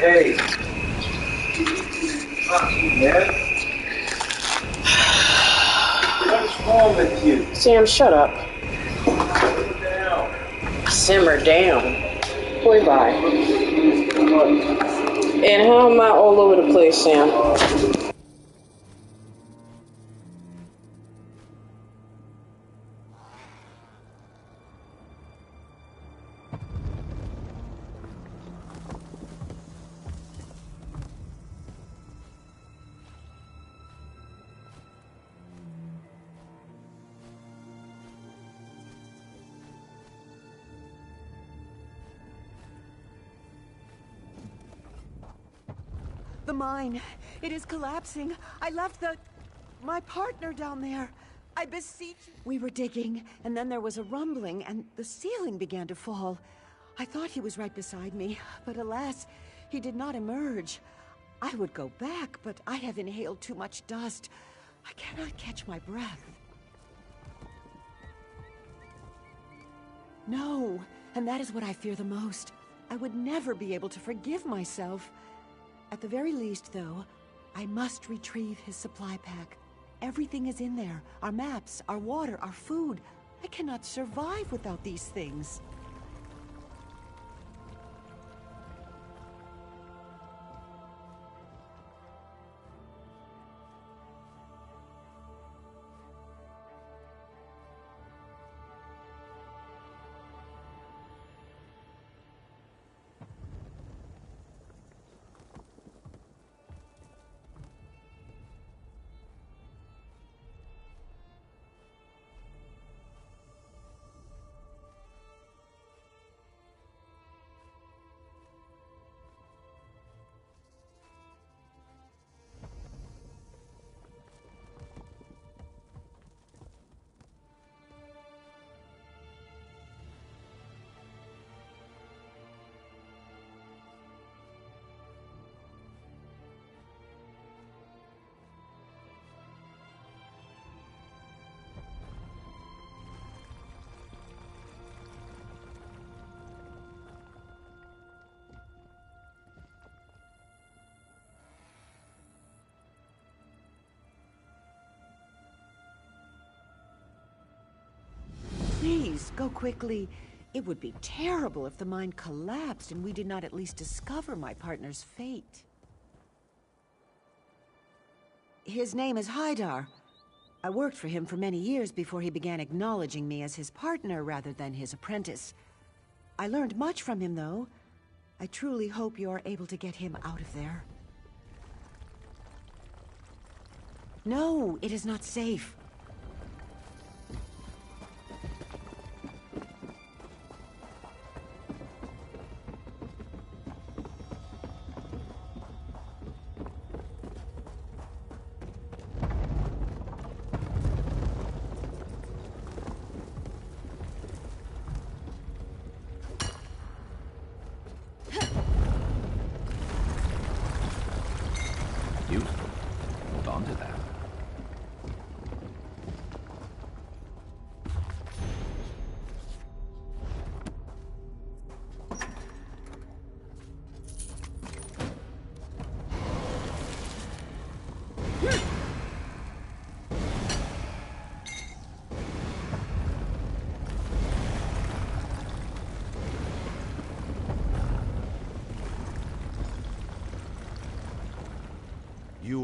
Hey. Man. What's wrong with you? Sam, shut up. Simmer down. Simmer down. Boy, bye. And how am I all over the place, Sam? The mine. It is collapsing. I left my partner down there. I beseech you. We were digging, and then there was a rumbling, and the ceiling began to fall. I thought he was right beside me, but alas, he did not emerge. I would go back, but I have inhaled too much dust. I cannot catch my breath. No, and that is what I fear the most. I would never be able to forgive myself. At the very least, though, I must retrieve his supply pack. Everything is in there. Our maps, our water, our food. I cannot survive without these things. Please, go quickly. It would be terrible if the mine collapsed and we did not at least discover my partner's fate. His name is Haidar. I worked for him for many years before he began acknowledging me as his partner rather than his apprentice. I learned much from him, though. I truly hope you are able to get him out of there. No, it is not safe.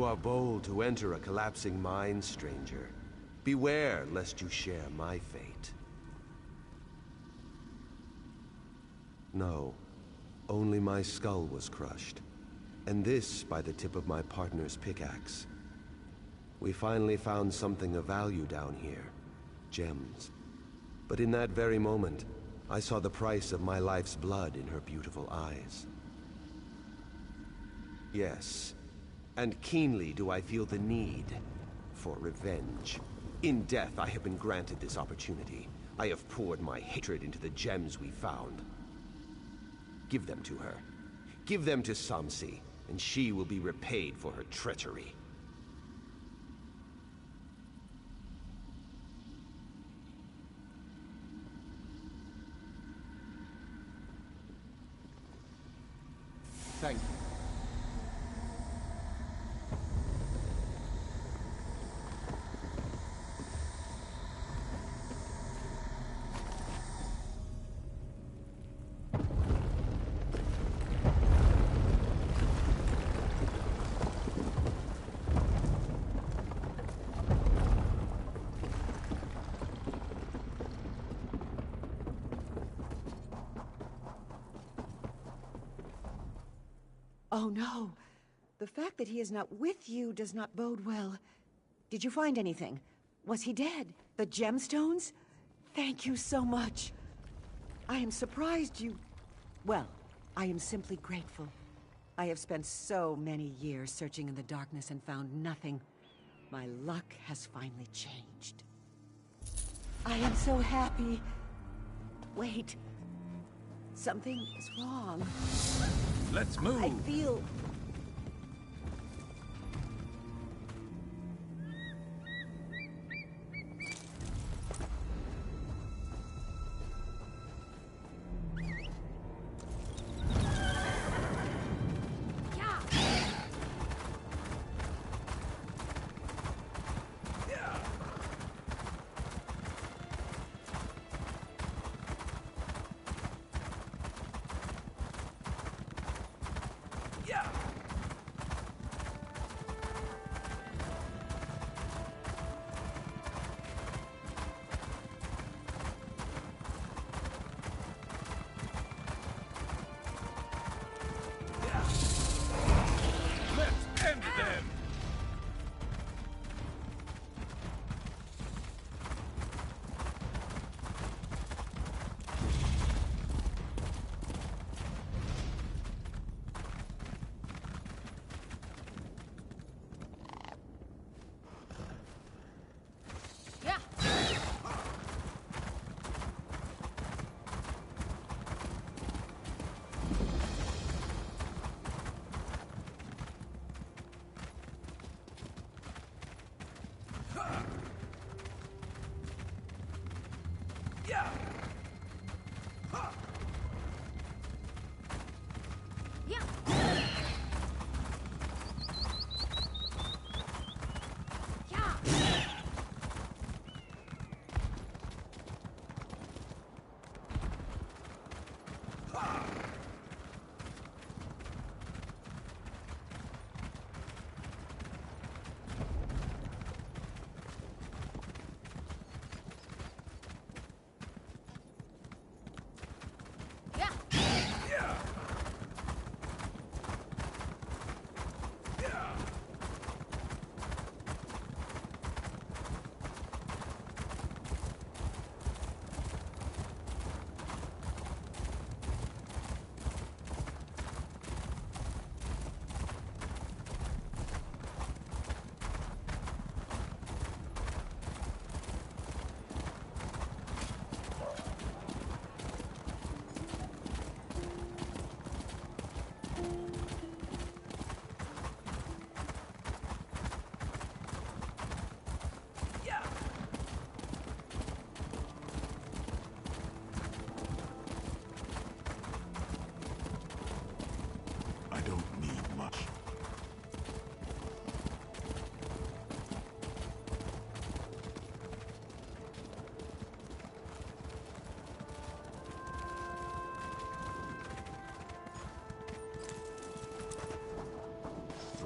are bold to enter a collapsing mine, stranger. Beware lest you share my fate. No, only my skull was crushed. And this by the tip of my partner's pickaxe. We finally found something of value down here. Gems. But in that very moment, I saw the price of my life's blood in her beautiful eyes. Yes, and keenly do I feel the need for revenge. In death, I have been granted this opportunity. I have poured my hatred into the gems we found. Give them to her. Give them to Samsi, and she will be repaid for her treachery. Thank you. Oh no. The fact that he is not with you does not bode well. Did you find anything? Was he dead? The gemstones? Thank you so much. I am surprised you... Well, I am simply grateful. I have spent so many years searching in the darkness and found nothing. My luck has finally changed. I am so happy. Wait. Something is wrong. Let's move! I feel... Yeah!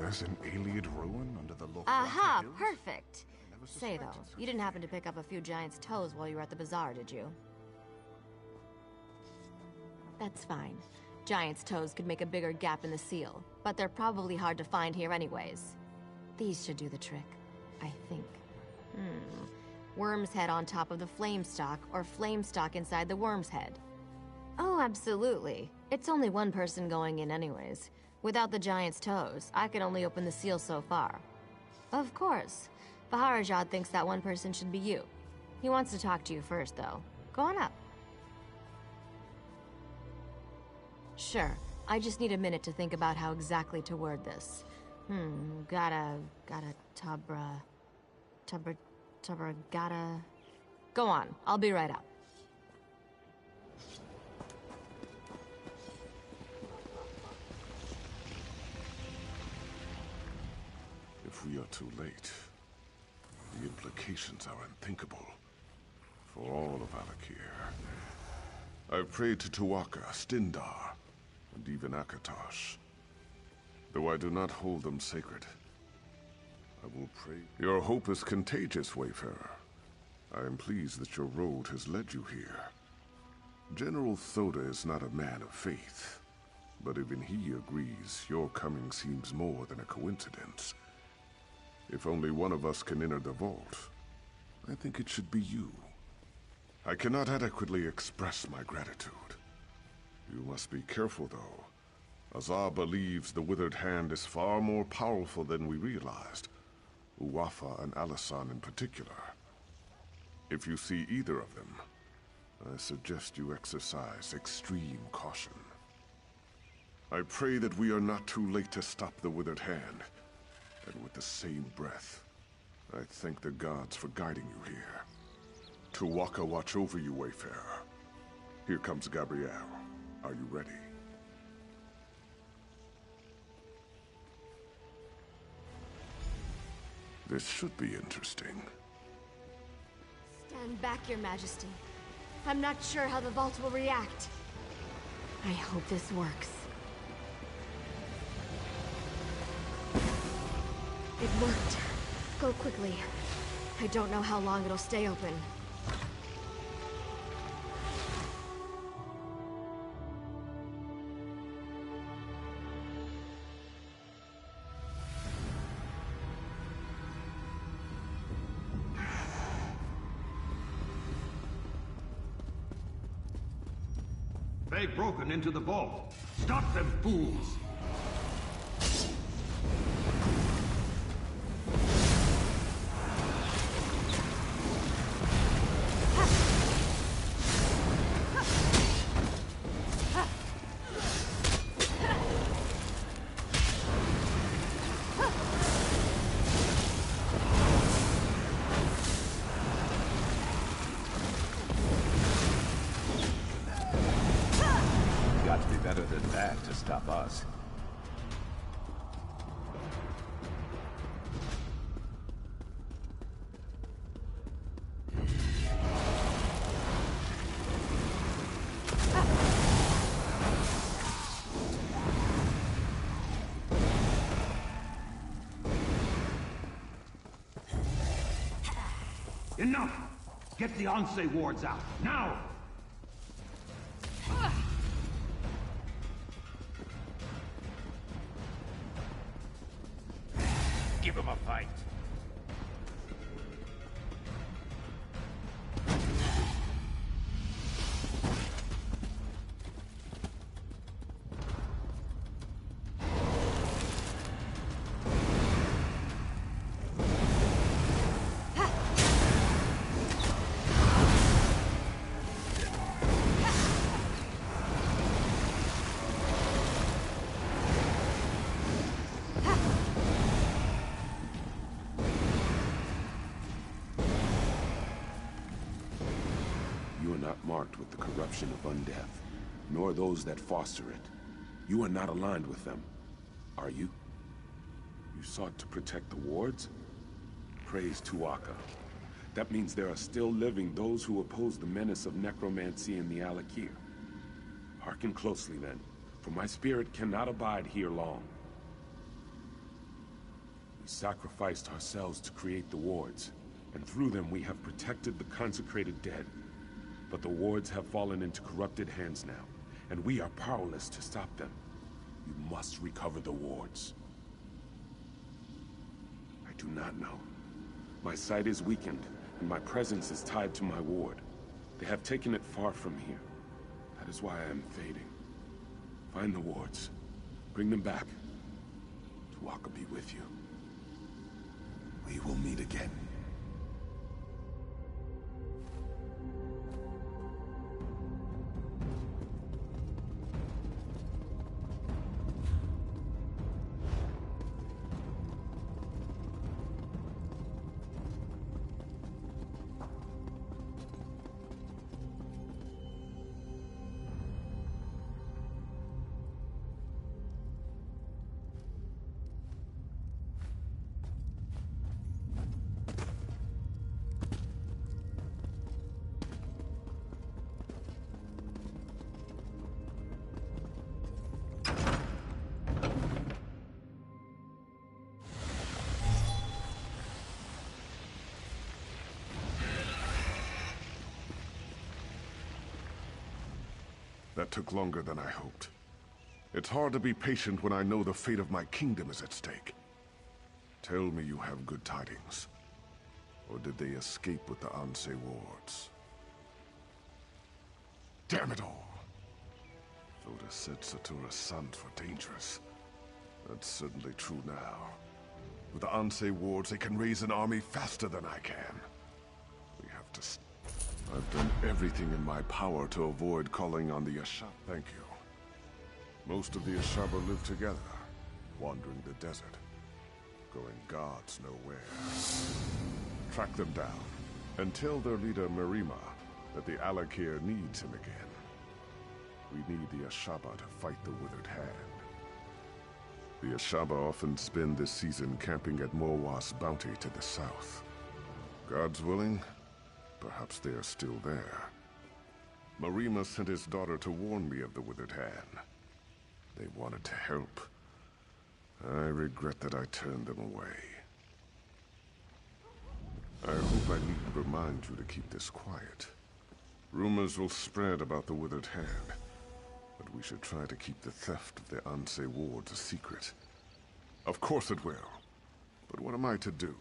There's an Iliad ruin under the Loch Aha, Hills? perfect. Never Say though, suspected such you didn't happen to pick up a few giant's toes while you were at the bazaar, did you? That's fine. Giant's toes could make a bigger gap in the seal, but they're probably hard to find here anyways. These should do the trick, I think. Worm's head on top of the flame stalk, or flame stalk inside the worm's head. Oh, absolutely. It's only one person going in anyways. Without the giant's toes, I could only open the seal so far. Of course. Baharajad thinks that one person should be you. He wants to talk to you first, though. Go on up. Sure. I just need a minute to think about how exactly to word this. Gotta gotta... Go on. I'll be right up. If we are too late, the implications are unthinkable for all of Alakir. I've prayed to Tuatha, Stindar, and even Akatosh. Though I do not hold them sacred, I will pray. Your hope is contagious, Wayfarer. I am pleased that your road has led you here. General Thoda is not a man of faith, but even he agrees your coming seems more than a coincidence. If only one of us can enter the vault, I think it should be you. I cannot adequately express my gratitude. You must be careful, though. Azar believes the Withered Hand is far more powerful than we realized. Uwafa and Alisan in particular. If you see either of them, I suggest you exercise extreme caution. I pray that we are not too late to stop the Withered Hand. And with the same breath, I thank the gods for guiding you here. Tuatha watch over you, Wayfarer. Here comes Gabrielle. Are you ready? This should be interesting. Stand back, Your Majesty. I'm not sure how the vault will react. I hope this works. It worked. Go quickly. I don't know how long it'll stay open. They've broken into the vault. Stop them, fools! Got to be better than that to stop us. Enough! Get the Onse wards out, now! Give him a fight. You are not marked with the corruption of undeath, nor those that foster it. You are not aligned with them, are you? You sought to protect the wards? Praise Tuatha. That means there are still living those who oppose the menace of necromancy in the Alakir. Hearken closely then, for my spirit cannot abide here long. sacrificed ourselves to create the wards, and through them we have protected the consecrated dead. But the wards have fallen into corrupted hands now, and we are powerless to stop them. You must recover the wards. I do not know. My sight is weakened, and my presence is tied to my ward. They have taken it far from here. That is why I am fading. Find the wards. Bring them back. Tuwaka be with you. We will meet again. That took longer than I hoped. It's hard to be patient when I know the fate of my kingdom is at stake. Tell me you have good tidings. Or did they escape with the Anse wards? Damn it all! Zoda said Satura's sons were dangerous. That's certainly true now. With the Anse wards, they can raise an army faster than I can. We have to... I've done everything in my power to avoid calling on the Ashab. Thank you. Most of the Ashaba live together, wandering the desert, going gods know where. Track them down, and tell their leader Marima that the Alakir needs him again. We need the Ashaba to fight the Withered Hand. The Ashaba often spend this season camping at Morwas Bounty to the south. God's willing, perhaps they are still there. Marima sent his daughter to warn me of the Withered Hand. They wanted to help. I regret that I turned them away. I hope I needn't remind you to keep this quiet. Rumors will spread about the Withered Hand, but we should try to keep the theft of the Anse wards a secret. Of course it will. But what am I to do?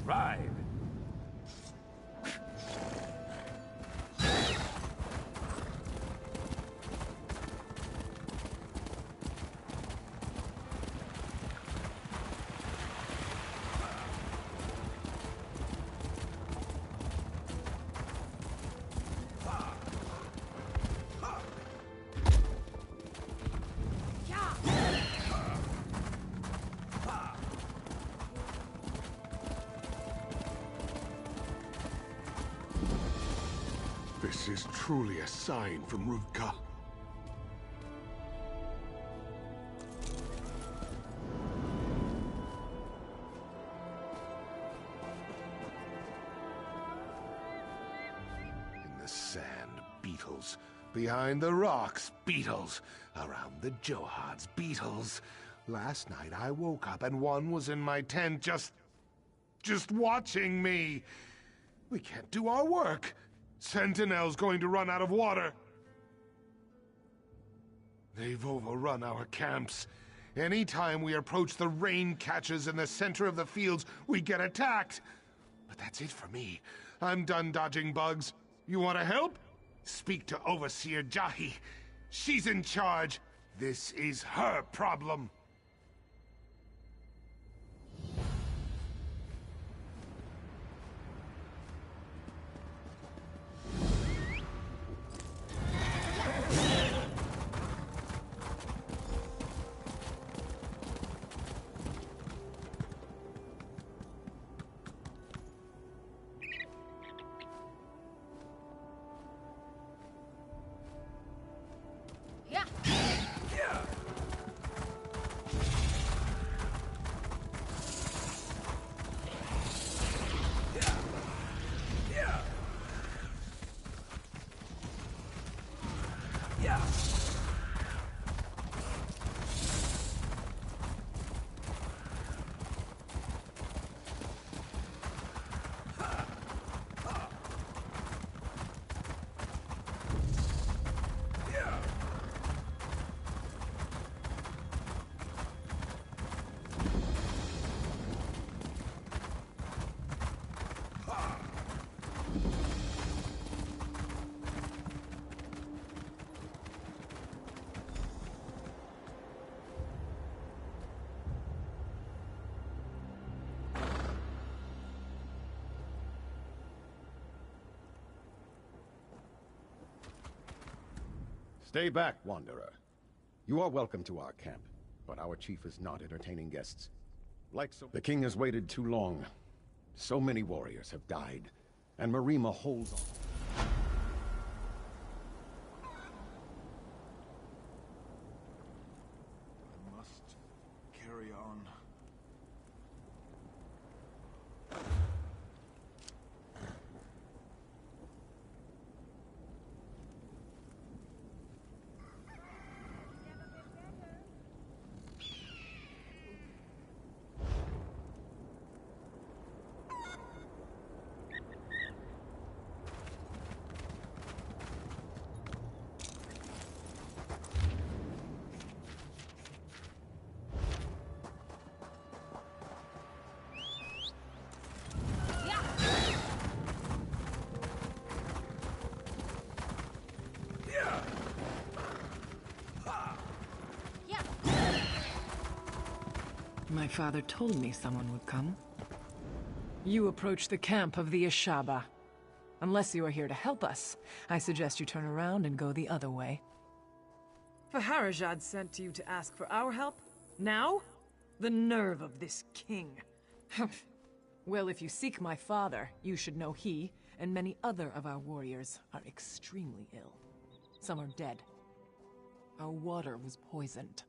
Ride. This is truly a sign from Ruvka. In the sand, beetles. Behind the rocks, beetles. Around the Johads, beetles. Last night I woke up and one was in my tent just watching me. We can't do our work. Sentinel's going to run out of water. They've overrun our camps. Anytime we approach the rain catches in the center of the fields, we get attacked. But that's it for me. I'm done dodging bugs. You want to help? Speak to Overseer Jahi. She's in charge. This is her problem. Stay back, Wanderer. You are welcome to our camp, but our chief is not entertaining guests. The king has waited too long. So many warriors have died, and Marima holds on. I must carry on. My father told me someone would come. You approach the camp of the Ashaba. Unless you are here to help us, I suggest you turn around and go the other way. Faharajad sent you to ask for our help? Now? The nerve of this king. Well, if you seek my father, you should know he and many other of our warriors are extremely ill. Some are dead. Our water was poisoned.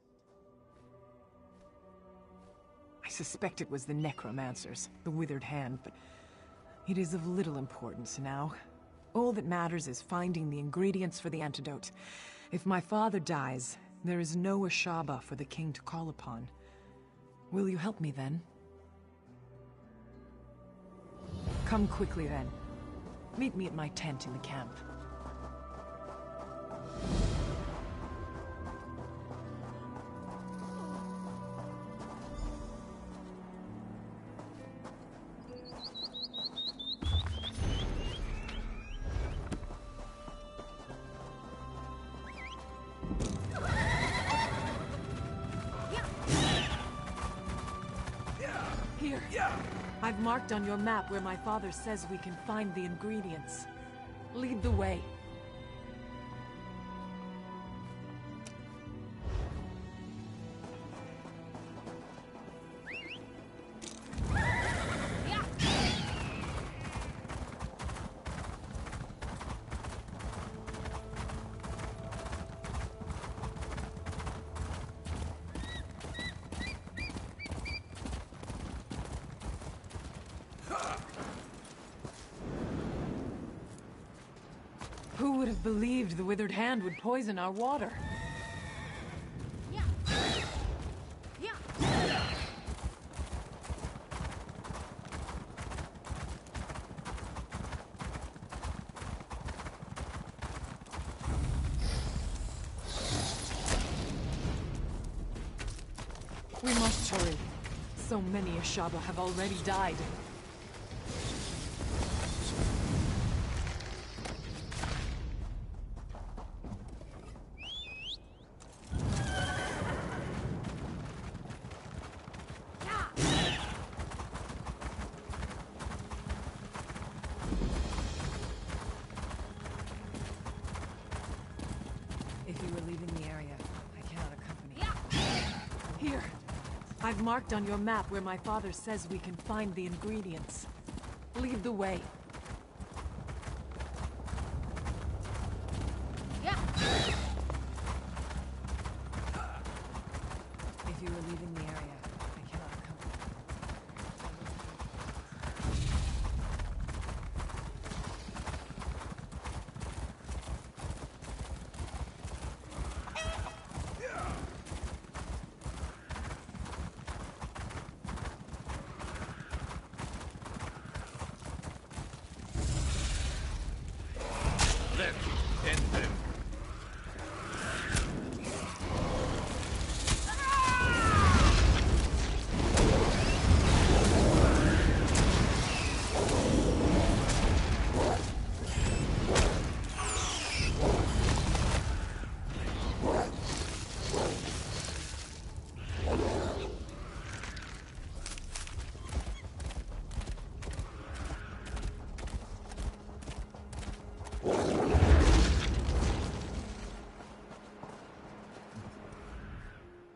I suspect it was the necromancers, the withered hand, but it is of little importance now. All that matters is finding the ingredients for the antidote. If my father dies, there is no Ashaba for the king to call upon. Will you help me then? Come quickly then. Meet me at my tent in the camp. Here. I've marked on your map where my father says we can find the ingredients. Lead the way. Who would have believed the withered hand would poison our water? We must hurry. So many Ashaba have already died. If you were leaving the area, I cannot accompany you. Here. I've marked on your map where my father says we can find the ingredients. Lead the way. If you were leaving the area, I cannot accompany Let's end them.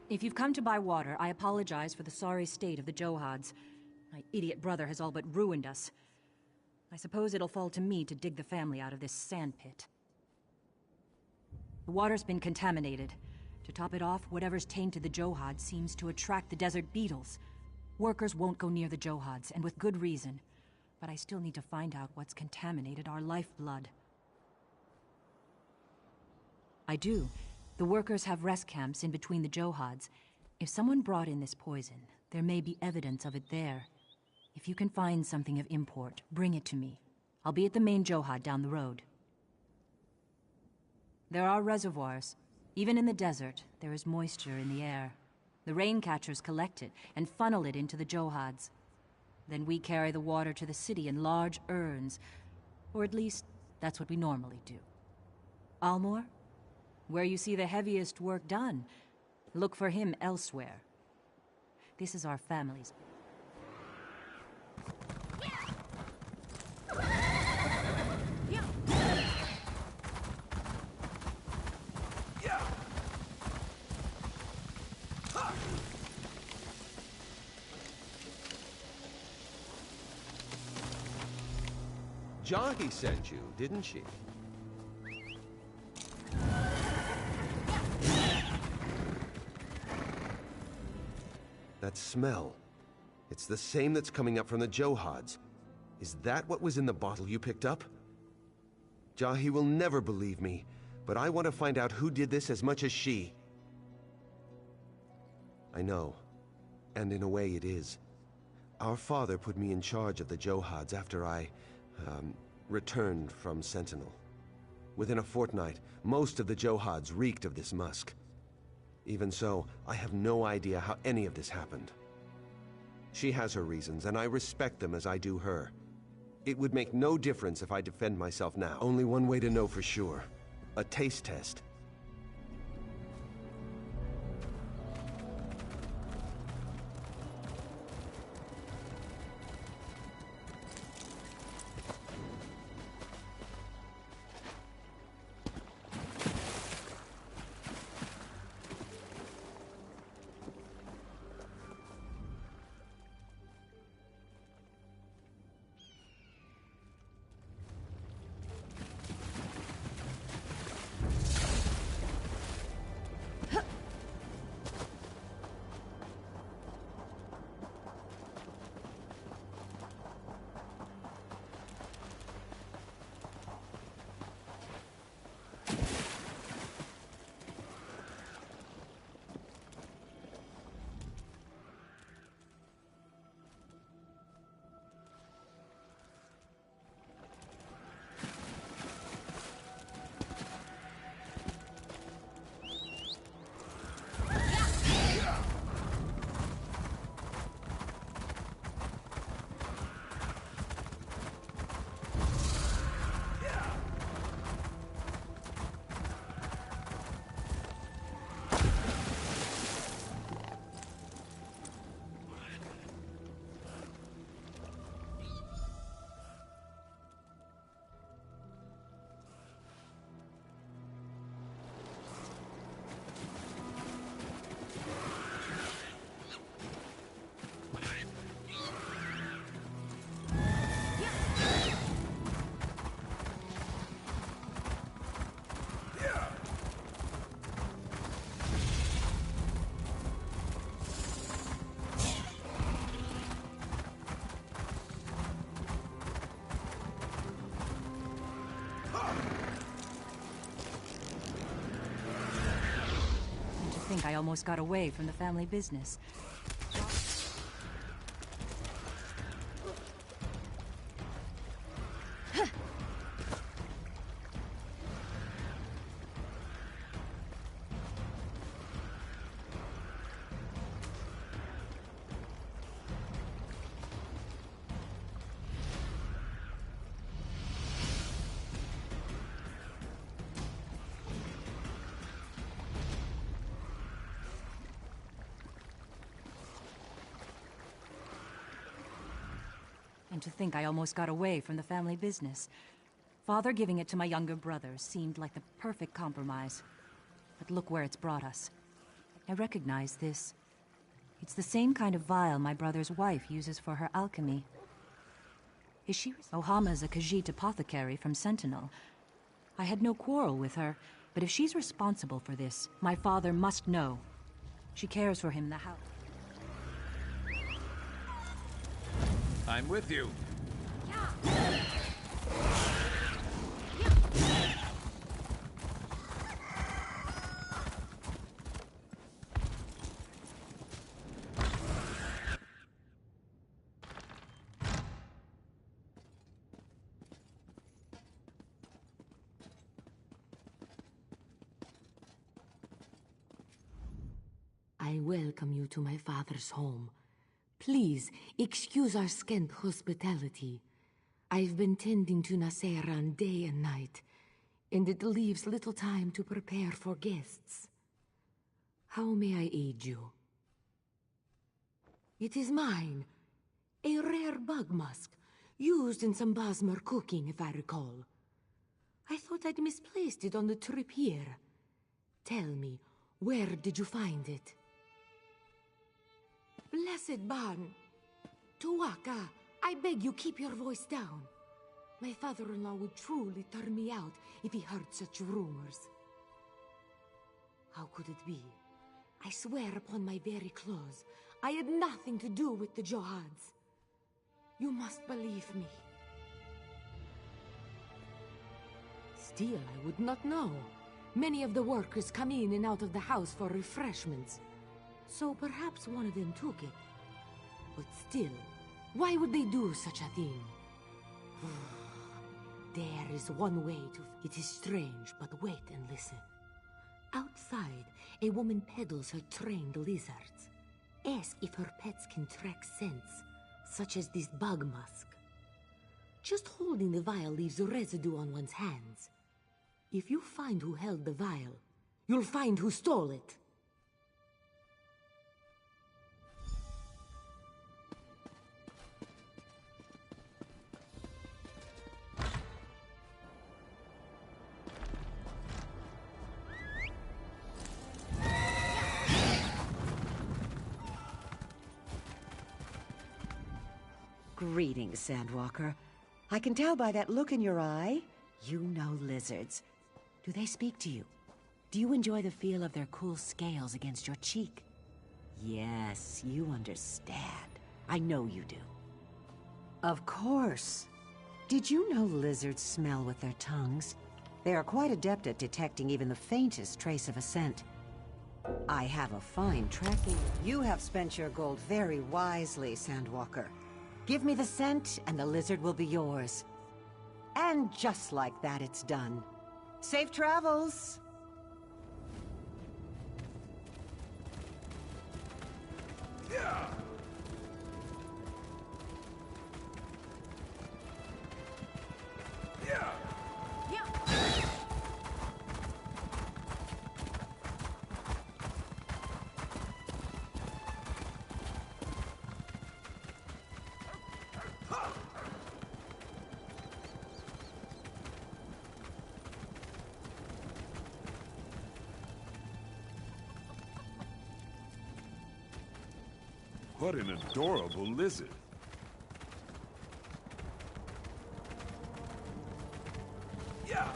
If you've come to buy water, I apologize for the sorry state of the Johads. My idiot brother has all but ruined us. I suppose it'll fall to me to dig the family out of this sandpit. The water's been contaminated. To top it off, whatever's tainted the Johads seems to attract the desert beetles. Workers won't go near the Johads, and with good reason. But I still need to find out what's contaminated our lifeblood. I do. The workers have rest camps in between the Johads. If someone brought in this poison, there may be evidence of it there. If you can find something of import, bring it to me. I'll be at the main Johad down the road. There are reservoirs. Even in the desert, there is moisture in the air. The rain catchers collect it and funnel it into the Johads. Then we carry the water to the city in large urns. Or at least, that's what we normally do. Almor? Where you see the heaviest work done, look for him elsewhere. This is our family's. Jahi sent you, didn't she? That smell. It's the same that's coming up from the Johads. Is that what was in the bottle you picked up? Jahi will never believe me, but I want to find out who did this as much as she. I know. And in a way it is. Our father put me in charge of the Johads after I, returned from Sentinel. Within a fortnight, most of the Johads reeked of this musk. Even so, I have no idea how any of this happened. She has her reasons, and I respect them as I do her. It would make no difference if I defend myself now. Only one way to know for sure. A taste test. think I almost got away from the family business. And to think I almost got away from the family business. Father giving it to my younger brother seemed like the perfect compromise. But look where it's brought us. I recognize this. It's the same kind of vial my brother's wife uses for her alchemy. Is she? Ohama's a Khajiit apothecary from Sentinel. I had no quarrel with her, but if she's responsible for this, my father must know. She cares for him in the house. I'm with you. I welcome you to my father's home. Please, excuse our scant hospitality. I've been tending to Naseran day and night, and it leaves little time to prepare for guests. How may I aid you? It is mine. A rare bug musk, used in some Basmar cooking, if I recall. I thought I'd misplaced it on the trip here. Tell me, where did you find it? Blessed Ban! Tuwaka, I beg you keep your voice down. My father-in-law would truly turn me out if he heard such rumors. How could it be? I swear upon my very clothes, I had nothing to do with the Johads. You must believe me. Still, I would not know. Many of the workers come in and out of the house for refreshments. So perhaps one of them took it. But still, why would they do such a thing? There is one way to... It is strange, but wait and listen. Outside, a woman peddles her trained lizards. Ask if her pets can track scents, such as this bug musk. Just holding the vial leaves residue on one's hands. If you find who held the vial, you'll find who stole it. Greetings, Sandwalker. I can tell by that look in your eye, you know lizards. Do they speak to you? Do you enjoy the feel of their cool scales against your cheek? Yes, you understand. I know you do. Of course. Did you know lizards smell with their tongues? They are quite adept at detecting even the faintest trace of a scent. I have a fine tracking. You have spent your gold very wisely, Sandwalker. Give me the scent, and the lizard will be yours. And just like that, it's done. Safe travels! Yeah! Yeah! What an adorable lizard. Yeah!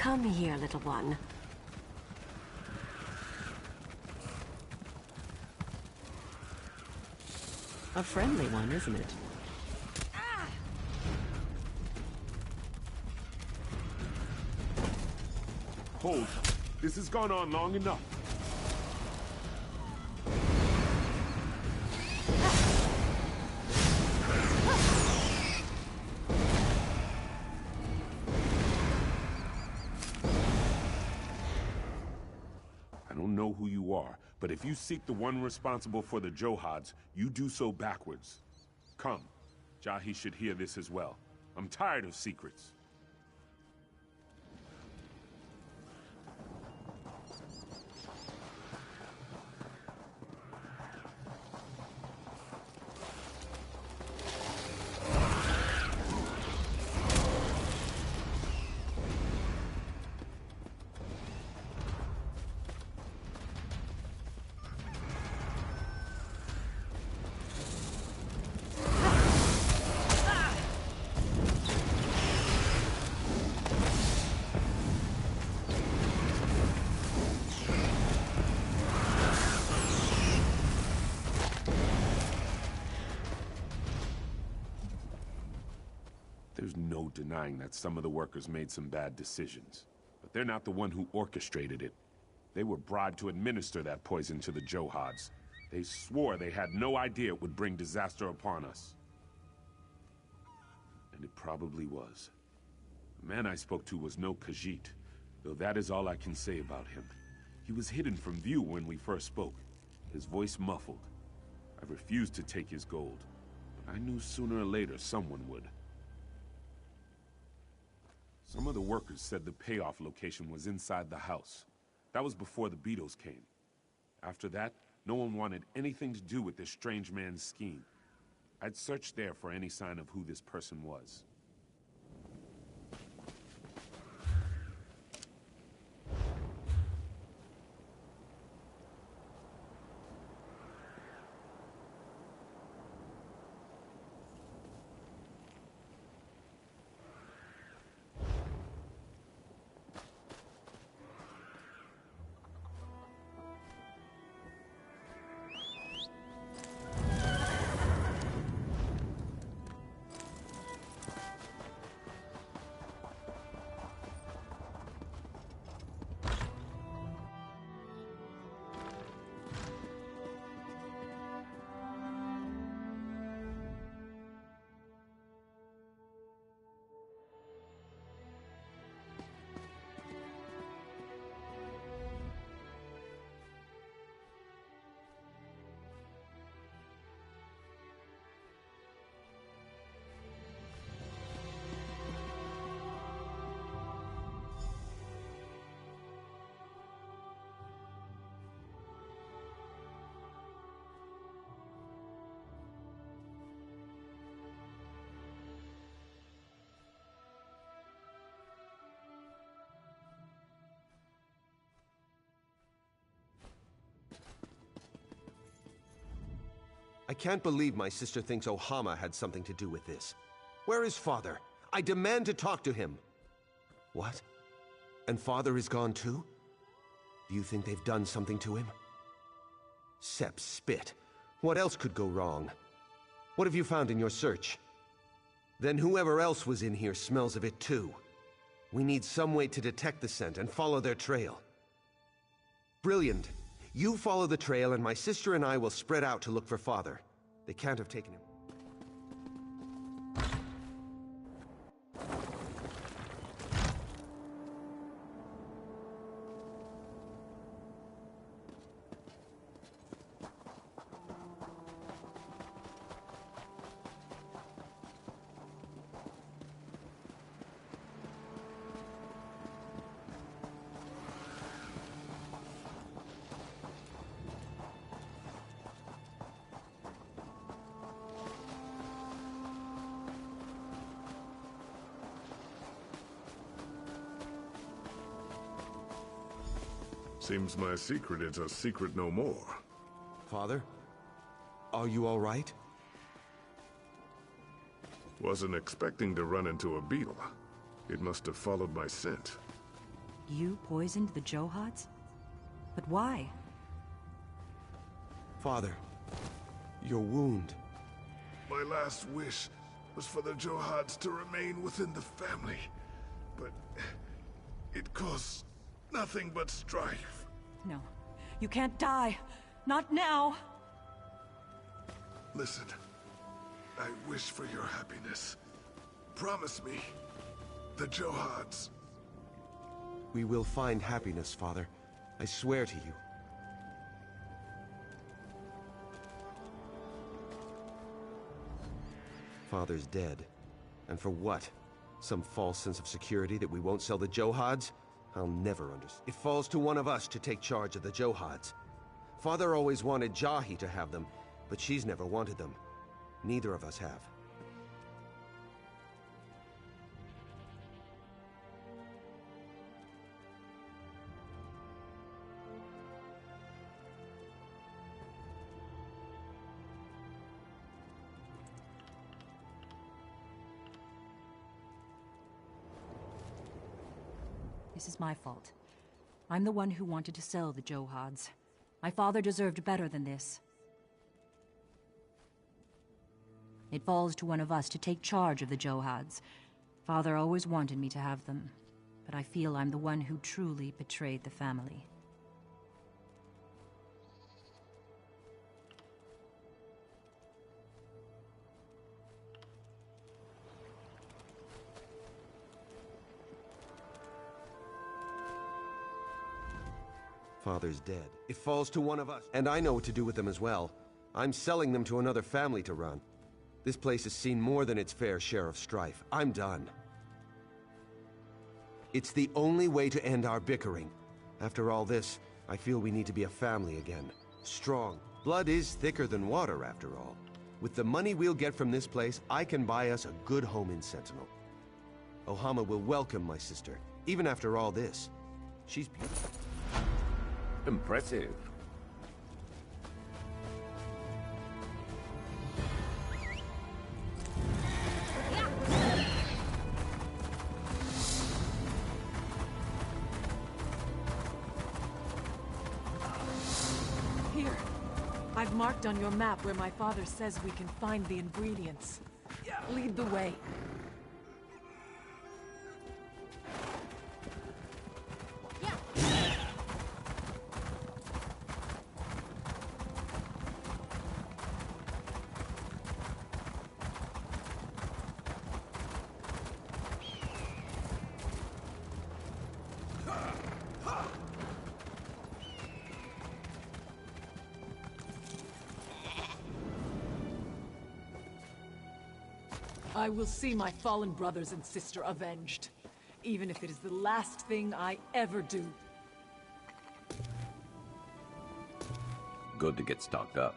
Come here, little one. A friendly one, isn't it? Hold. This has gone on long enough. I don't know who you are, but if you seek the one responsible for the Johads, you do so backwards. Come. Jahi should hear this as well. I'm tired of secrets. There's no denying that some of the workers made some bad decisions. But they're not the one who orchestrated it. They were bribed to administer that poison to the Johads. They swore they had no idea it would bring disaster upon us. And it probably was. The man I spoke to was no Khajiit, though that is all I can say about him. He was hidden from view when we first spoke, his voice muffled. I refused to take his gold, but I knew sooner or later someone would. Some of the workers said the payoff location was inside the house. That was before the Beatles came. After that, no one wanted anything to do with this strange man's scheme. I'd searched there for any sign of who this person was. I can't believe my sister thinks Ohama had something to do with this. Where is Father? I demand to talk to him. What? And Father is gone too? Do you think they've done something to him? Sepp spit. What else could go wrong? What have you found in your search? Then whoever else was in here smells of it too. We need some way to detect the scent and follow their trail. Brilliant. You follow the trail and my sister and I will spread out to look for Father. They can't have taken him. Seems my secret is a secret no more. Father? Are you all right? Wasn't expecting to run into a beetle. It must have followed my scent. You poisoned the Johads? But why? Father, your wound. My last wish was for the Johads to remain within the family. But it caused nothing but strife. No, you can't die. Not now. Listen, I wish for your happiness. Promise me, the Johads. We will find happiness, Father. I swear to you. Father's dead. And for what? Some false sense of security that we won't sell the Johads? I'll never understand. It falls to one of us to take charge of the Johads. Father always wanted Jahi to have them, but she's never wanted them. Neither of us have. This is my fault. I'm the one who wanted to sell the Johads. My father deserved better than this. It falls to one of us to take charge of the Johads. Father always wanted me to have them, but I feel I'm the one who truly betrayed the family. Father's dead. It falls to one of us. And I know what to do with them as well. I'm selling them to another family to run. This place has seen more than its fair share of strife. I'm done. It's the only way to end our bickering. After all this, I feel we need to be a family again. Strong. Blood is thicker than water, after all. With the money we'll get from this place, I can buy us a good home in Sentinel. Ohama will welcome my sister, even after all this. She's beautiful. Impressive. Here. I've marked on your map where my father says we can find the ingredients. Lead the way. I will see my fallen brothers and sister avenged, even if it is the last thing I ever do. Good to get stocked up.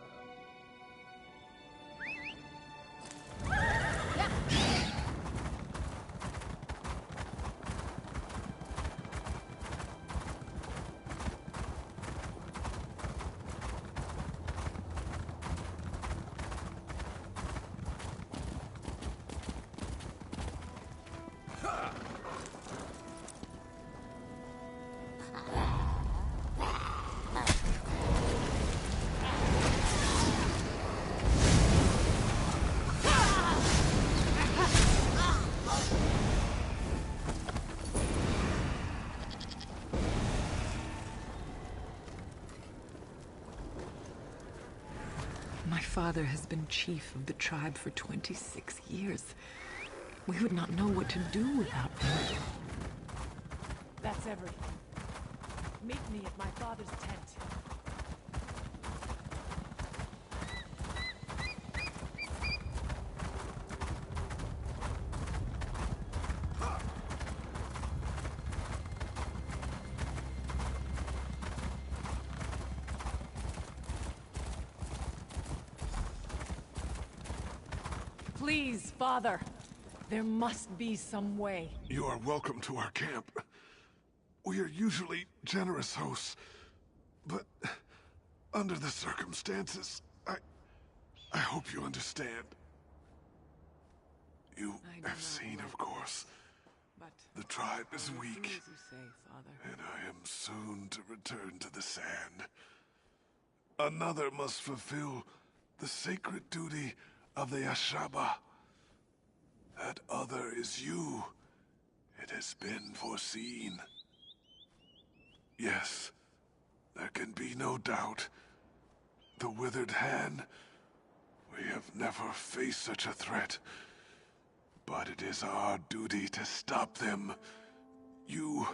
My father has been chief of the tribe for 26 years. We would not know what to do without him. That's everything. Meet me at my father's tent. Please, Father. There must be some way. You are welcome to our camp. We are usually generous hosts, but under the circumstances, I hope you understand. You have seen, of course, the tribe is weak, Do as you say, Father. and I am soon to return to the sand. Another must fulfill the sacred duty of the Ashaba. That other is you. It has been foreseen. Yes, there can be no doubt. The Withered Hand, we have never faced such a threat. But it is our duty to stop them. You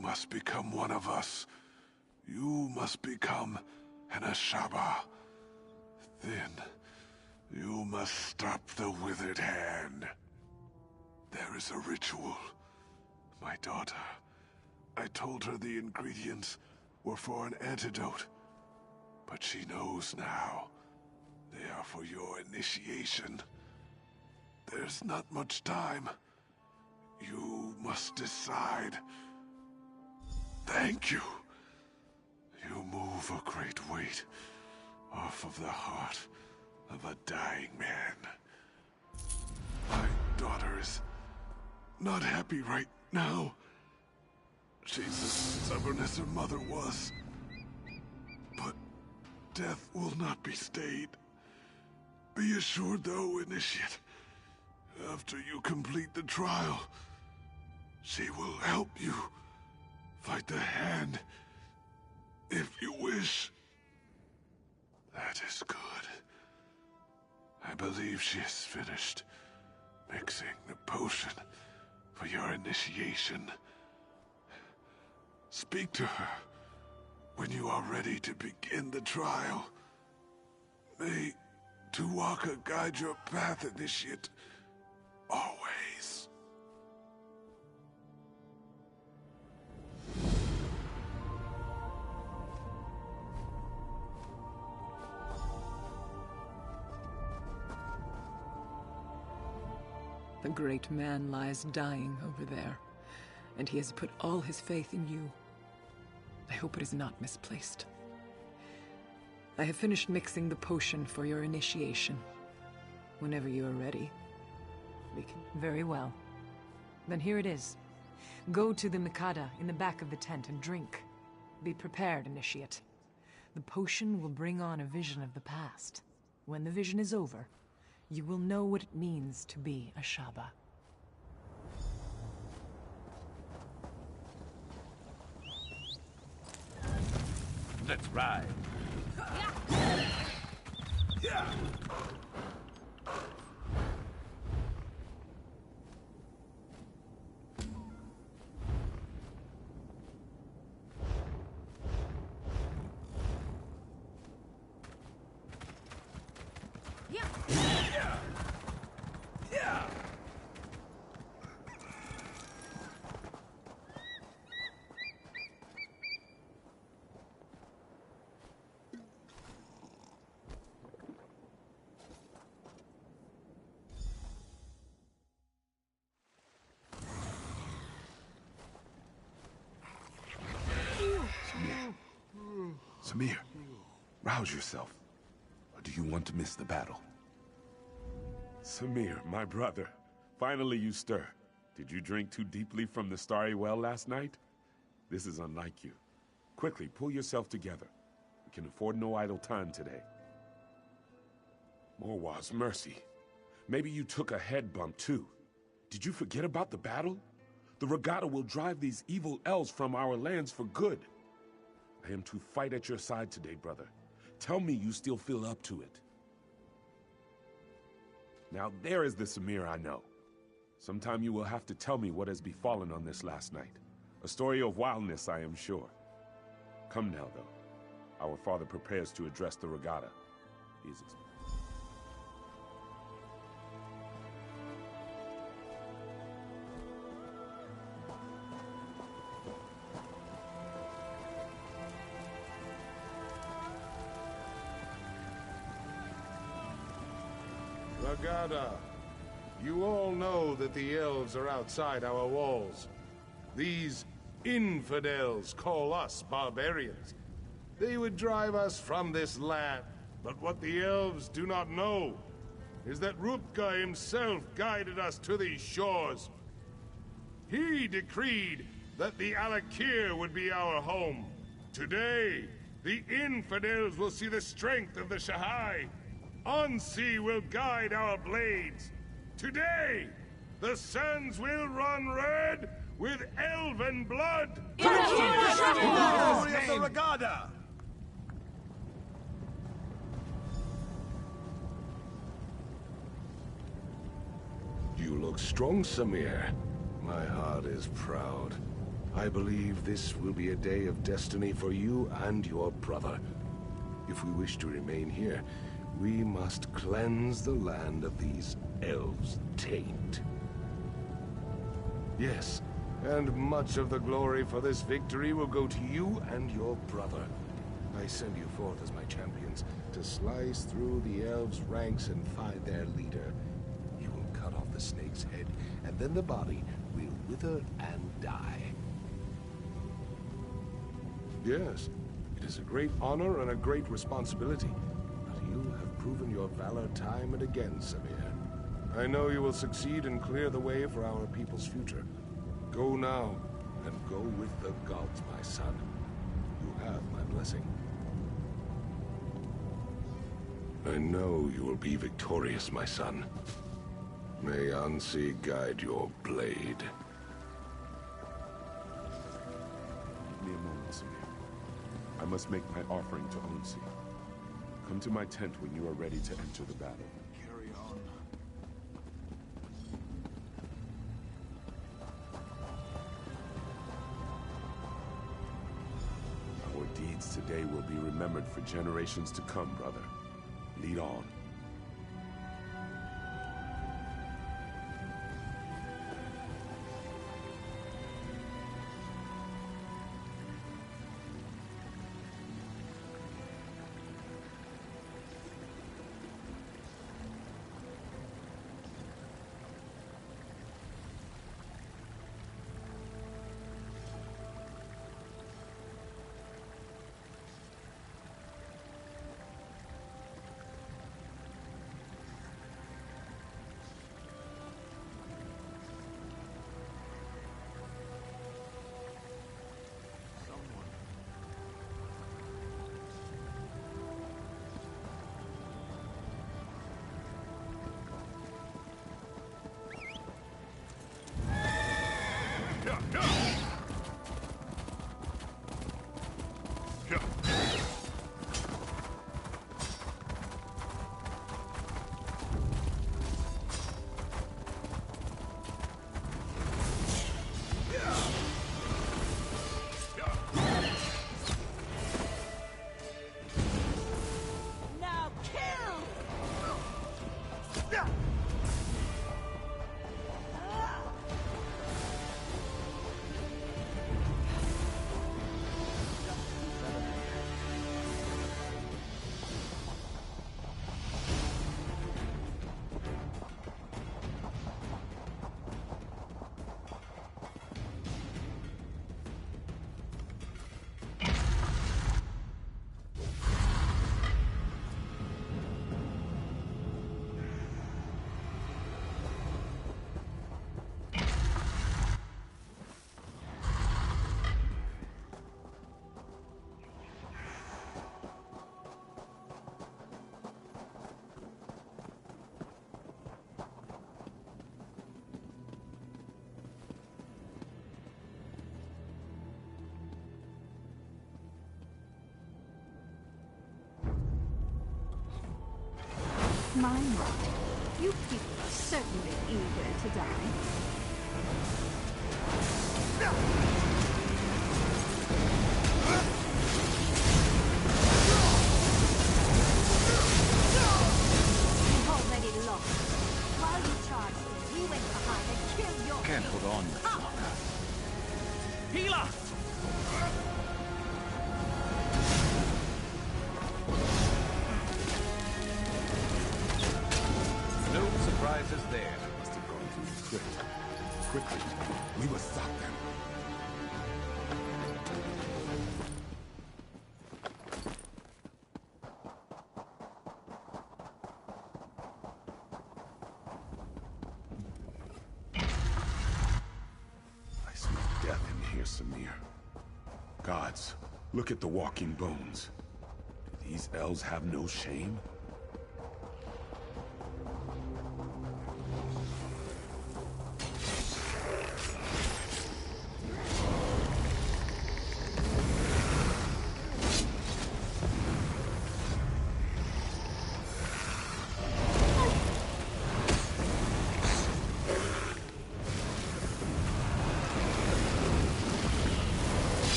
must become one of us. You must become an Ashaba. Then, you must stop the Withered Hand. There is a ritual. My daughter, I told her the ingredients were for an antidote. But she knows now. They are for your initiation. There's not much time. You must decide. Thank you. You move a great weight off of the heart of a dying man. My daughter is not happy right now. She's as stubborn as her mother was. But death will not be stayed. Be assured, though, Initiate, after you complete the trial, she will help you fight the Hand, if you wish. That is good. I believe she is finished mixing the potion for your initiation. Speak to her when you are ready to begin the trial. May Tuwaka guide your path, Initiate, always. The great man lies dying over there, and he has put all his faith in you. I hope it is not misplaced. I have finished mixing the potion for your initiation. Whenever you are ready, we can... Very well. Then here it is. Go to the Mikada in the back of the tent and drink. Be prepared, Initiate. The potion will bring on a vision of the past. When the vision is over, you will know what it means to be a Shaba. Let's ride. Yeah. Samir, rouse yourself. Or do you want to miss the battle? Samir, my brother. Finally you stir. Did you drink too deeply from the starry well last night? This is unlike you. Quickly, pull yourself together. We can afford no idle time today. Morwaz, mercy. Maybe you took a head bump too. Did you forget about the battle? The regatta will drive these evil elves from our lands for good. I am to fight at your side today, brother. Tell me you still feel up to it. Now there is the Samir I know. Sometime you will have to tell me what has befallen on this last night. A story of wildness, I am sure. Come now, though. Our father prepares to address the regatta. He is Regatta, you all know that the elves are outside our walls. These infidels call us barbarians. They would drive us from this land, but what the elves do not know is that Rutger himself guided us to these shores. He decreed that the Alakir would be our home. Today, the infidels will see the strength of the Shahai. Ansi will guide our blades. Today, the sands will run red with elven blood. Glory of the Regatta! You look strong, Samir. My heart is proud. I believe this will be a day of destiny for you and your brother. If we wish to remain here, we must cleanse the land of these elves' taint. Yes, and much of the glory for this victory will go to you and your brother. I send you forth as my champions to slice through the elves' ranks and find their leader. You will cut off the snake's head, and then the body will wither and die. Yes, it is a great honor and a great responsibility, but you have proven your valor time and again, Samir. I know you will succeed and clear the way for our people's future. Go now, and go with the gods, my son. You have my blessing. I know you will be victorious, my son. May Ansi guide your blade. Give me a moment, Samir. I must make my offering to Ansi. Come to my tent when you are ready to enter the battle. Carry on. Our deeds today will be remembered for generations to come, brother. Lead on. My lord, you people are certainly eager to die. You've already lost. While you charged in, we went behind and killed your... Can't hold on much longer. Healer! No surprises there. Must have gone through the crypt. Quickly, we must stop them. here, Samir. Gods, look at the walking bones. Do these elves have no shame?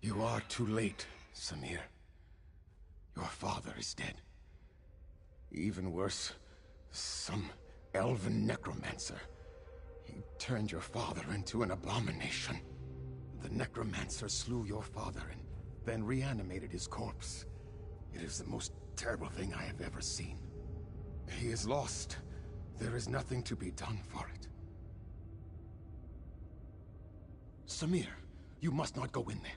You are too late, Samir. Your father is dead. Even worse, some elven necromancer. He turned your father into an abomination. The necromancer slew your father and then reanimated his corpse. It is the most terrible thing I have ever seen. He is lost. There is nothing to be done for it. Samir, you must not go in there.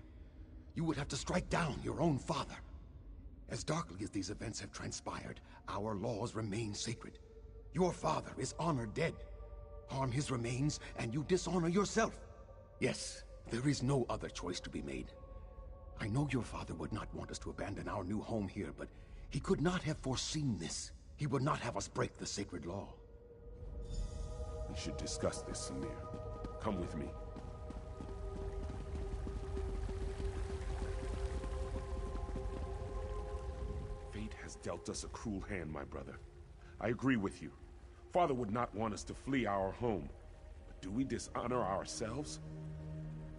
You would have to strike down your own father. As darkly as these events have transpired, our laws remain sacred. Your father is honored dead. Harm his remains, and you dishonor yourself. Yes, there is no other choice to be made. I know your father would not want us to abandon our new home here, but he could not have foreseen this. He would not have us break the sacred law. We should discuss this, Samir. Come with me. Fate has dealt us a cruel hand, my brother. I agree with you. Father would not want us to flee our home. But do we dishonor ourselves?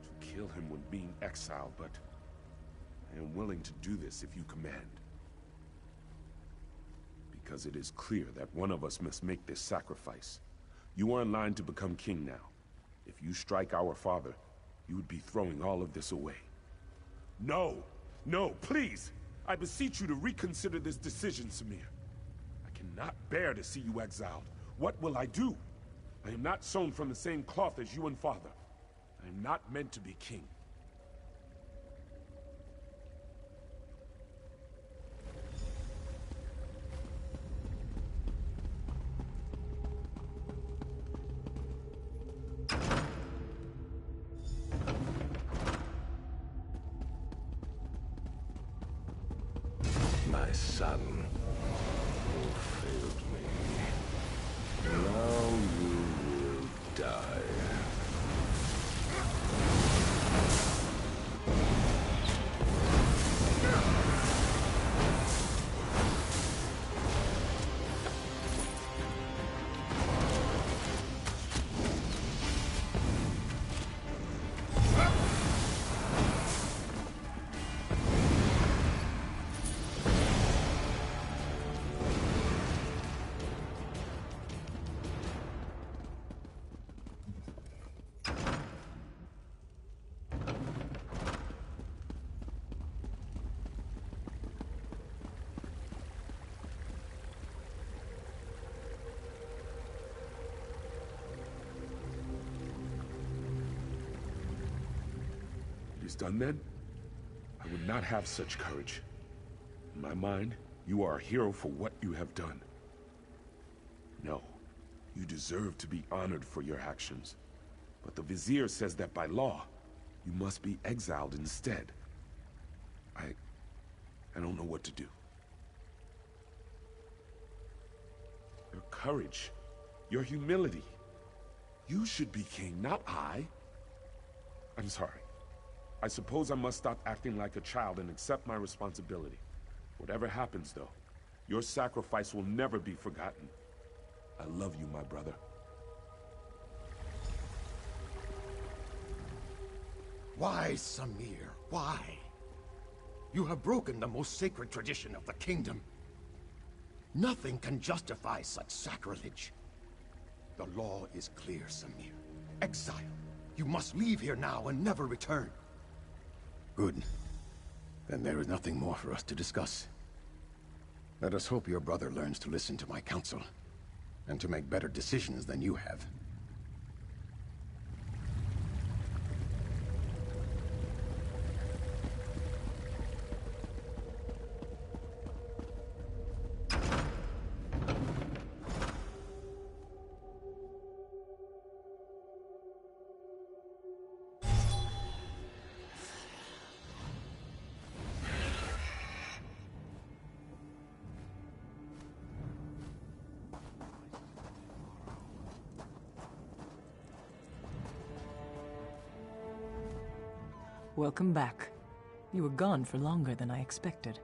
To kill him when being exiled, but I am willing to do this if you command. Because it is clear that one of us must make this sacrifice. You are in line to become king now. If you strike our father, you would be throwing all of this away. No! No, please! I beseech you to reconsider this decision, Samir. I cannot bear to see you exiled. What will I do? I am not sewn from the same cloth as you and father. I am not meant to be king. My son, you failed me. Now you will die. It is done then? I would not have such courage. In my mind, you are a hero for what you have done. No, you deserve to be honored for your actions. But the Vizier says that by law, you must be exiled instead. I don't know what to do. Your courage, your humility. You should be king, not I. I'm sorry. I suppose I must stop acting like a child and accept my responsibility. Whatever happens, though, your sacrifice will never be forgotten. I love you, my brother. Why, Samir? Why? You have broken the most sacred tradition of the kingdom. Nothing can justify such sacrilege. The law is clear, Samir. Exile. You must leave here now and never return. Good. Then there is nothing more for us to discuss. Let us hope your brother learns to listen to my counsel, and to make better decisions than you have. Welcome back. You were gone for longer than I expected.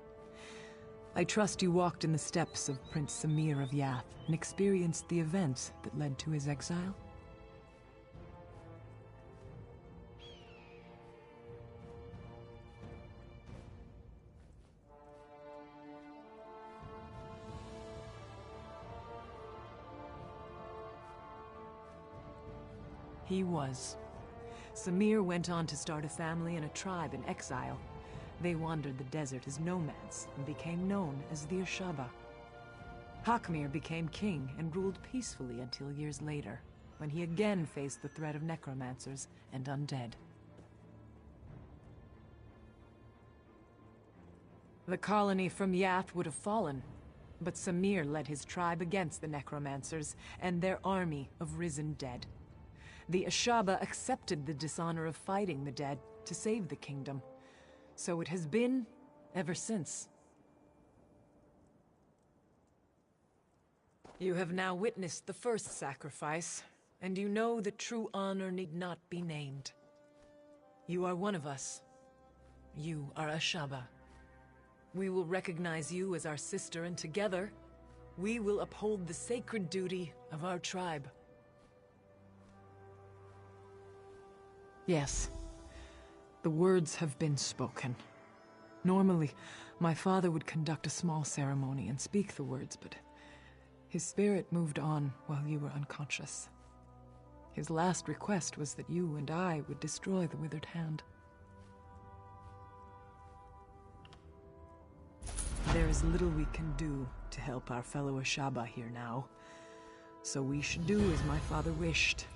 I trust you walked in the steps of Prince Samir of Yath and experienced the events that led to his exile? He was. Samir went on to start a family and a tribe in exile. They wandered the desert as nomads and became known as the Ashaba. Hakmir became king and ruled peacefully until years later, when he again faced the threat of necromancers and undead. The colony from Yath would have fallen, but Samir led his tribe against the necromancers and their army of risen dead. The Ashaba accepted the dishonor of fighting the dead to save the kingdom. So it has been ever since. You have now witnessed the first sacrifice, and you know that true honor need not be named. You are one of us. You are Ashaba. We will recognize you as our sister, and together, we will uphold the sacred duty of our tribe. Yes. The words have been spoken. Normally, my father would conduct a small ceremony and speak the words, but his spirit moved on while you were unconscious. His last request was that you and I would destroy the Withered Hand. There is little we can do to help our fellow Ashaba here now. So we should do as my father wished.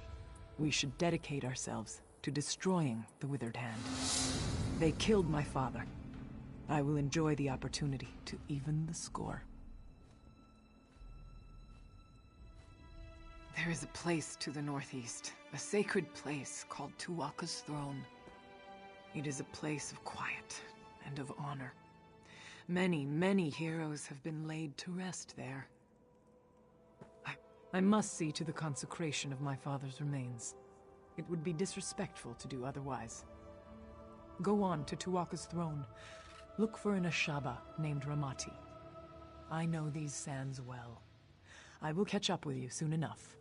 We should dedicate ourselves to destroying the Withered Hand. They killed my father. I will enjoy the opportunity to even the score. There is a place to the northeast, a sacred place called Tuwaka's Throne. It is a place of quiet and of honor. Many, many heroes have been laid to rest there. I must see to the consecration of my father's remains. It would be disrespectful to do otherwise. Go on to Tuwaka's Throne. Look for an Ashaba named Ramati. I know these sands well. I will catch up with you soon enough.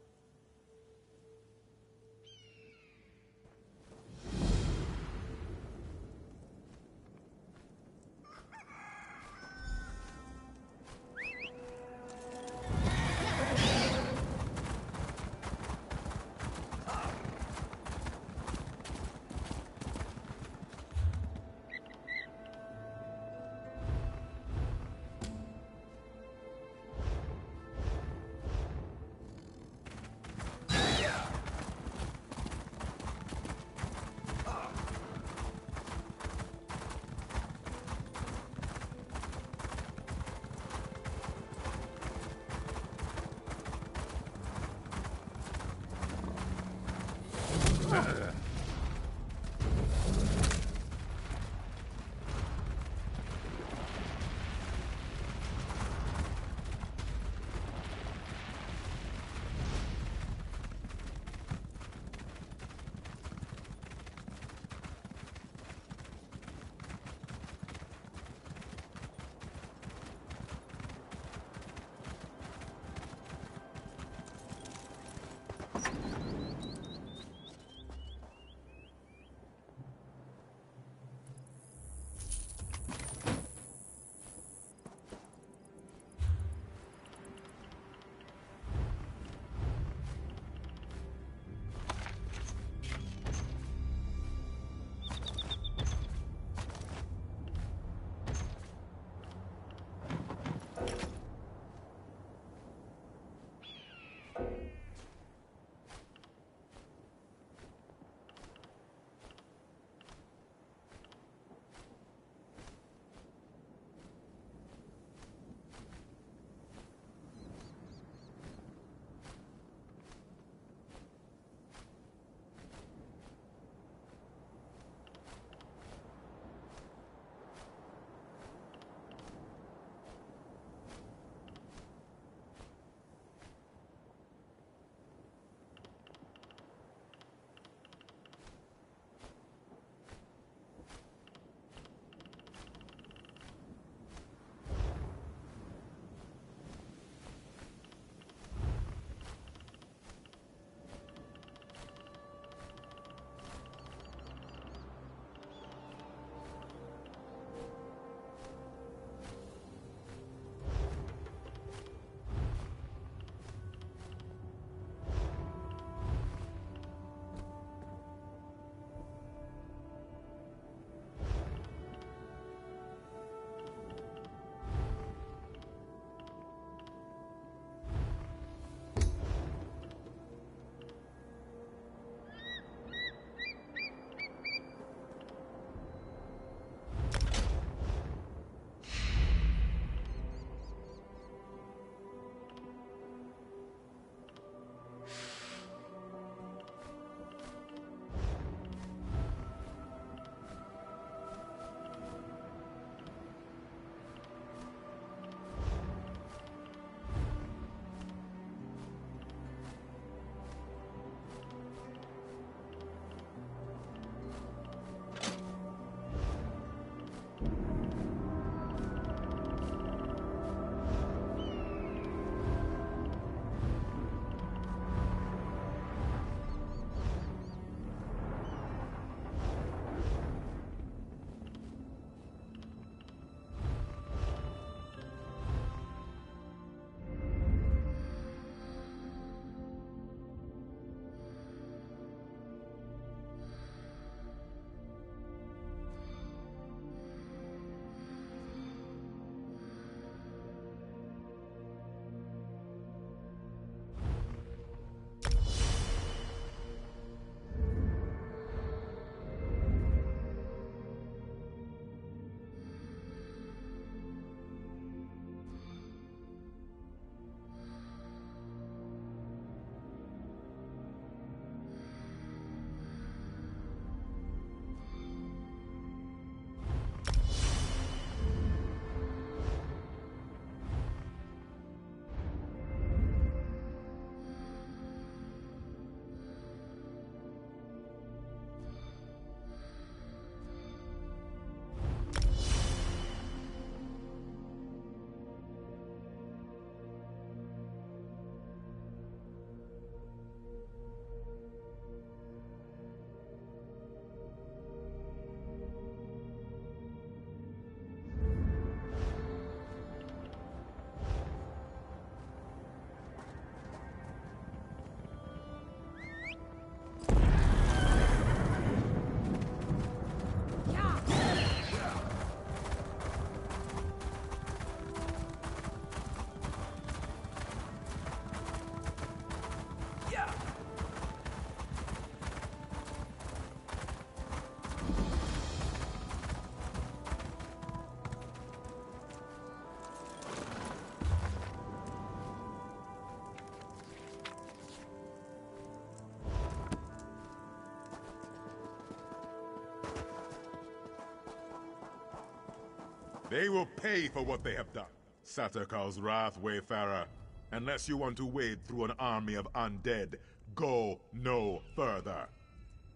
They will pay for what they have done. Satakal's wrath, Wayfarer. Unless you want to wade through an army of undead, go no further.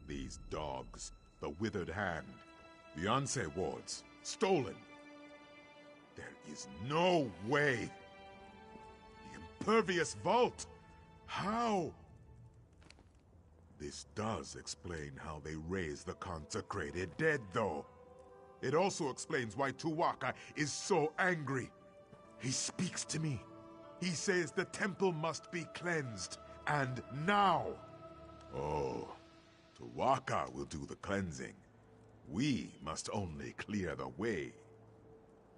These dogs, the Withered Hand, the Anse wards, stolen. There is no way. The Impervious Vault. How? This does explain how they raise the consecrated dead, though. It also explains why Tuwaka is so angry. He speaks to me. He says the temple must be cleansed, and now. Oh, Tuwaka will do the cleansing. We must only clear the way.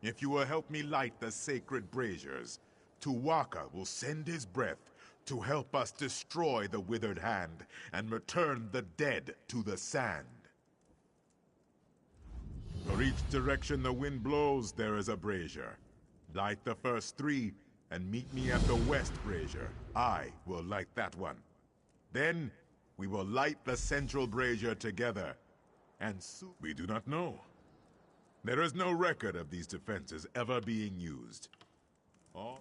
If you will help me light the sacred braziers, Tuwaka will send his breath to help us destroy the Withered Hand and return the dead to the sand. For each direction the wind blows, there is a brazier. Light the first 3, and meet me at the west brazier. I will light that one. Then, we will light the central brazier together. And soon... We do not know. There is no record of these defenses ever being used. Oh.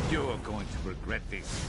You're going to regret this.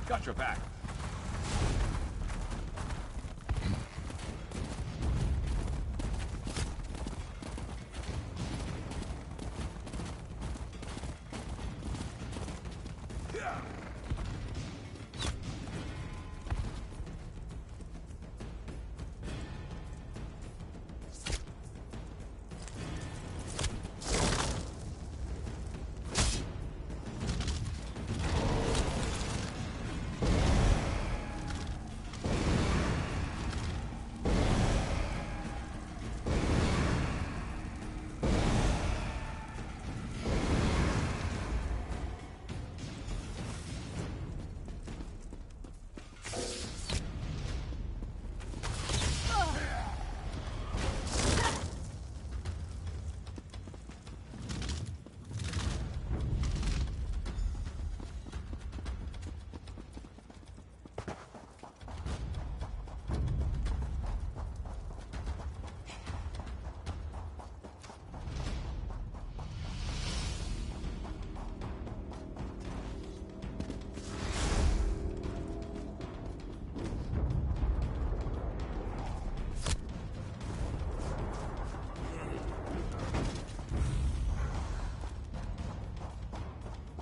Got your back.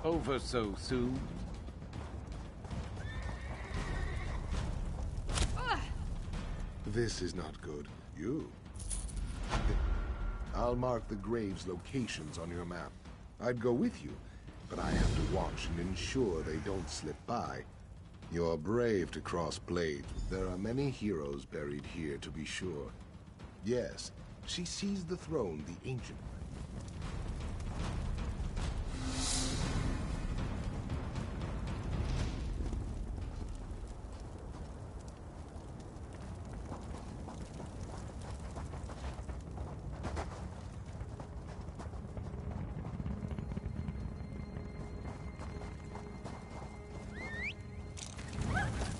Over so soon? This is not good. You I'll mark the graves' locations on your map. I'd go with you, but I have to watch and ensure they don't slip by. You're brave to cross blades. There are many heroes buried here, to be sure. Yes, she seized the throne the ancient way.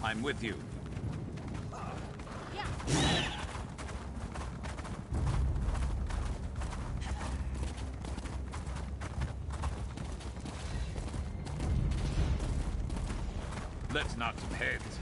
I'm with you. Let's knock some heads.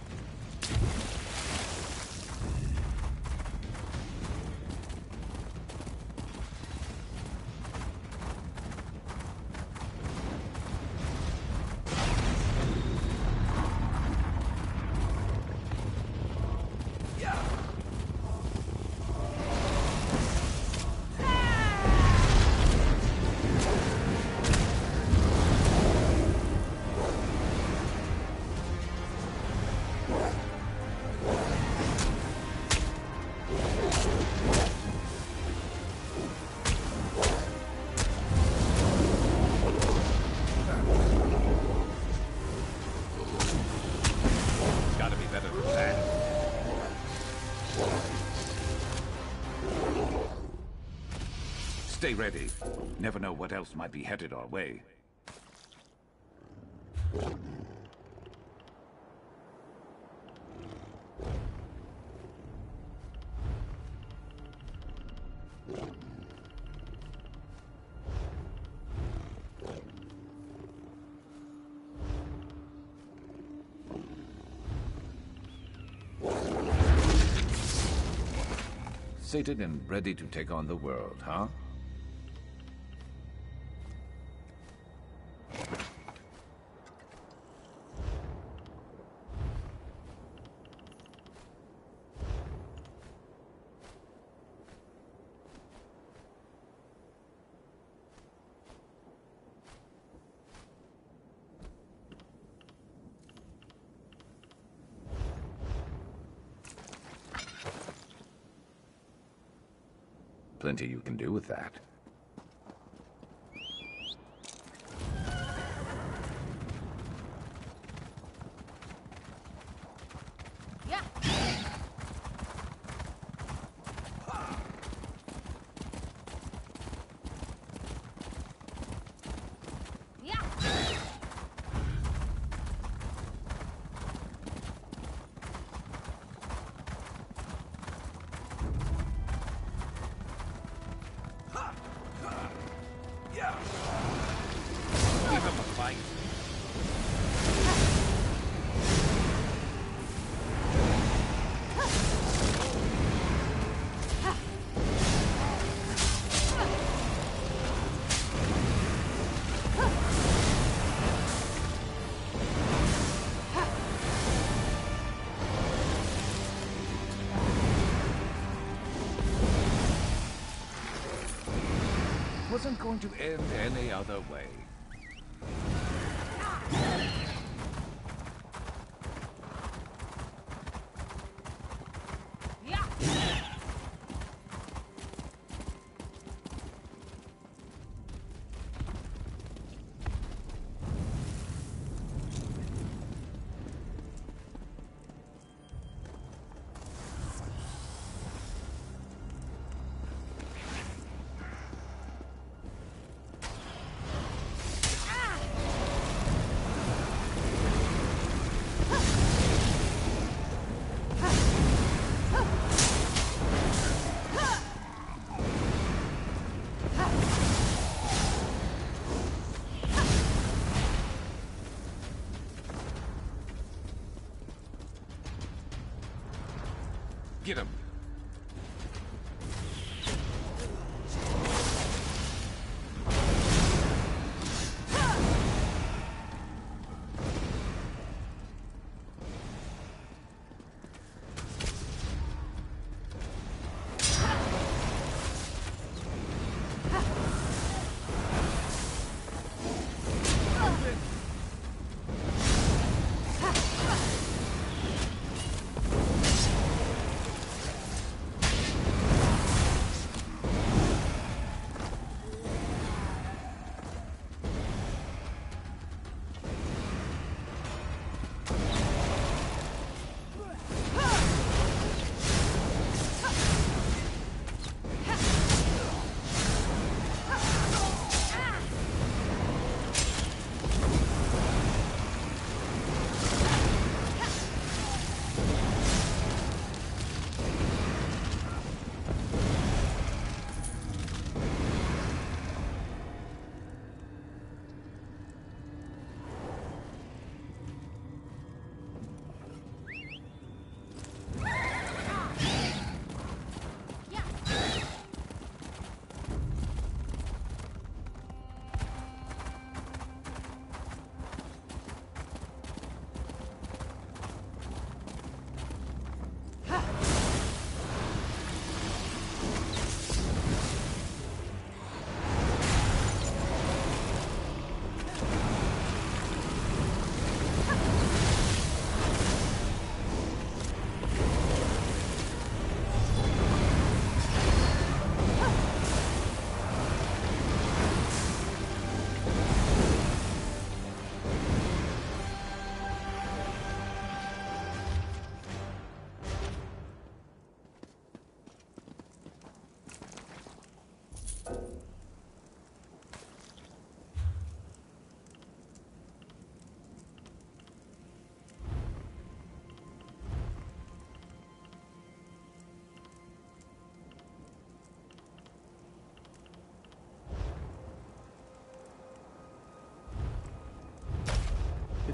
Stay ready. Never know what else might be headed our way. Sated and ready to take on the world, huh? Plenty you can do with that. Wasn't going to end any other way. Get him.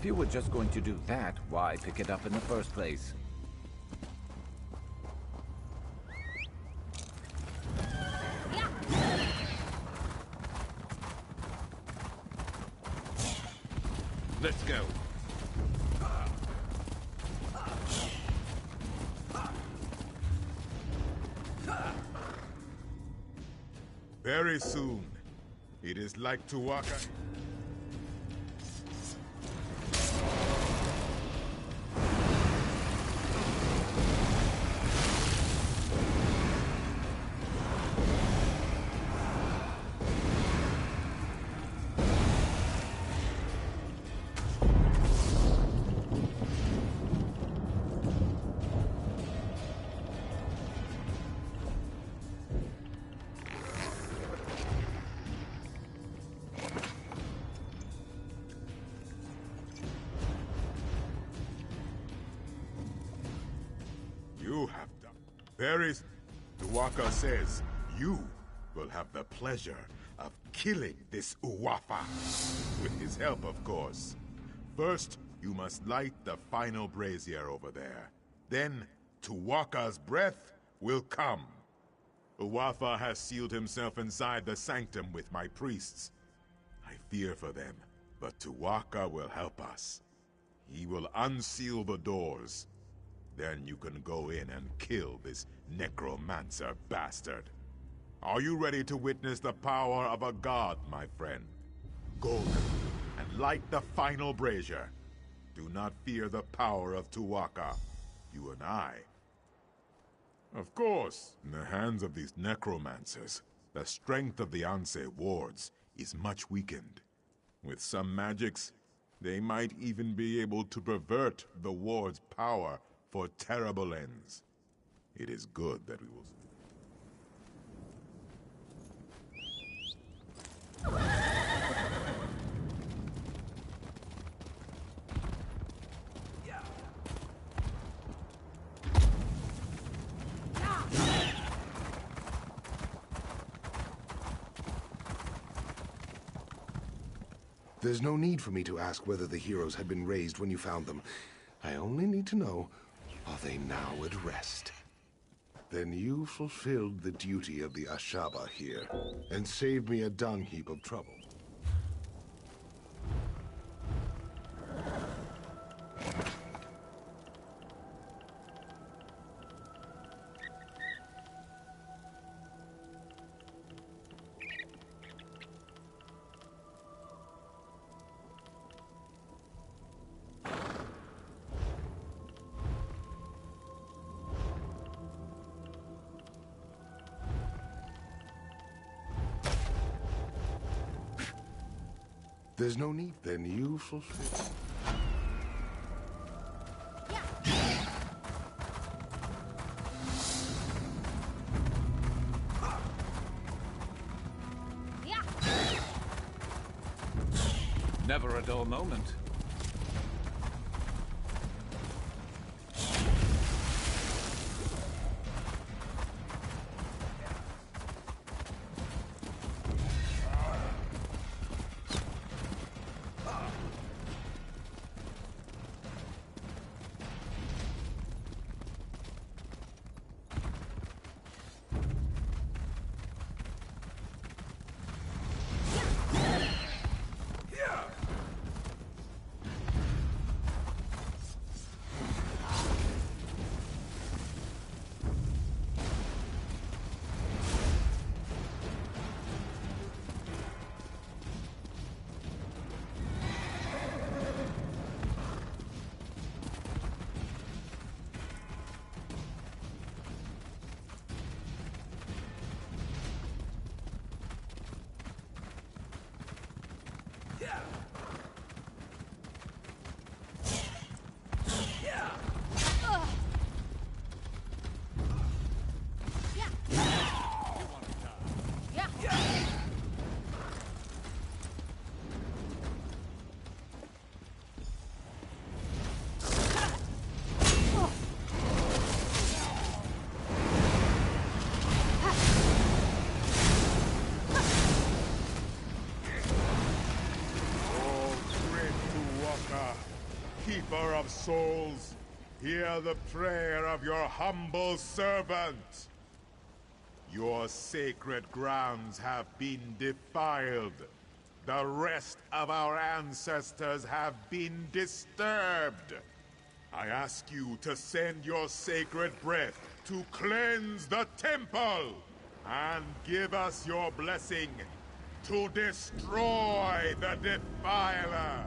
you were just going to do that, why pick it up in the first place? Let's go. Very soon, it is like Tuwaka. You have done. Tuwaka says you will have the pleasure of killing this Uwafa. With his help, of course. First, you must light the final brazier over there. Then, Tuwaka's breath will come. Uwafa has sealed himself inside the sanctum with my priests. I fear for them, but Tuwaka will help us. He will unseal the doors. Then you can go in and kill this necromancer bastard. Are you ready to witness the power of a god, my friend? Go and light the final brazier. Do not fear the power of Tuwaka. You and I. Of course, in the hands of these necromancers, the strength of the Anse wards is much weakened. With some magics, they might even be able to pervert the ward's power for terrible ends. It is good that we will... There's no need for me to ask whether the heroes had been raised when you found them. I only need to know, are they now at rest? Then you fulfilled the duty of the Ashaba here, and saved me a dung heap of trouble. There's no need. Then you fulfill. Never a dull moment. of souls, hear the prayer of your humble servant. Your sacred grounds have been defiled. The rest of our ancestors have been disturbed. I ask you to send your sacred breath to cleanse the temple and give us your blessing to destroy the defiler.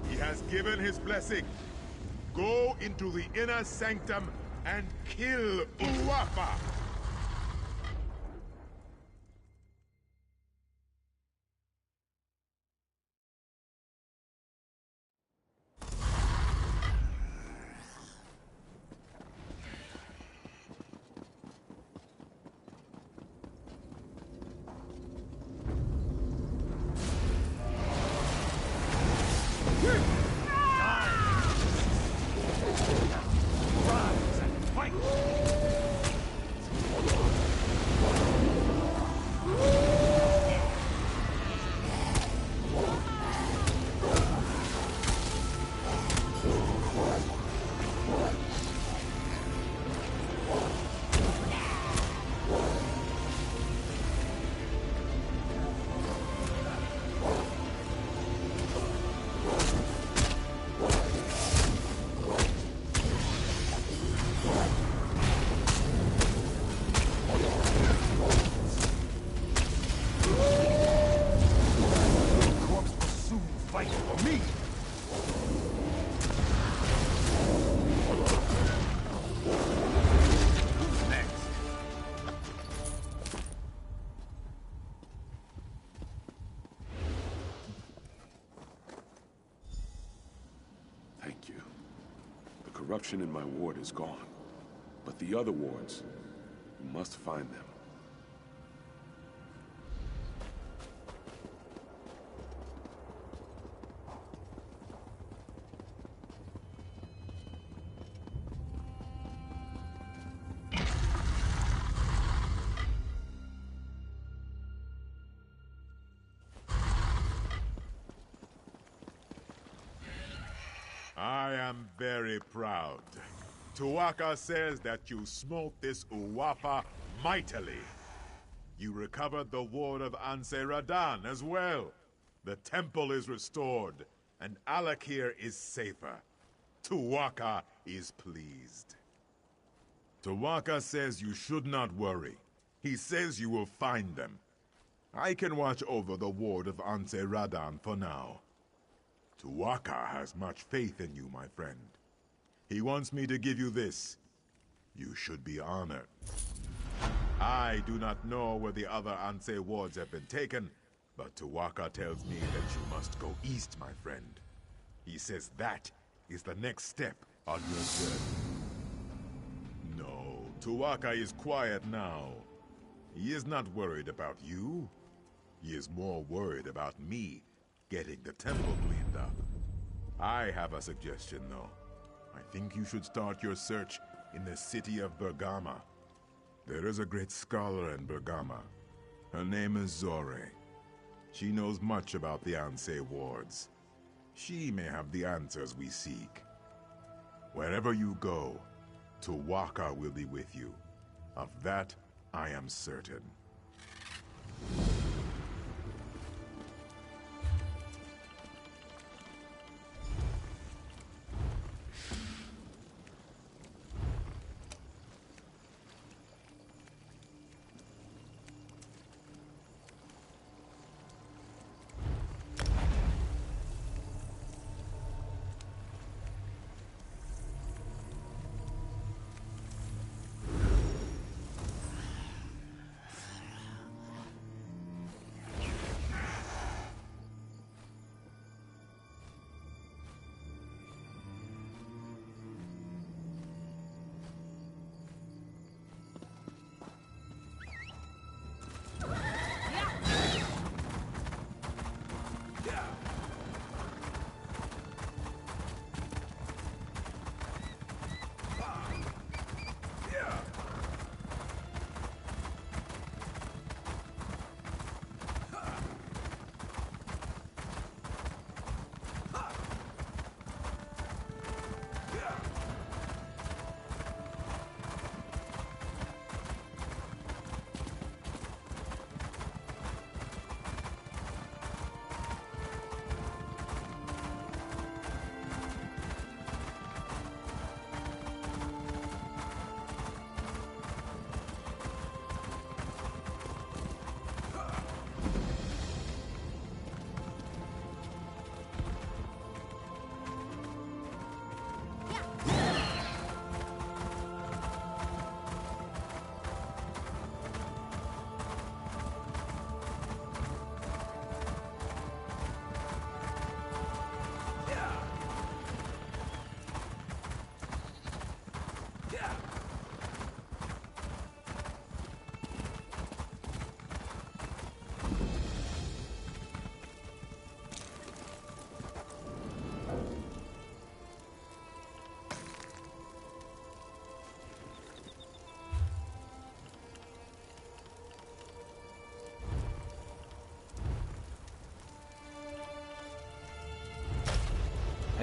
He has given his blessing. Go into the inner sanctum and kill Uwapa. Thank you. The corruption in my ward is gone. But the other wards, we must find them. I am very proud. Tuwaka says that you smote this Uwapa mightily. You recovered the ward of Anse Radan as well. The temple is restored, and Alakir is safer. Tuwaka is pleased. Tuwaka says you should not worry. He says you will find them. I can watch over the ward of Anse Radan for now. Tuwaka has much faith in you, my friend. He wants me to give you this. You should be honored. I do not know where the other Anse wards have been taken, but Tuwaka tells me that you must go east, my friend. He says that is the next step on your journey. No, Tuwaka is quiet now. He is not worried about you. He is more worried about me getting the temple cleaned up. I have a suggestion, though. I think you should start your search in the city of Bergama. There is a great scholar in Bergama. Her name is Zore. She knows much about the Anse wards. She may have the answers we seek. Wherever you go, Tuwaka will be with you. Of that, I am certain.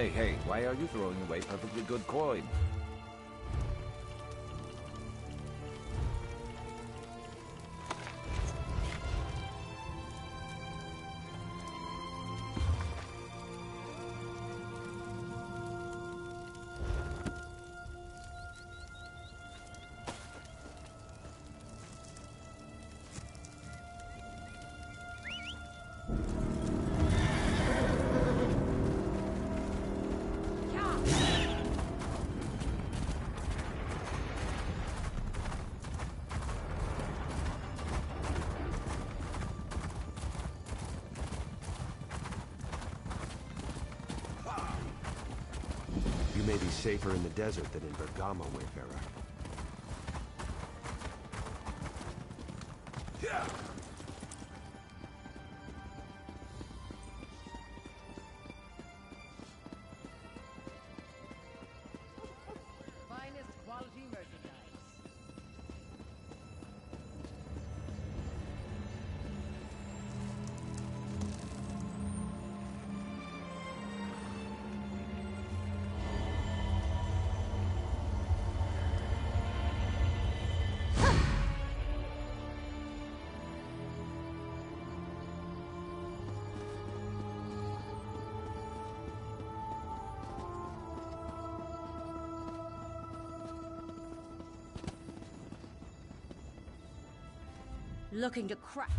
Hey, why are you throwing away perfectly good coin? You may be safer in the desert than in Bergamo, Wayfarer. Yeah. Finest quality merchandise. Looking to crack.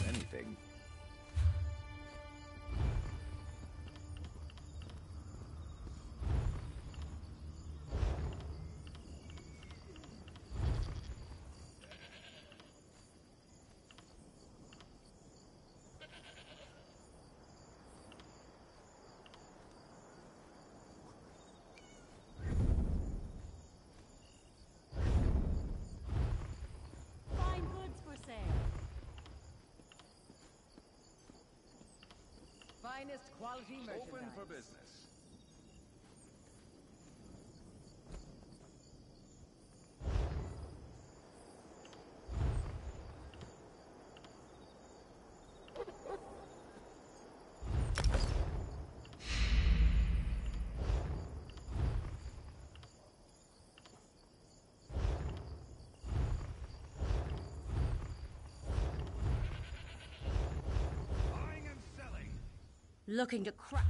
Anything. Fine goods for sale. Finest quality merchandise. Open for business. Buying and selling. Looking to crack.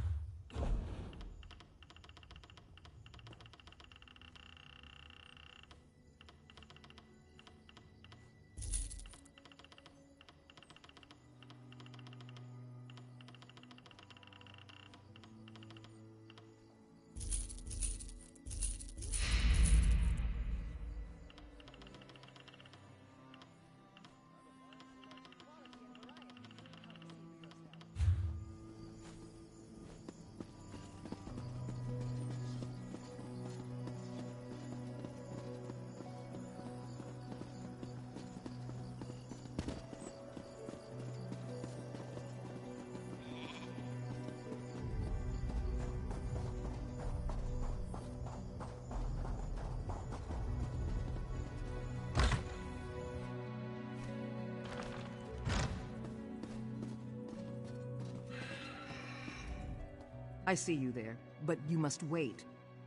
I see you there, but you must wait.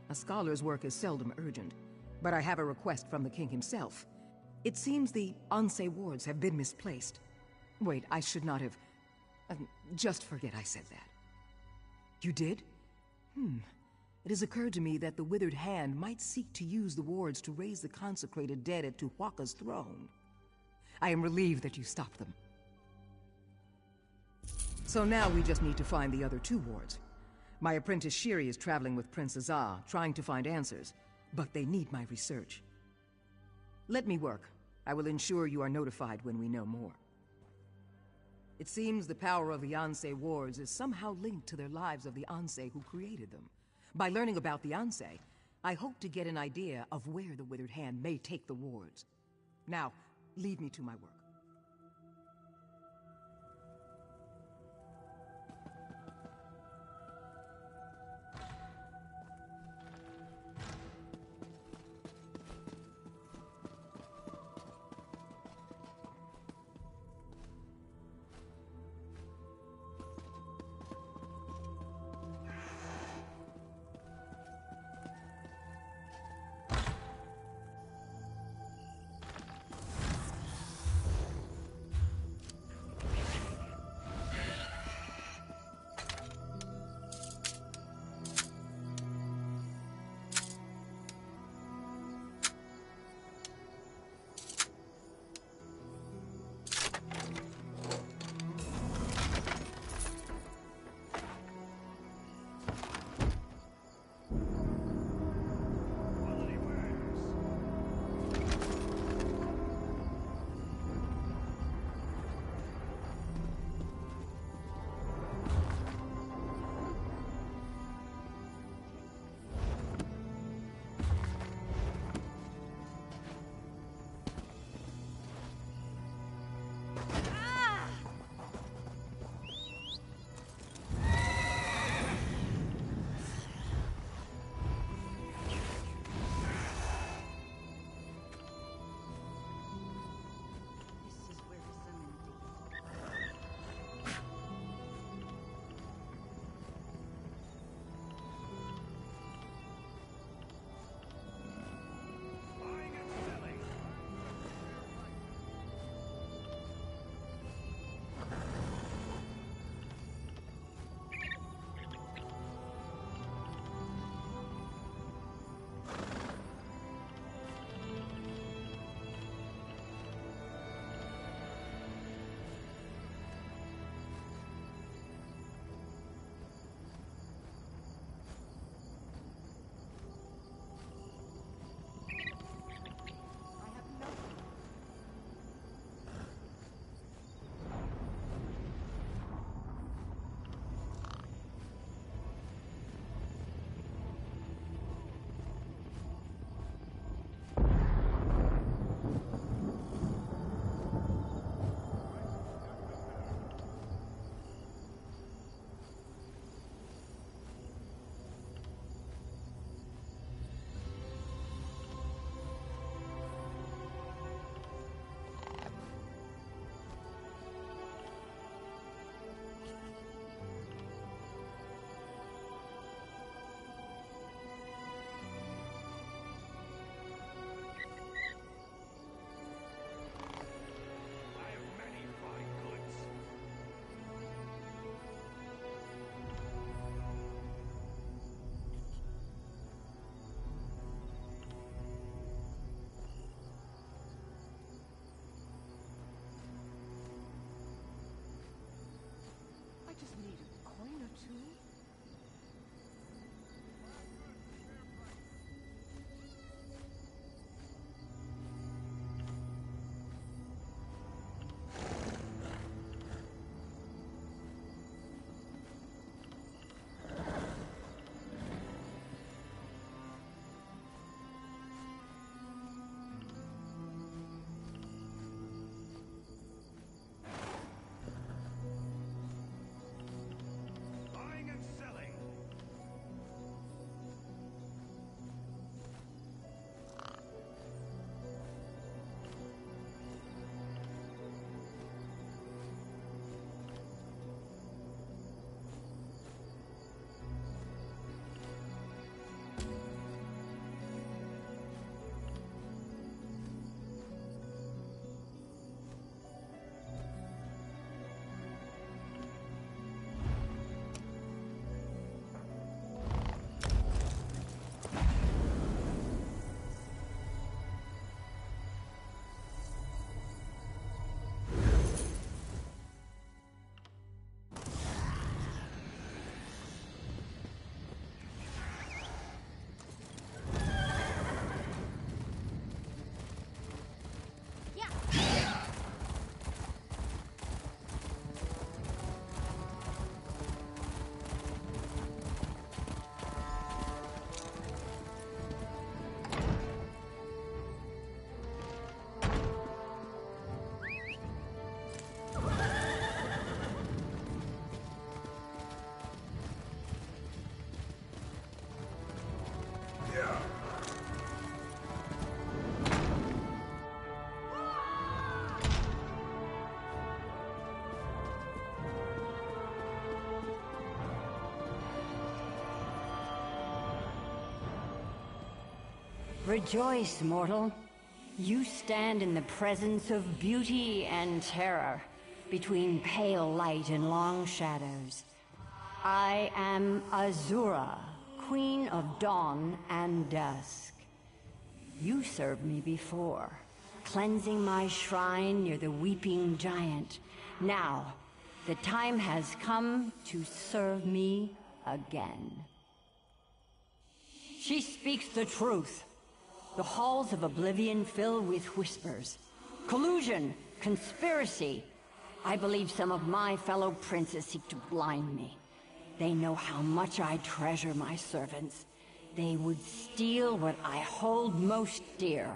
A scholar's work is seldom urgent. But I have a request from the king himself. It seems the Anse wards have been misplaced. Wait, I should not have... just forget I said that. You did? It has occurred to me that the Withered Hand might seek to use the wards to raise the consecrated dead at Tuwaka's throne. I am relieved that you stopped them. So now we just need to find the other 2 wards. My apprentice Shiri is traveling with Prince Azar, trying to find answers, but they need my research. Let me work. I will ensure you are notified when we know more. It seems the power of the Anse wards is somehow linked to their lives of the Anse who created them. By learning about the Anse, I hope to get an idea of where the Withered Hand may take the wards. Now, leave me to my work. Rejoice, mortal. You stand in the presence of beauty and terror, between pale light and long shadows. I am Azura, Queen of Dawn and Dusk. You served me before, cleansing my shrine near the Weeping Giant. Now, the time has come to serve me again. She speaks the truth. The halls of Oblivion fill with whispers. Collusion, conspiracy. I believe some of my fellow princes seek to blind me. They know how much I treasure my servants. They would steal what I hold most dear.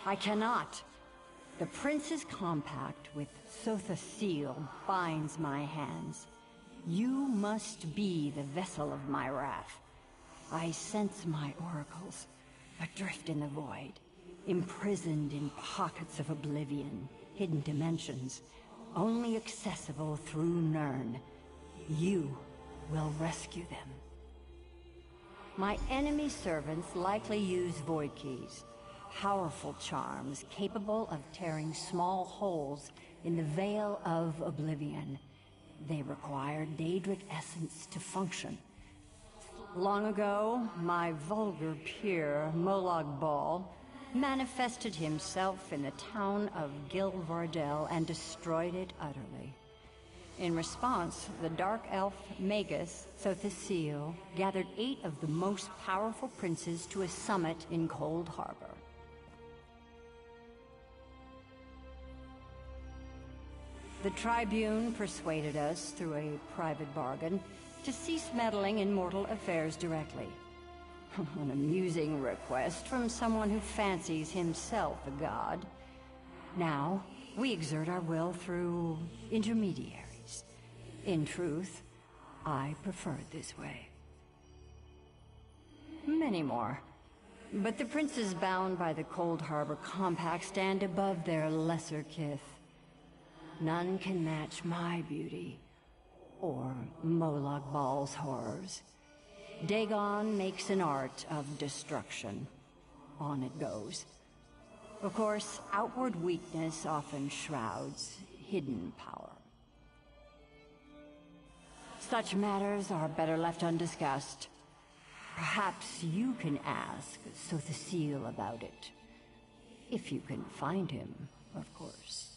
I cannot. The prince's compact with Sotha Seal binds my hands. You must be the vessel of my wrath. I sense my oracles, adrift in the void, imprisoned in pockets of oblivion, hidden dimensions, only accessible through Nirn. You will rescue them. My enemy servants likely use void keys, powerful charms capable of tearing small holes in the veil of oblivion. They require Daedric essence to function. Long ago, my vulgar peer, Molag Bal, manifested himself in the town of Gilvardel and destroyed it utterly. In response, the Dark Elf Magus Sothasil gathered 8 of the most powerful princes to a summit in Cold Harbor. The Tribune persuaded us, through a private bargain, to cease meddling in mortal affairs directly. An amusing request from someone who fancies himself a god. Now, we exert our will through intermediaries. In truth, I prefer it this way. Many more. But the princes bound by the Cold Harbor Compact stand above their lesser kith. None can match my beauty, or Molag Bal's horrors. Dagon makes an art of destruction. On it goes. Of course, outward weakness often shrouds hidden power. Such matters are better left undiscussed. Perhaps you can ask Sothasil about it. If you can find him, of course.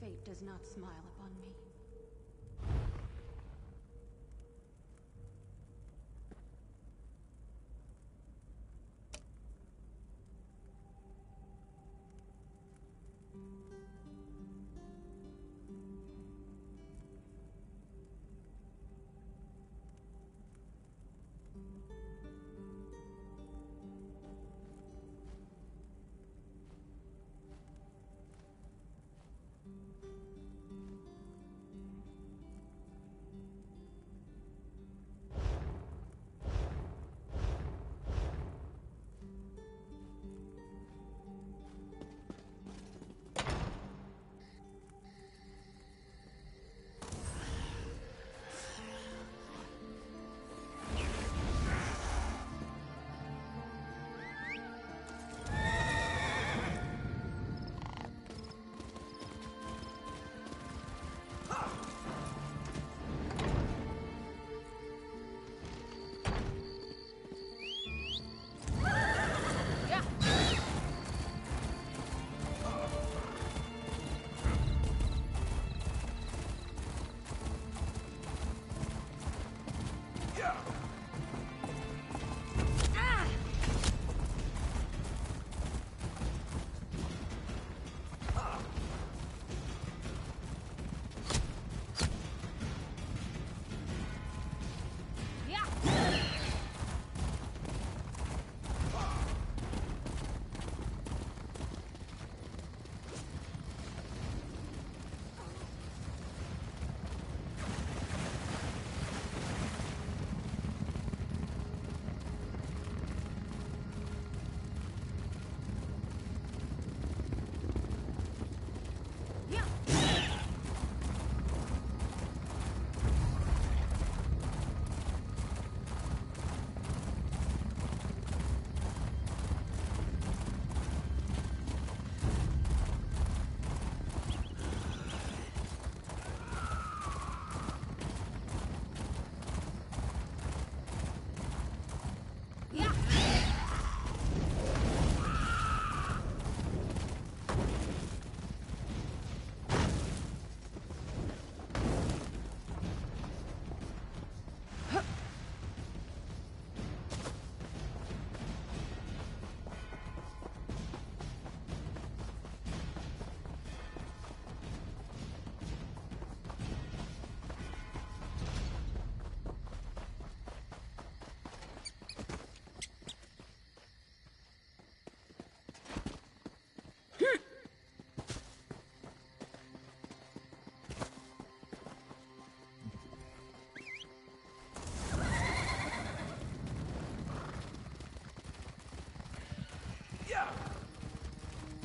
Fate does not smile upon me.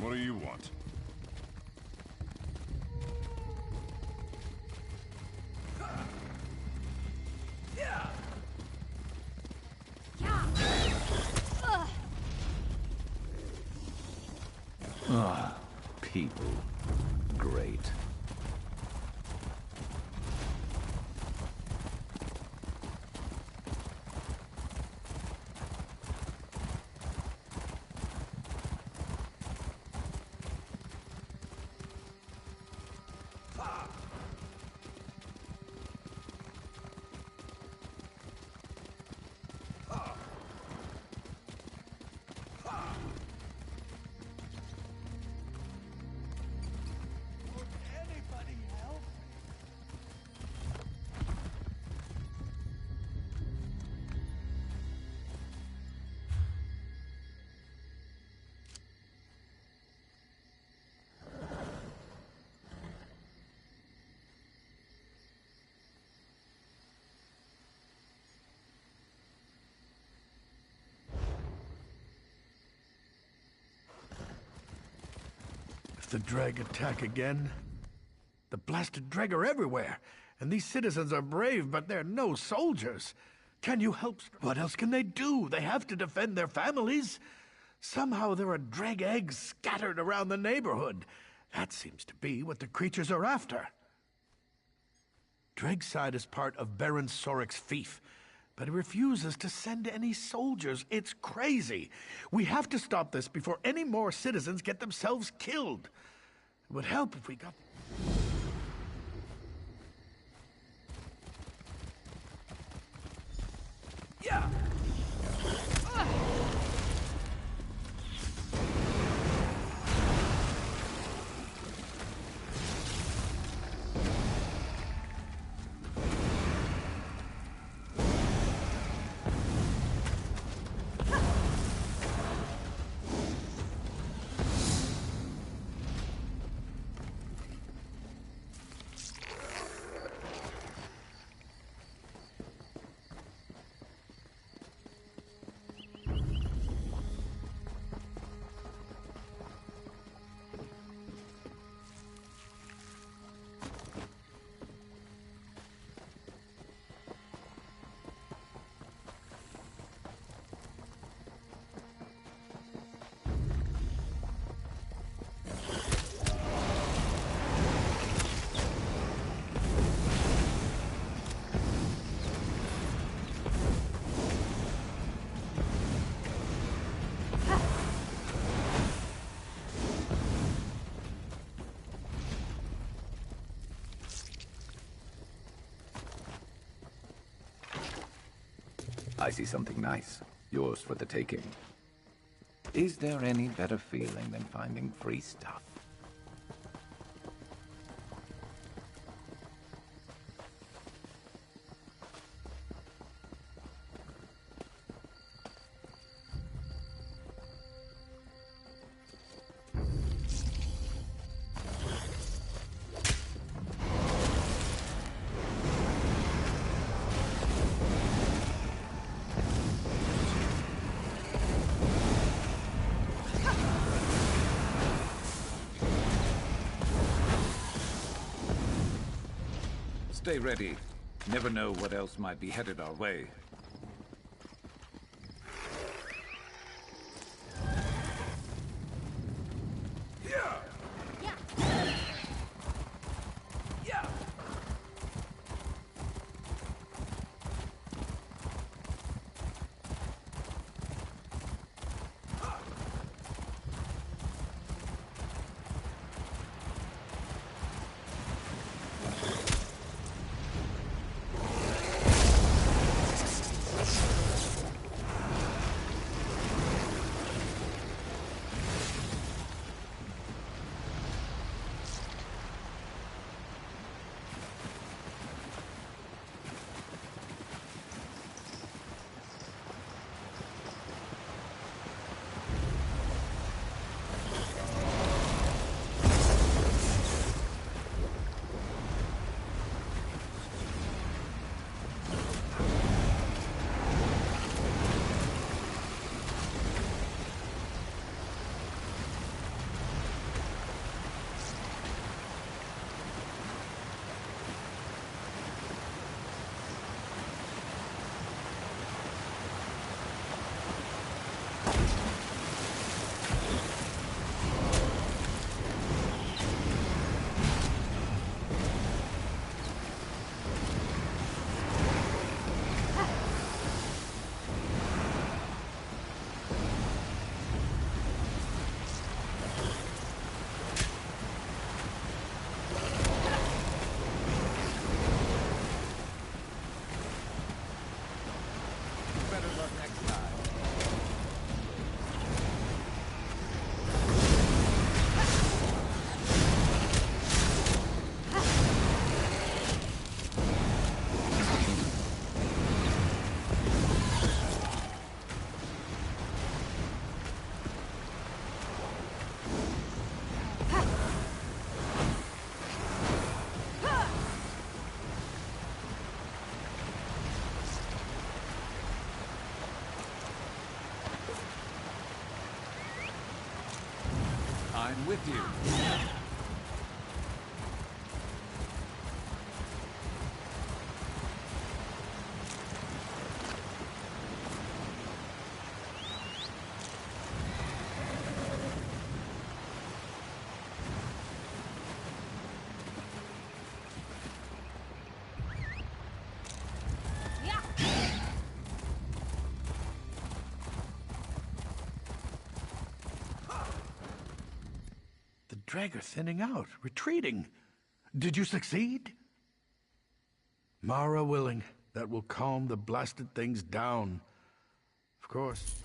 What do you want? Ah, people. Great. The Dreg attack again? The blasted Dreg are everywhere, and these citizens are brave, but they're no soldiers. Can you help? What else can they do? They have to defend their families. Somehow there are Dreg eggs scattered around the neighborhood. That seems to be what the creatures are after. Dregside is part of Baron Sorik's fief, but he refuses to send any soldiers. It's crazy. We have to stop this before any more citizens get themselves killed. It would help if we got... Yeah! I see something nice. Yours for the taking. Is there any better feeling than finding free stuff? Stay ready. Never know what else might be headed our way. with you. Dragger thinning out, retreating. Did you succeed? Mara willing, that will calm the blasted things down. Of course.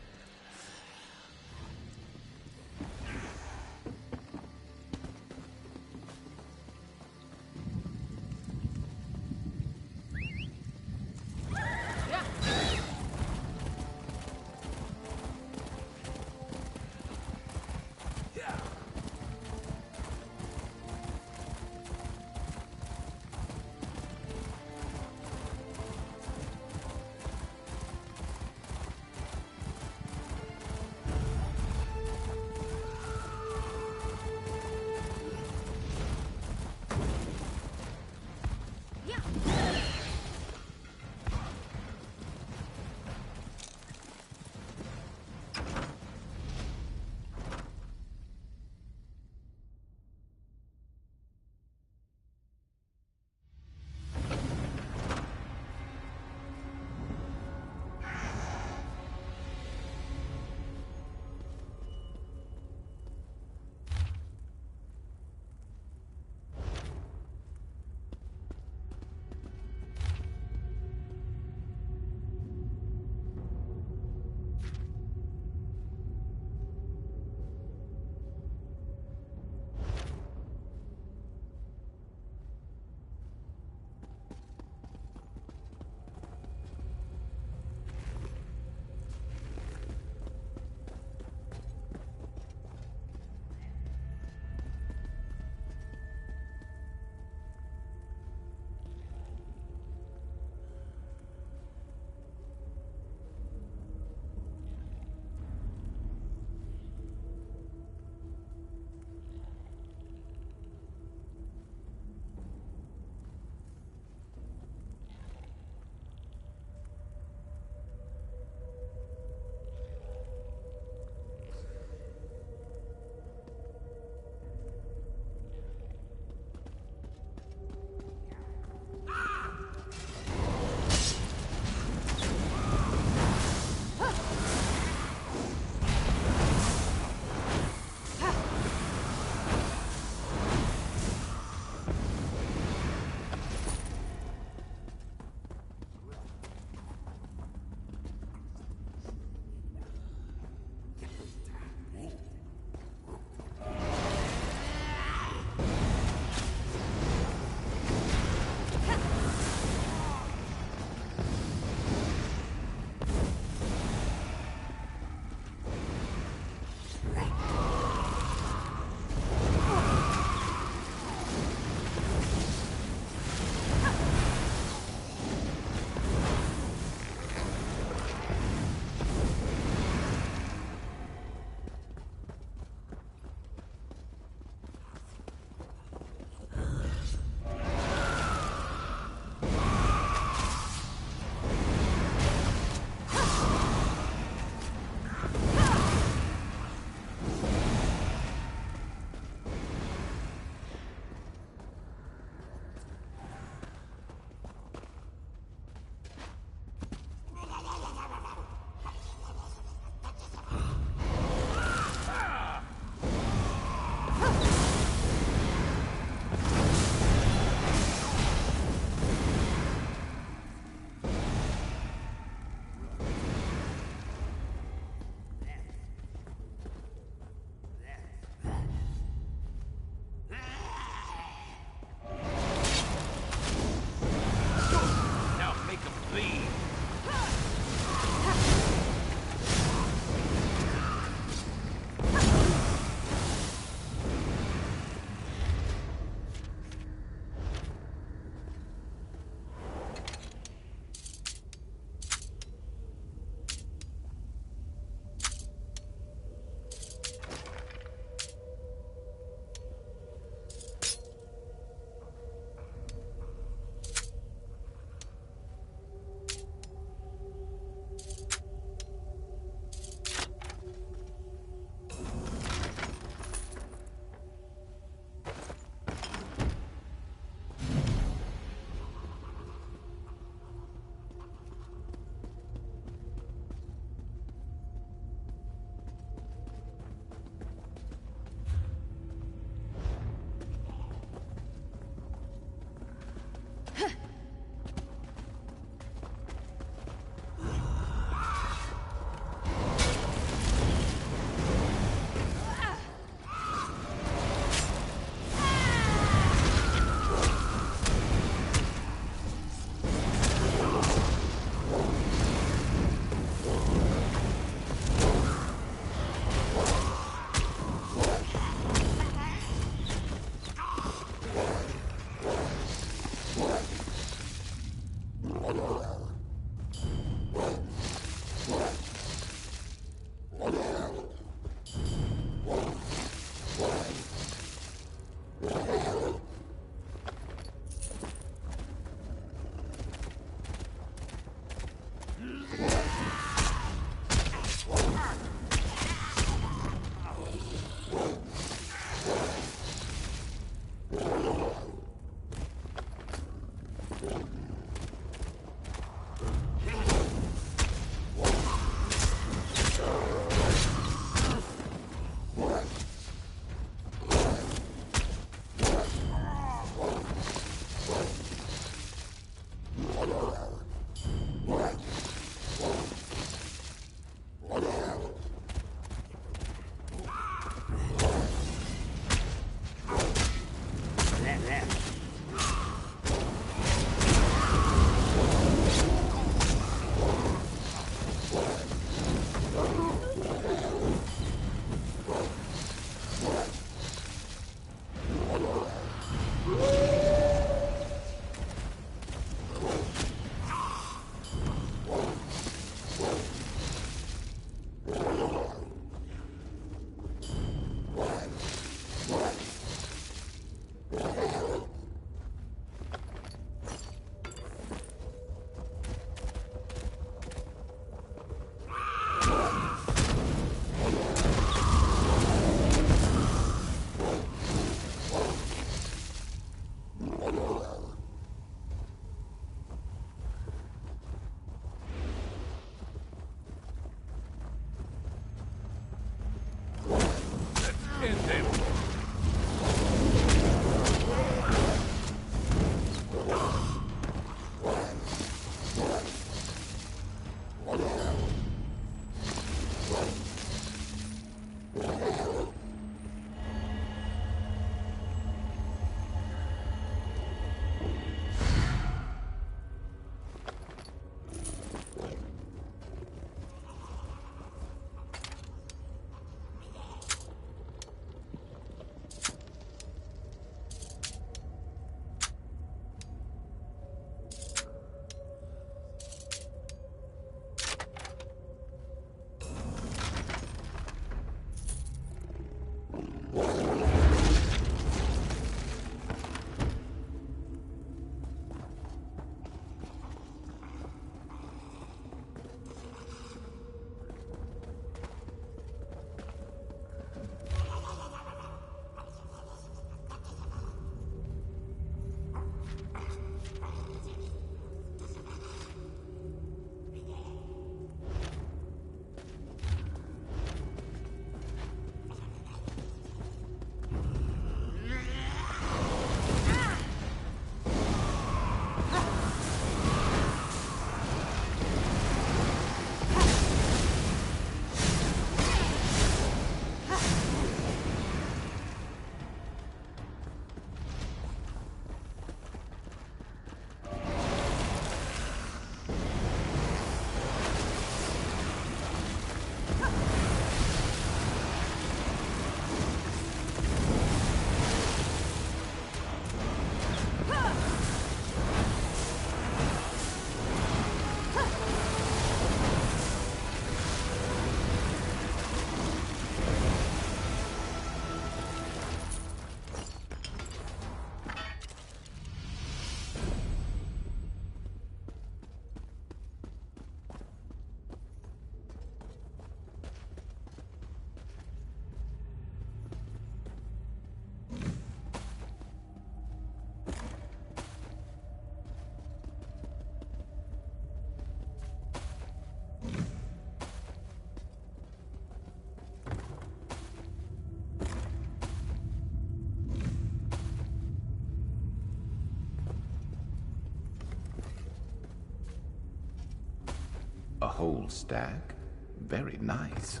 A whole stack? Very nice.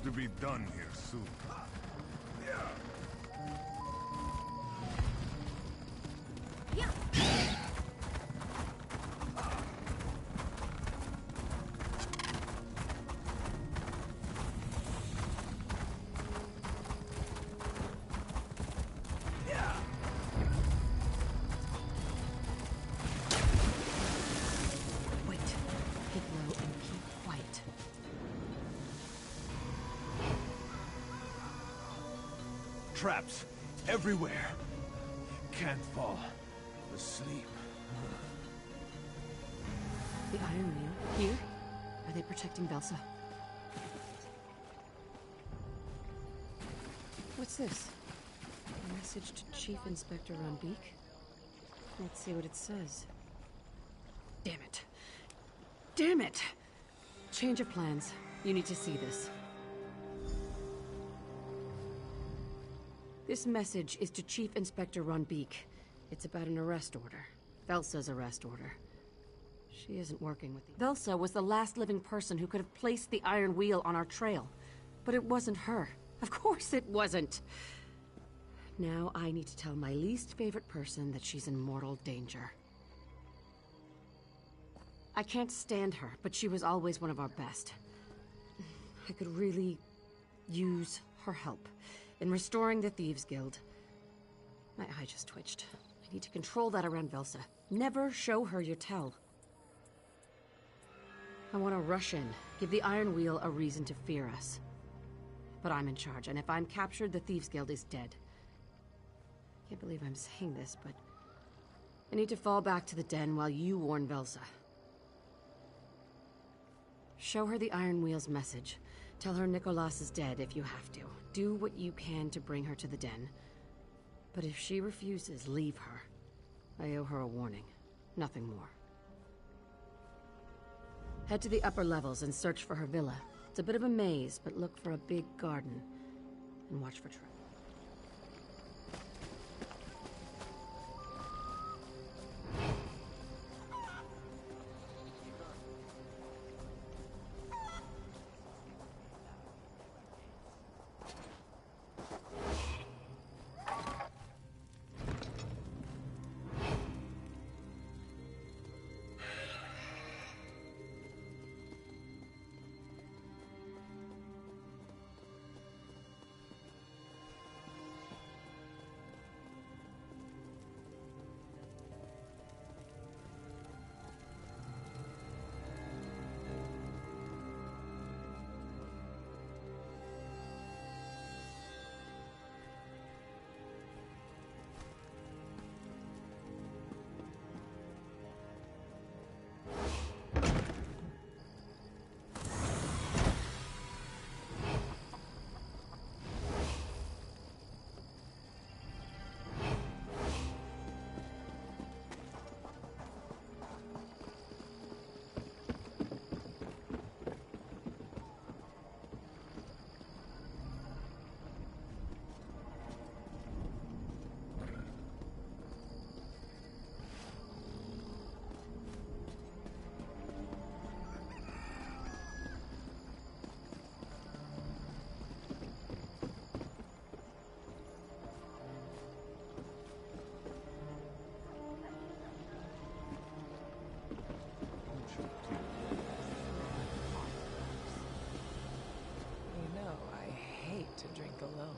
To be done here soon. Wait. Keep low and keep quiet. Traps everywhere. Can't fall asleep. The Iron Wheel? Here? Are they protecting Velsa? What's this? A message to Chief Inspector Runbeek? Let's see what it says. Damn it. Damn it! Change of plans. You need to see this. This message is to Chief Inspector Runbeek. It's about an arrest order. Velsa's arrest order. She isn't working with the... Velsa was the last living person who could have placed the Iron Wheel on our trail. But it wasn't her. Of course it wasn't! Now I need to tell my least favorite person that she's in mortal danger. I can't stand her, but she was always one of our best. I could really use her help in restoring the Thieves Guild. My eye just twitched. I need to control that around Velsa. Never show her your tell. I want to rush in, give the Iron Wheel a reason to fear us. But I'm in charge, and if I'm captured, the Thieves Guild is dead. I can't believe I'm saying this, but I need to fall back to the den while you warn Velsa. Show her the Iron Wheel's message. Tell her Nicolas is dead if you have to. Do what you can to bring her to the den. But if she refuses, leave her. I owe her a warning. Nothing more. Head to the upper levels and search for her villa. It's a bit of a maze, but look for a big garden. And watch for traps. You know, I hate to drink alone.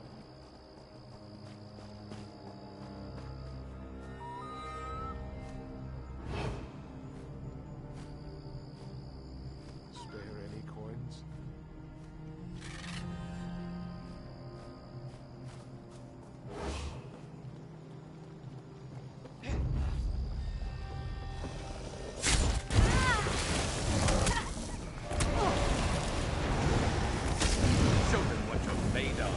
Spare any coins? Show them what you're made of.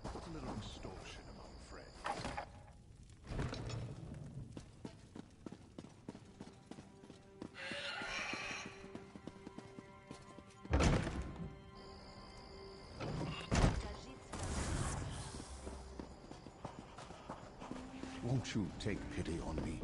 A little extortion among friends. Won't you take pity on me?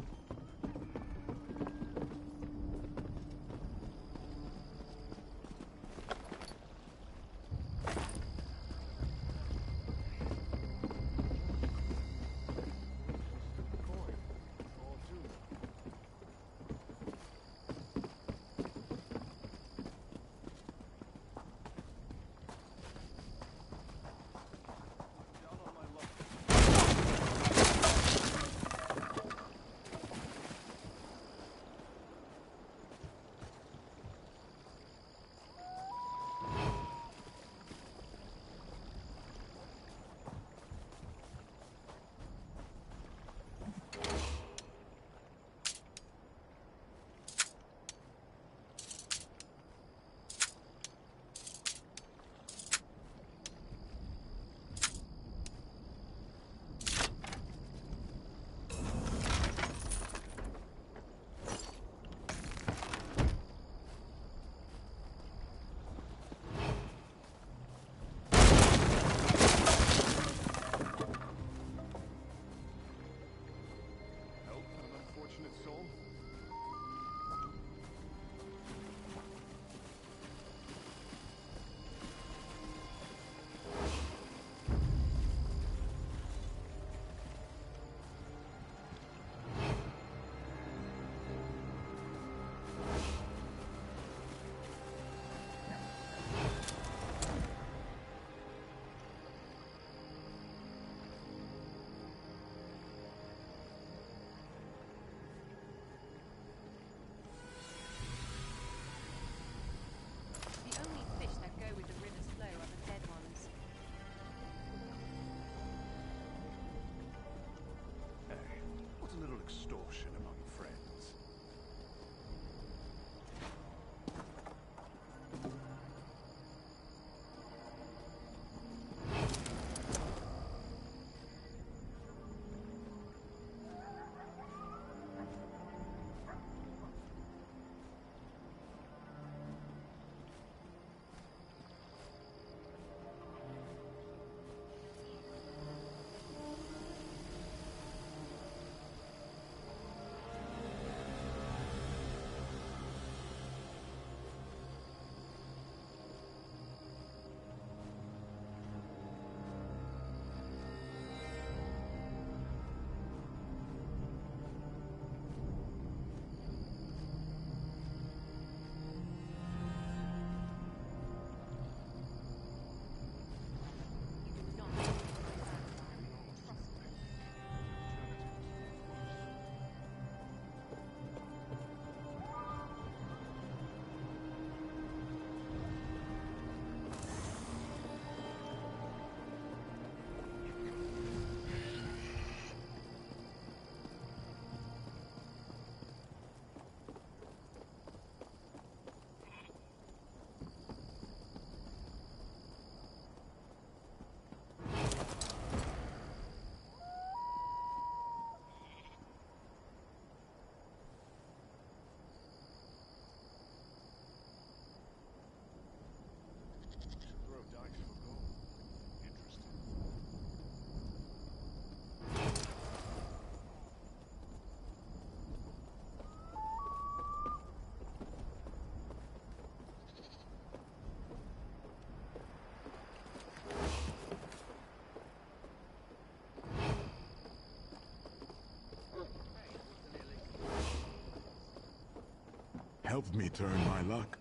help me turn my luck.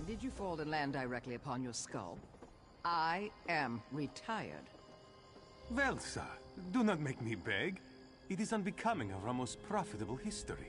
Did you fall and land directly upon your skull? I am retired. Well, sir, do not make me beg. It is unbecoming of our most profitable history.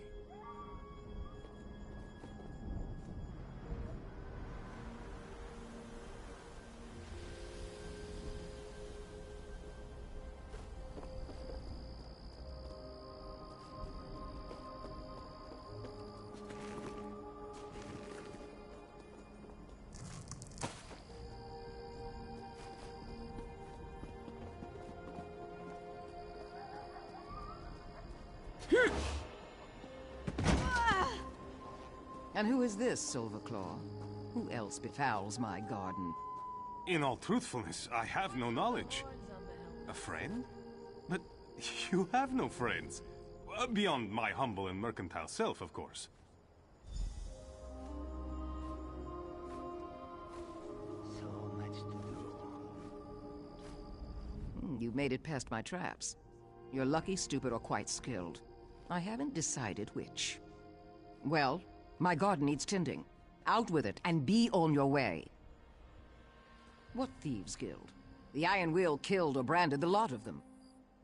And who is this, Silverclaw? Who else befouls my garden? In all truthfulness, I have no knowledge. A friend? But you have no friends. Beyond my humble and mercantile self, of course. So much to do. You made it past my traps. You're lucky, stupid, or quite skilled. I haven't decided which. Well, my garden needs tending. Out with it, and be on your way. What thieves' guild? The Iron Wheel killed or branded the lot of them.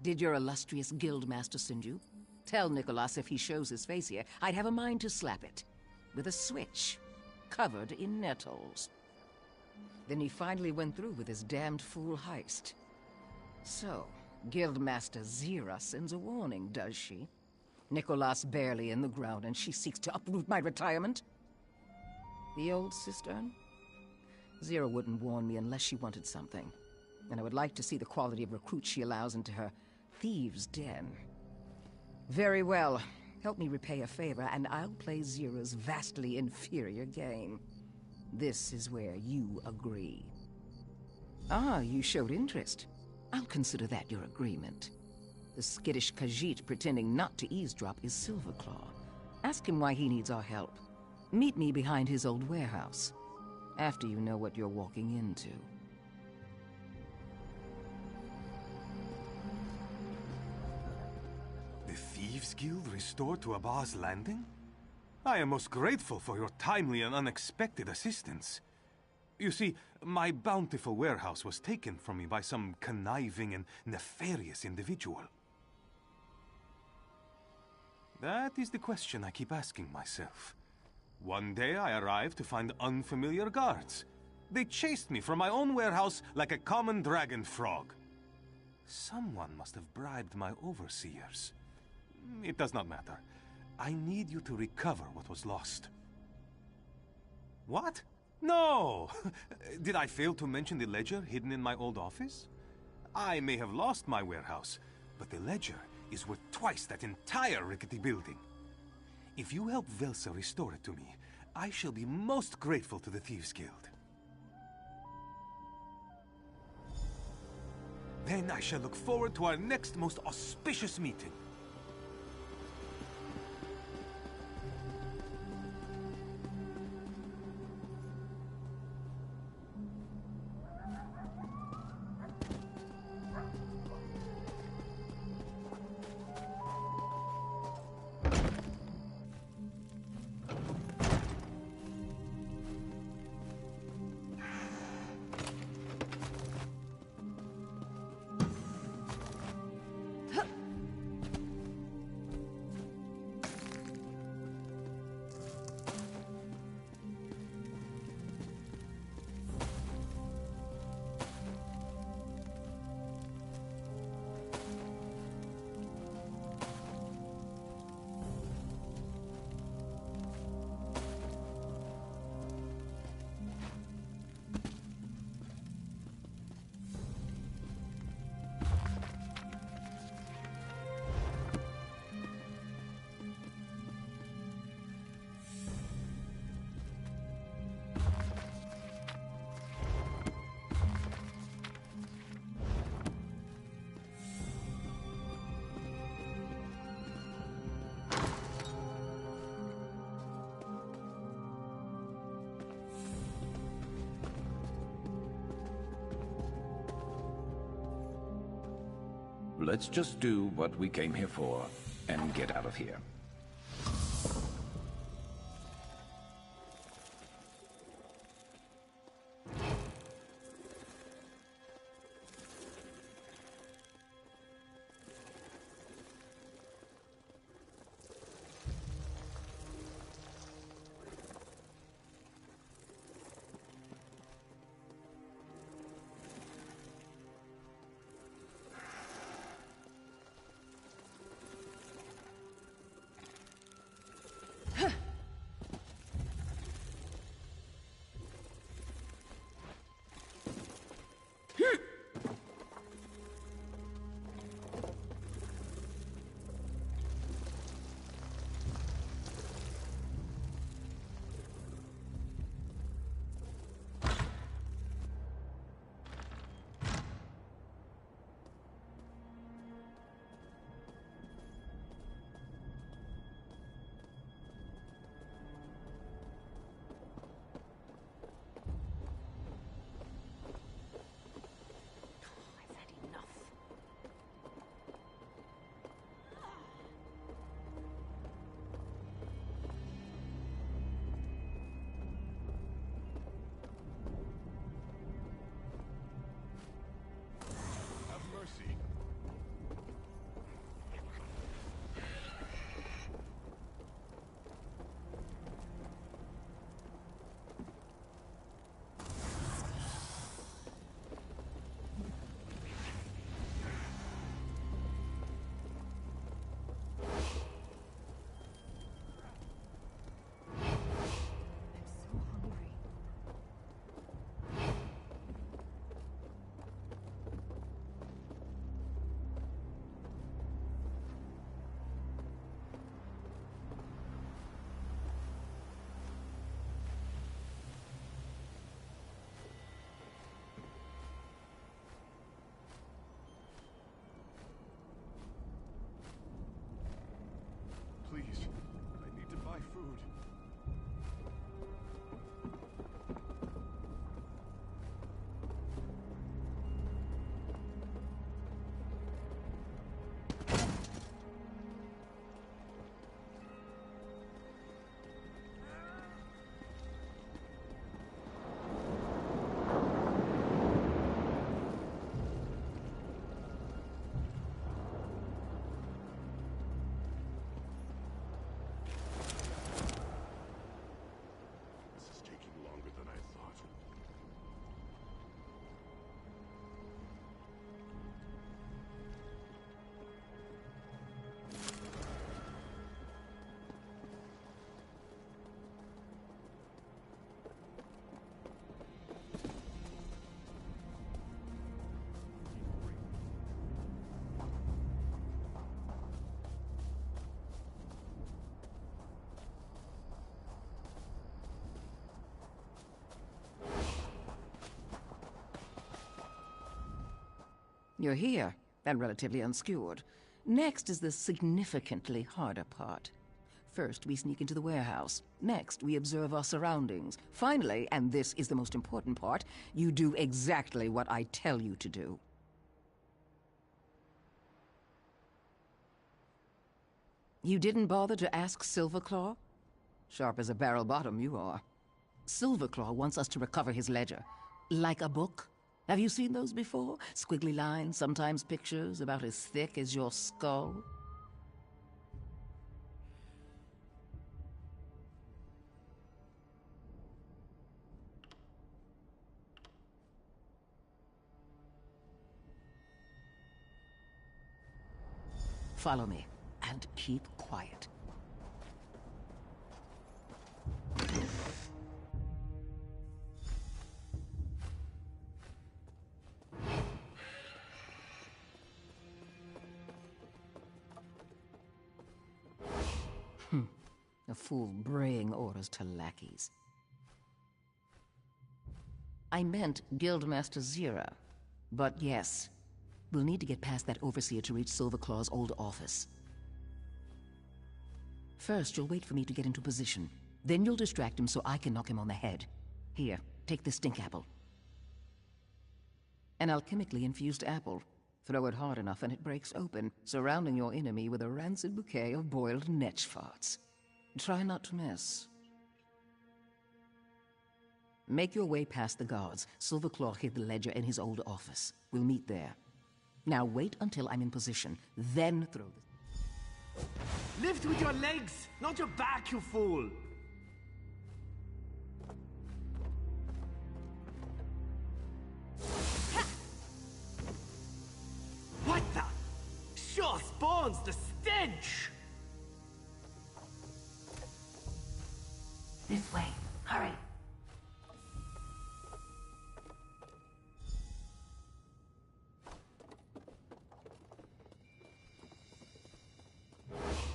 Did your illustrious guildmaster send you? Tell Nicholas if he shows his face here, I'd have a mind to slap it. With a switch. Covered in nettles. Then he finally went through with his damned fool heist. So, Guildmaster Zira sends a warning, does she? Nicholas barely in the ground, and she seeks to uproot my retirement? The old cistern? Zira wouldn't warn me unless she wanted something. And I would like to see the quality of recruits she allows into her thieves' den. Very well. Help me repay a favor, and I'll play Zira's vastly inferior game. This is where you agree. Ah, you showed interest. I'll consider that your agreement. The skittish Khajiit pretending not to eavesdrop is Silverclaw. Ask him why he needs our help. Meet me behind his old warehouse, after you know what you're walking into. The Thieves' Guild restored to Abba's Landing? I am most grateful for your timely and unexpected assistance. You see, my bountiful warehouse was taken from me by some conniving and nefarious individual. That is the question I keep asking myself. One day I arrived to find unfamiliar guards. They chased me from my own warehouse like a common dragon frog. Someone must have bribed my overseers. It does not matter. I need you to recover what was lost. What? No! Did I fail to mention the ledger hidden in my old office? I may have lost my warehouse, but the ledger is worth twice that entire rickety building. If you help Velsa restore it to me, I shall be most grateful to the Thieves' Guild. Then I shall look forward to our next most auspicious meeting. Let's just do what we came here for and get out of here. Please, I need to buy food. You're here, and relatively unskewered. Next is the significantly harder part. First, we sneak into the warehouse. Next, we observe our surroundings. Finally, and this is the most important part, you do exactly what I tell you to do. You didn't bother to ask Silverclaw? Sharp as a barrel bottom, you are. Silverclaw wants us to recover his ledger. Like a book. Have you seen those before? Squiggly lines, sometimes pictures about as thick as your skull? Follow me, and keep quiet. A fool braying orders to lackeys. I meant Guildmaster Zira. But yes, we'll need to get past that overseer to reach Silverclaw's old office. First, you'll wait for me to get into position. Then you'll distract him so I can knock him on the head. Here, take this stink apple. An alchemically infused apple. Throw it hard enough and it breaks open, surrounding your enemy with a rancid bouquet of boiled netch farts. Try not to miss. Make your way past the guards. Silverclaw hid the ledger in his old office. We'll meet there. Now wait until I'm in position, then throw the... Lift with your legs, not your back, you fool! What the? Sure spawns the stench! This way. Hurry.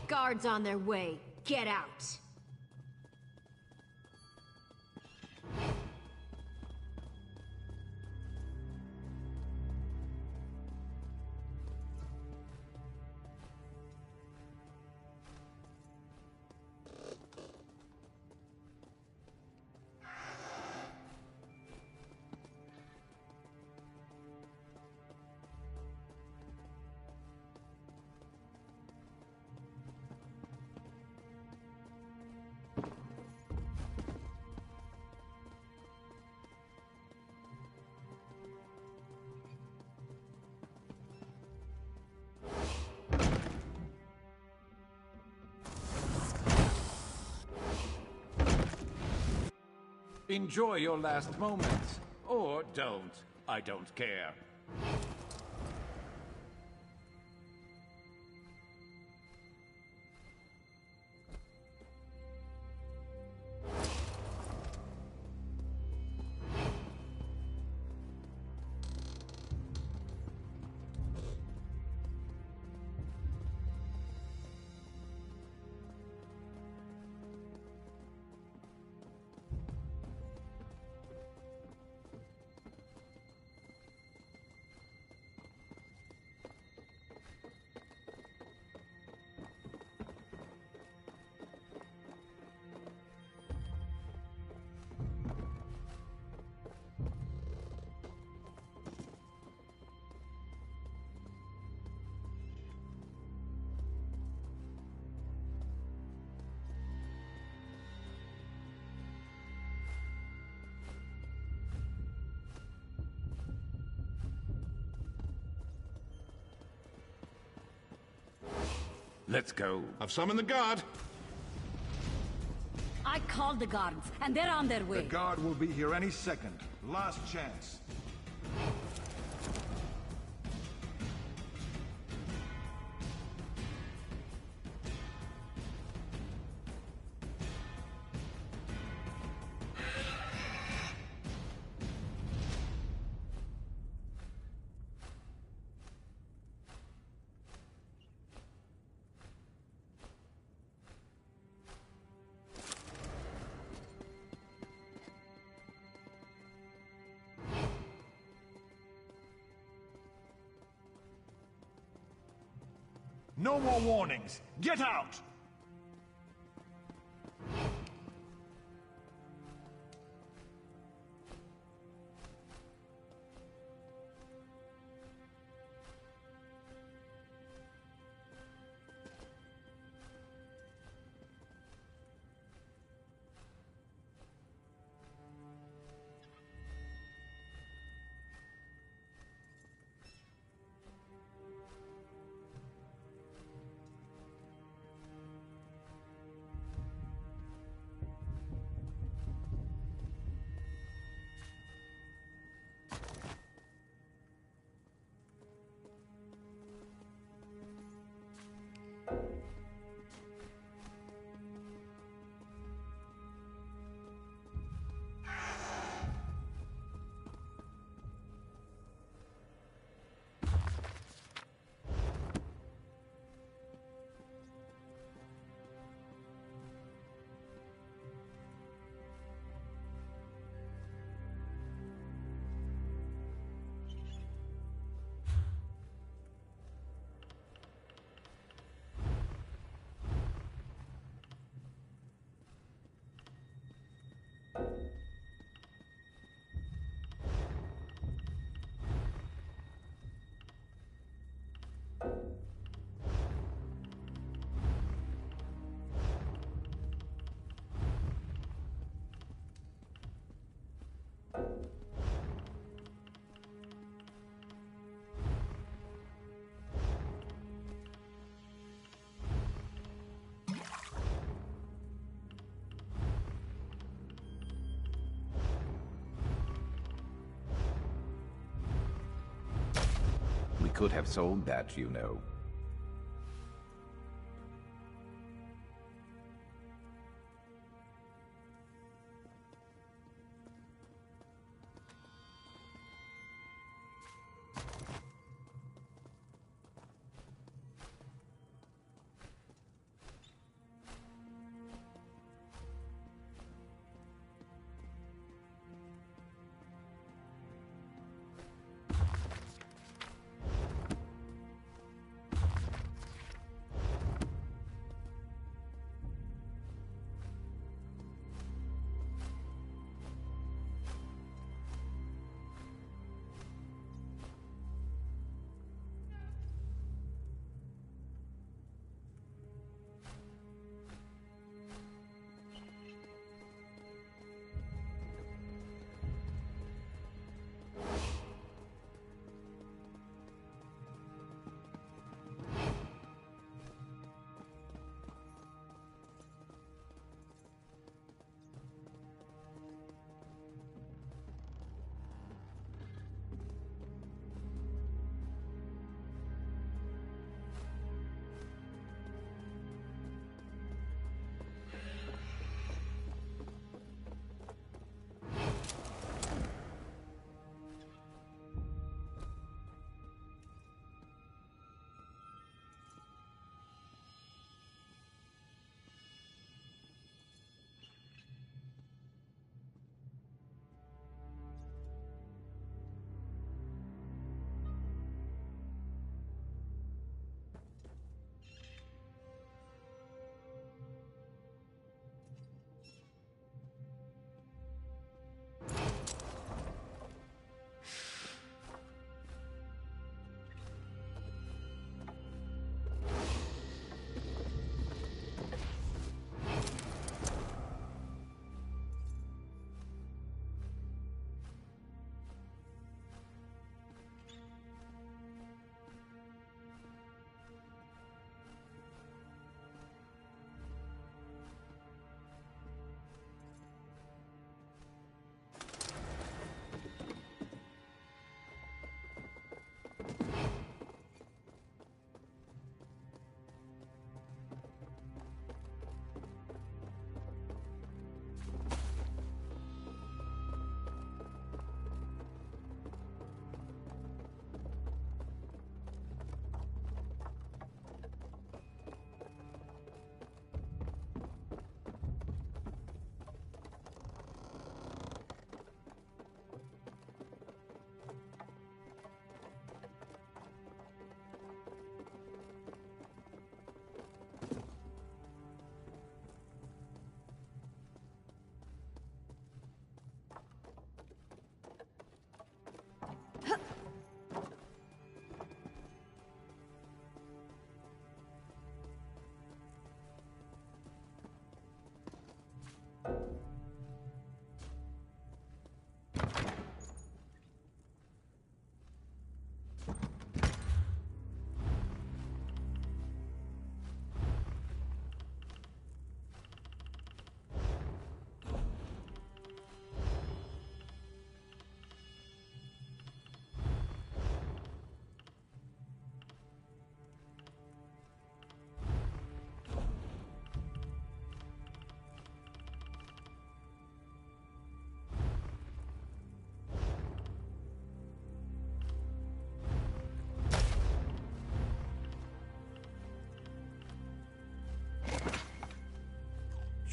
Guards on their way. Get out. Enjoy your last moments. Or don't. I don't care. Let's go. I've summoned the guard. I called the guards, and they're on their way. The guard will be here any second. Last chance. No more warnings. Get out! could have sold that, you know.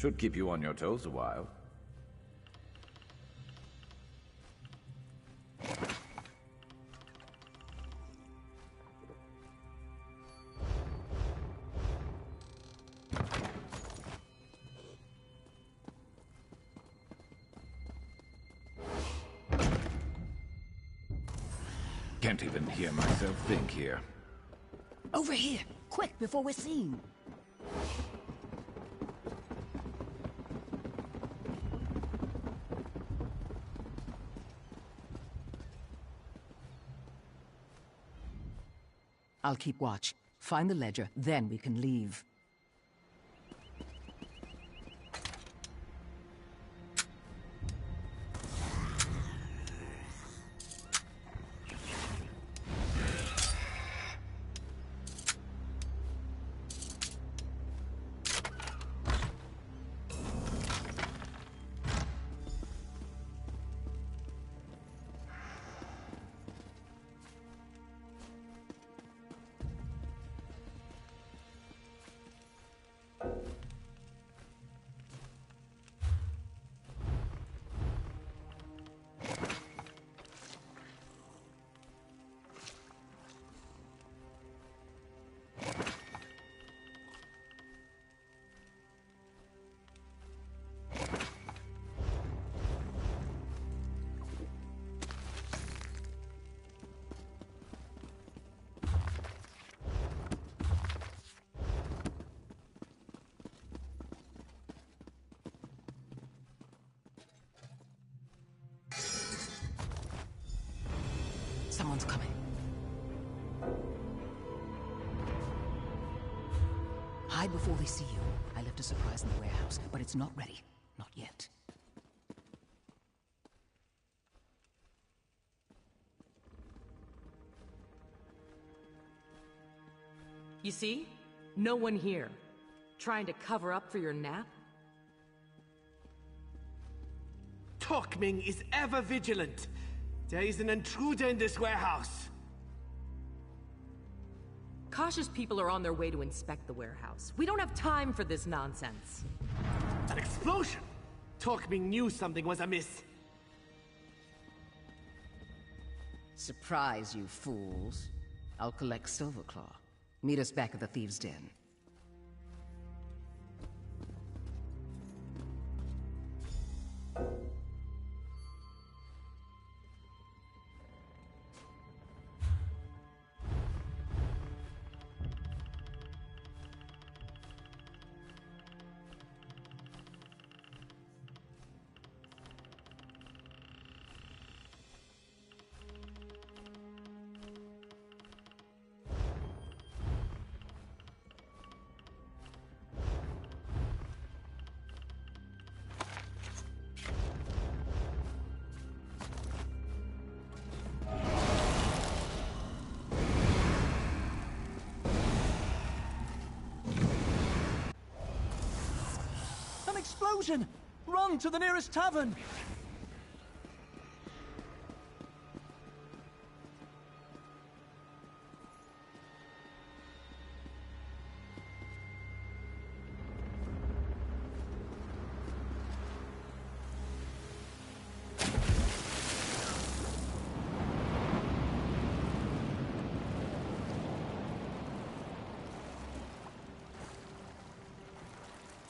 Should keep you on your toes a while. Can't even hear myself think here. Over here! Quick, before we're seen! I'll keep watch. Find the ledger, then we can leave. Someone's coming. Hide before they see you. I left a surprise in the warehouse, but it's not ready. Not yet. You see? No one here. Trying to cover up for your nap? Tokming is ever vigilant. There is an intruder in this warehouse. Cautious people are on their way to inspect the warehouse. We don't have time for this nonsense. An explosion! Tokming knew something was amiss. Surprise, you fools. I'll collect Silverclaw. Meet us back at the Thieves' Den. Explosion! Run to the nearest tavern!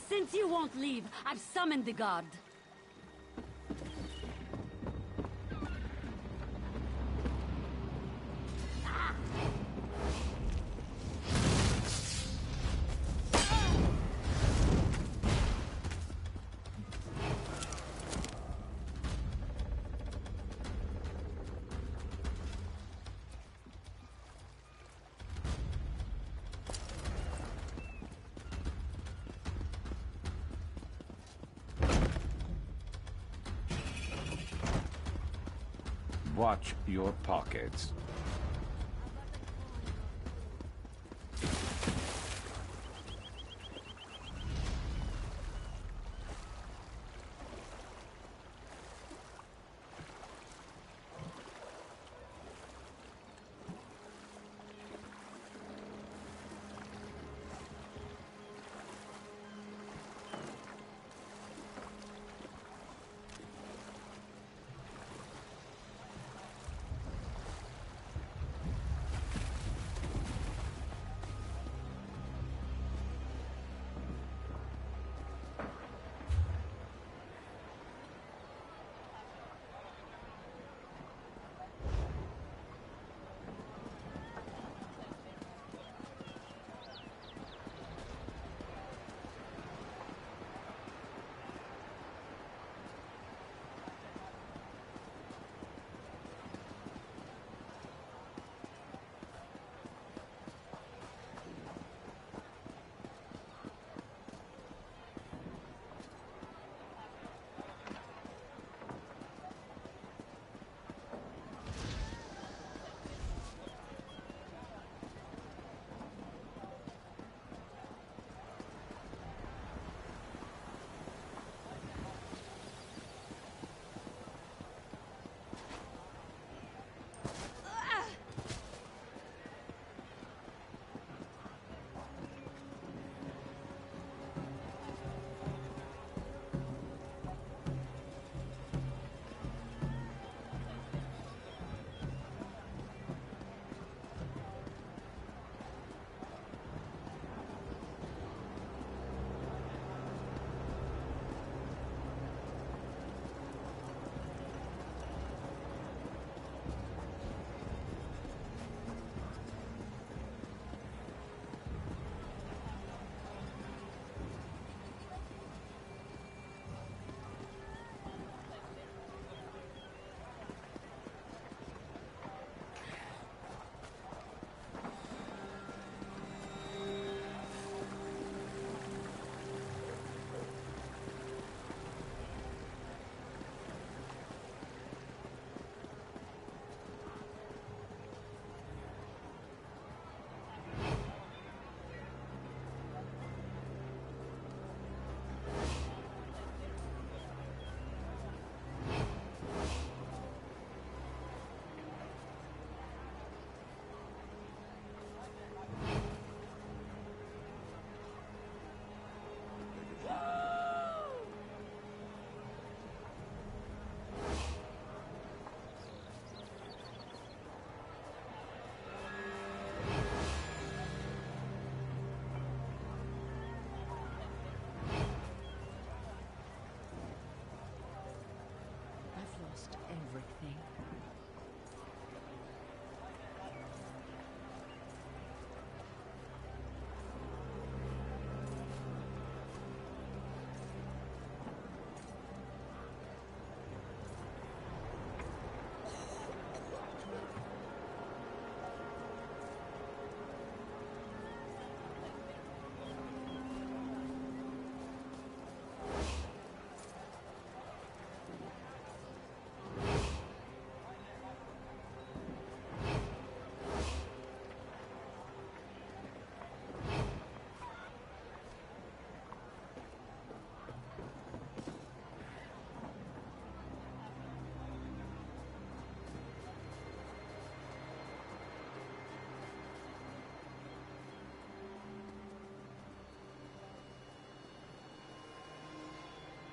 Since you won't leave, I've summoned the guard. Watch your pockets.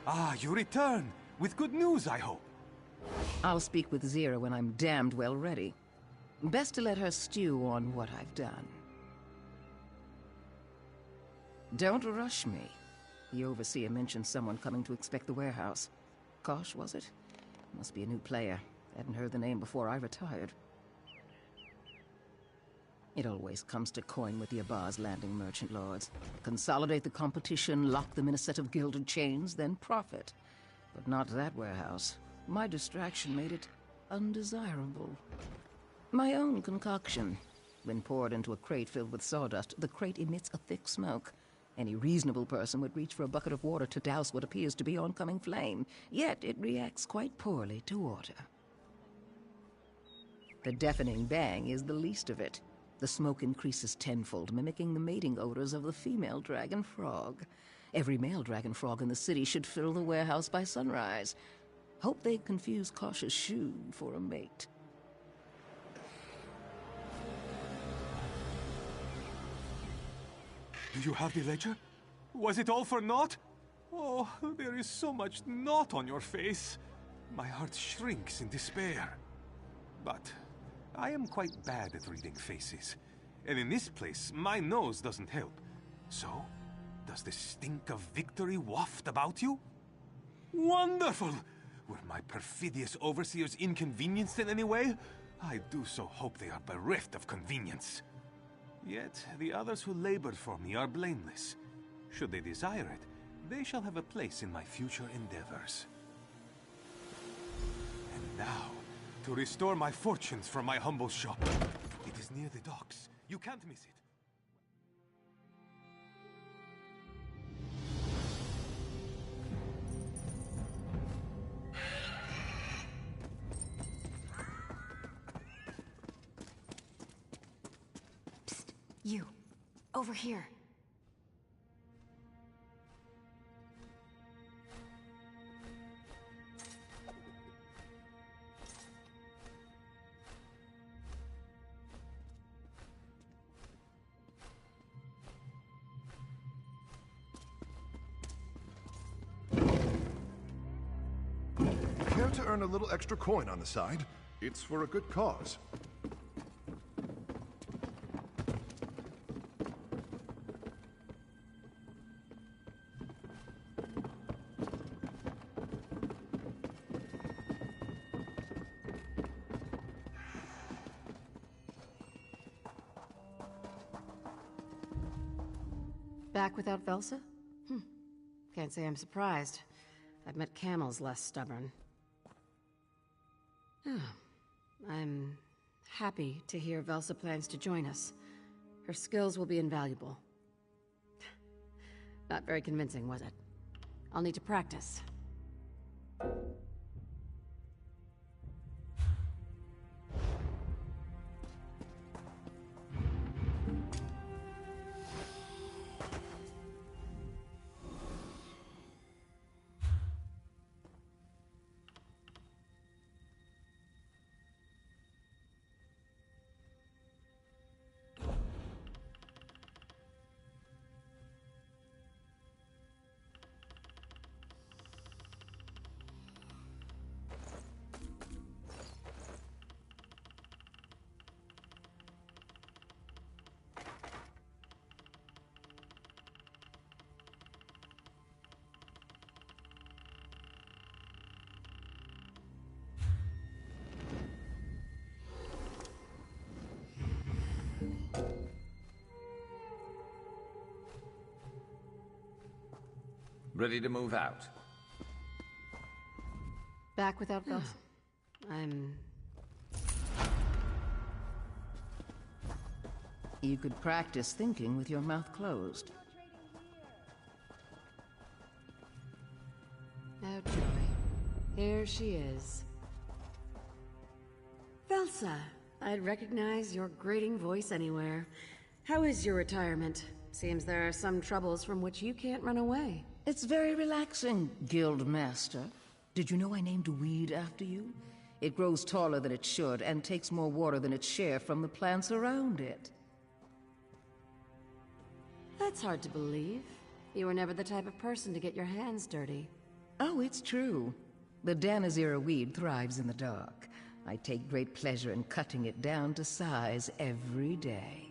Ah, you return. With good news, I hope. I'll speak with Zira when I'm damned well ready. Best to let her stew on what I've done. Don't rush me. The overseer mentioned someone coming to inspect the warehouse. Kosh, was it? Must be a new player. Hadn't heard the name before I retired. It always comes to coin with the Abar's Landing merchant lords. Consolidate the competition, lock them in a set of gilded chains, then profit. But not that warehouse. My distraction made it undesirable. My own concoction. When poured into a crate filled with sawdust, the crate emits a thick smoke. Any reasonable person would reach for a bucket of water to douse what appears to be oncoming flame, yet it reacts quite poorly to water. The deafening bang is the least of it. The smoke increases tenfold, mimicking the mating odors of the female dragon frog. Every male dragon frog in the city should fill the warehouse by sunrise. Hope they confuse Kosh's shoe for a mate. Do you have the ledger? Was it all for naught? Oh, there is so much naught on your face. My heart shrinks in despair. But I am quite bad at reading faces. And in this place, my nose doesn't help. So, does the stink of victory waft about you? Wonderful! Were my perfidious overseers inconvenienced in any way? I do so hope they are bereft of convenience. Yet, the others who labored for me are blameless. Should they desire it, they shall have a place in my future endeavors. And now, to restore my fortunes from my humble shop. It is near the docks. You can't miss it. You. Over here. Care to earn a little extra coin on the side? It's for a good cause. Back without Velsa? Can't say I'm surprised. I've met camels less stubborn. I'm happy to hear Velsa plans to join us. Her skills will be invaluable. Not very convincing, was it? I'll need to practice. Ready to move out? Back without Velsa? You could practice thinking with your mouth closed. Oh, joy. Here she is. Velsa, I'd recognize your grating voice anywhere. How is your retirement? Seems there are some troubles from which you can't run away. It's very relaxing, Guild Master. Did you know I named a weed after you? It grows taller than it should and takes more water than its share from the plants around it. That's hard to believe. You were never the type of person to get your hands dirty. Oh, it's true. The Danazira weed thrives in the dark. I take great pleasure in cutting it down to size every day.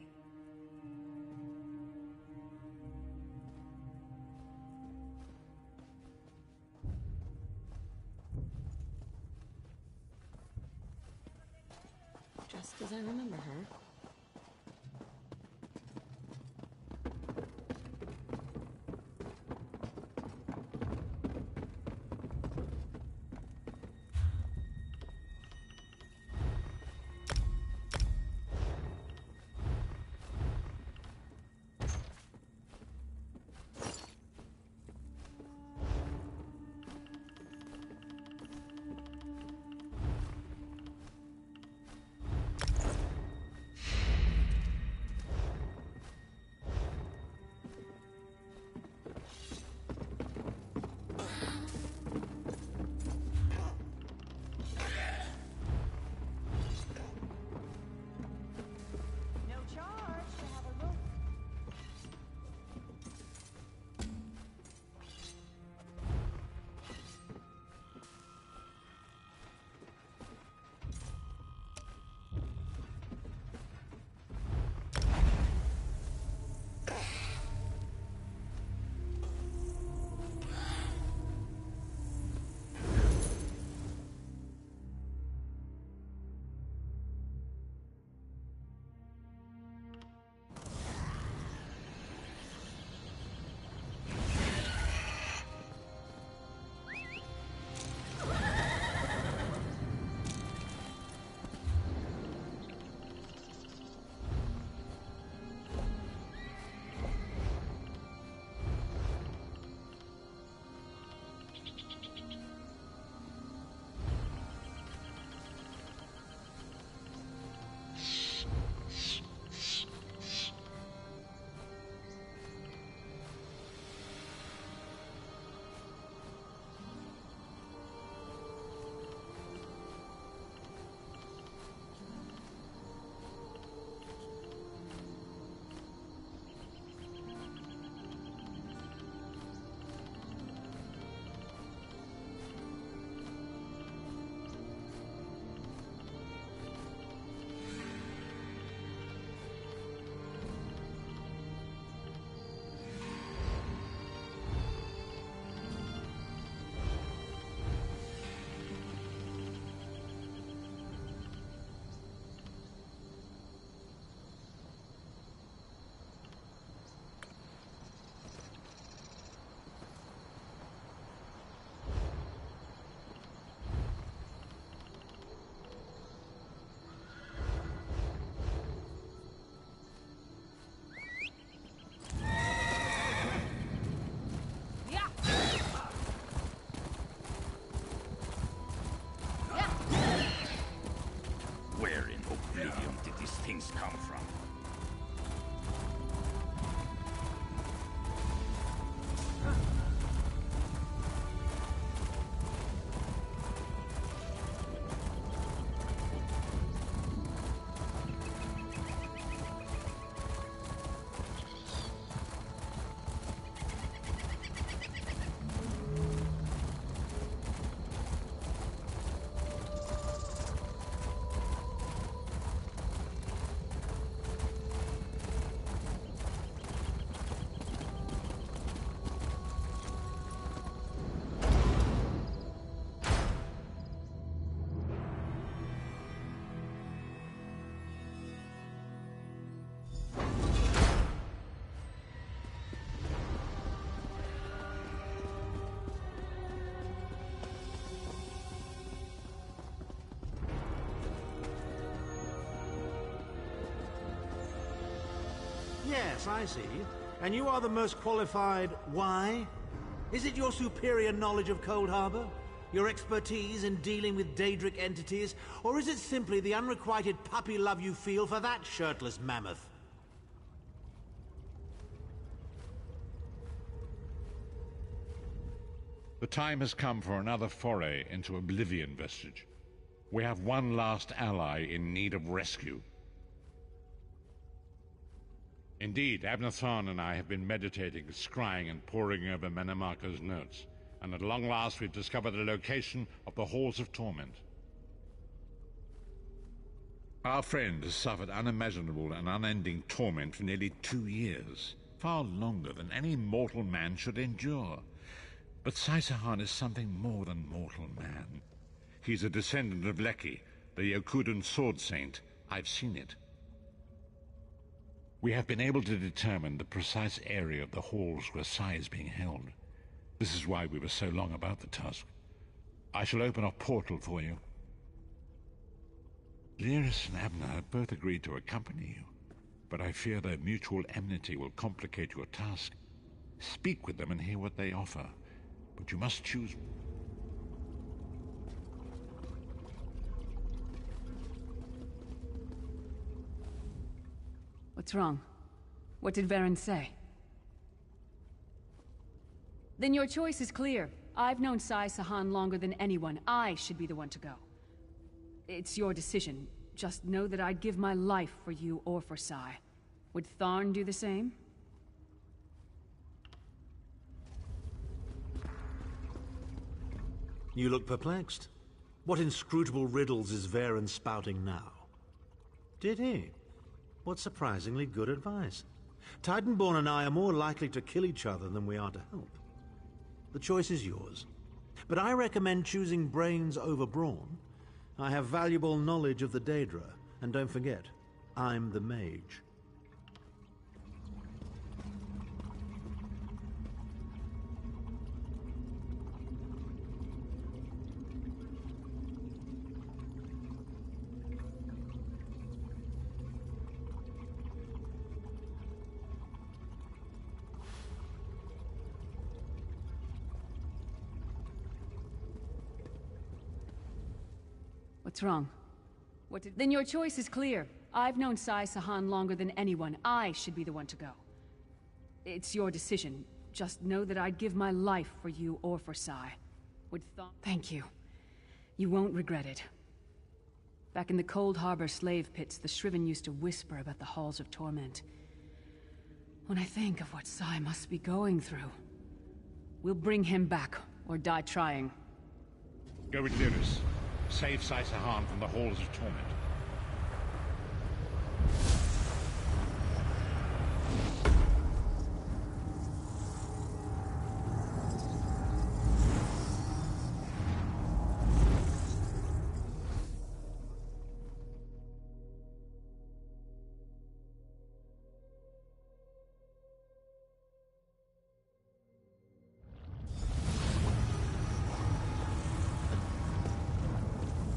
Just as I remember her. things come from. Yes, I see. And you are the most qualified. Why? Is it your superior knowledge of Cold Harbor? Your expertise in dealing with Daedric entities? Or is it simply the unrequited puppy love you feel for that shirtless mammoth? The time has come for another foray into Oblivion Vestige. We have one last ally in need of rescue. Indeed, Abnathan and I have been meditating, scrying, and poring over Manamaka's notes. and at long last we've discovered the location of the Halls of Torment. Our friend has suffered unimaginable and unending torment for nearly 2 years, far longer than any mortal man should endure. But Saisahan is something more than mortal man. He's a descendant of Leki, the Yokudan sword saint. I've seen it. We have been able to determine the precise area of the halls where Sai is being held. This is why we were so long about the task. I shall open a portal for you. Lyris and Abner have both agreed to accompany you, but I fear their mutual enmity will complicate your task. Speak with them and hear what they offer, but you must choose. What's wrong? What did Varen say? Then your choice is clear. I've known Saisahan longer than anyone. I should be the one to go. It's your decision. Just know that I'd give my life for you or for Sai. Would Tharn do the same? You look perplexed. What inscrutable riddles is Varen spouting now? Did he? What surprisingly good advice. Titanborn and I are more likely to kill each other than we are to help. The choice is yours. But I recommend choosing brains over brawn. I have valuable knowledge of the Daedra, and don't forget, I'm the mage. What's wrong? Then your choice is clear. I've known Saisahan longer than anyone. I should be the one to go. It's your decision. Just know that I'd give my life for you or for Sai. Thank you. You won't regret it. Back in the Cold Harbor slave pits, the Shriven used to whisper about the Halls of Torment. When I think of what Sai must be going through, we'll bring him back, or die trying. Go with Lyris. Save Saisahan from the Halls of Torment.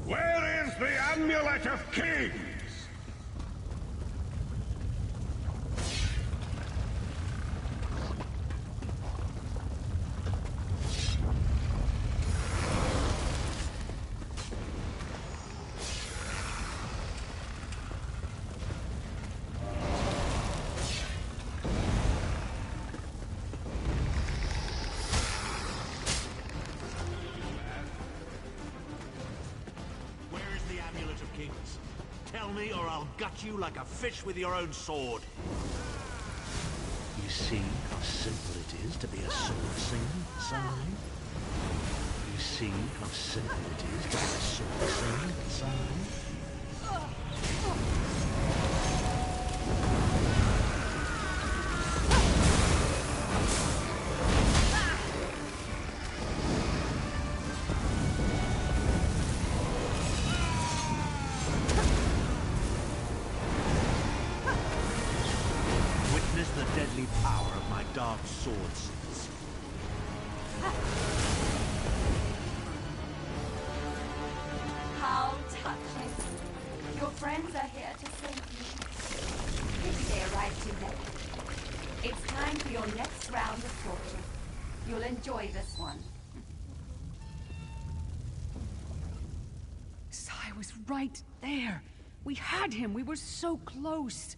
Where is the Amulet of Kings? Tell me, or I'll gut you like a fish with your own sword. You see how simple it is to be a sword singer, Sai? You see how simple it is to be a sword singer, Sai? The deadly power of my dark swords. How touching. Your friends are here to save you. Maybe they arrived too late. It's time for your next round of torture. You'll enjoy this one. Sai was right there. We had him. We were so close.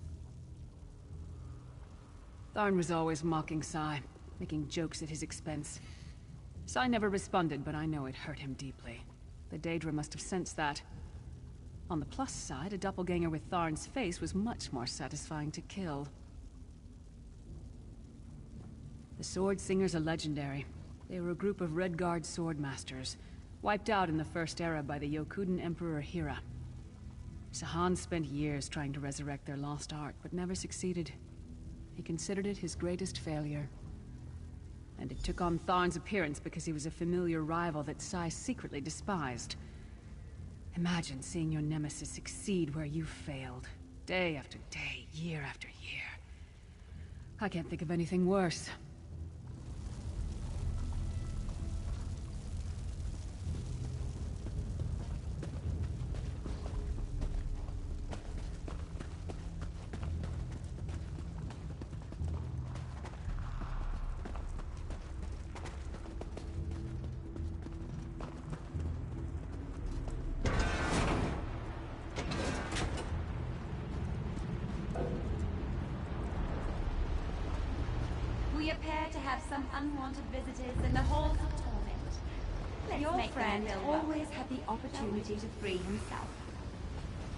Tharn was always mocking Sai, making jokes at his expense. Sai never responded, but I know it hurt him deeply. The Daedra must have sensed that. On the plus side, a doppelganger with Tharn's face was much more satisfying to kill. The Sword Singers are legendary. They were a group of Red Guard swordmasters, wiped out in the First Era by the Yokudan Emperor Hira. Sahan spent years trying to resurrect their lost art, but never succeeded. He considered it his greatest failure. And it took on Tharn's appearance because he was a familiar rival that Sai secretly despised. Imagine seeing your nemesis succeed where you failed. Day after day, year after year. I can't think of anything worse. We appear to have some unwanted visitors in the halls of torment. Your friend always had the opportunity to free himself.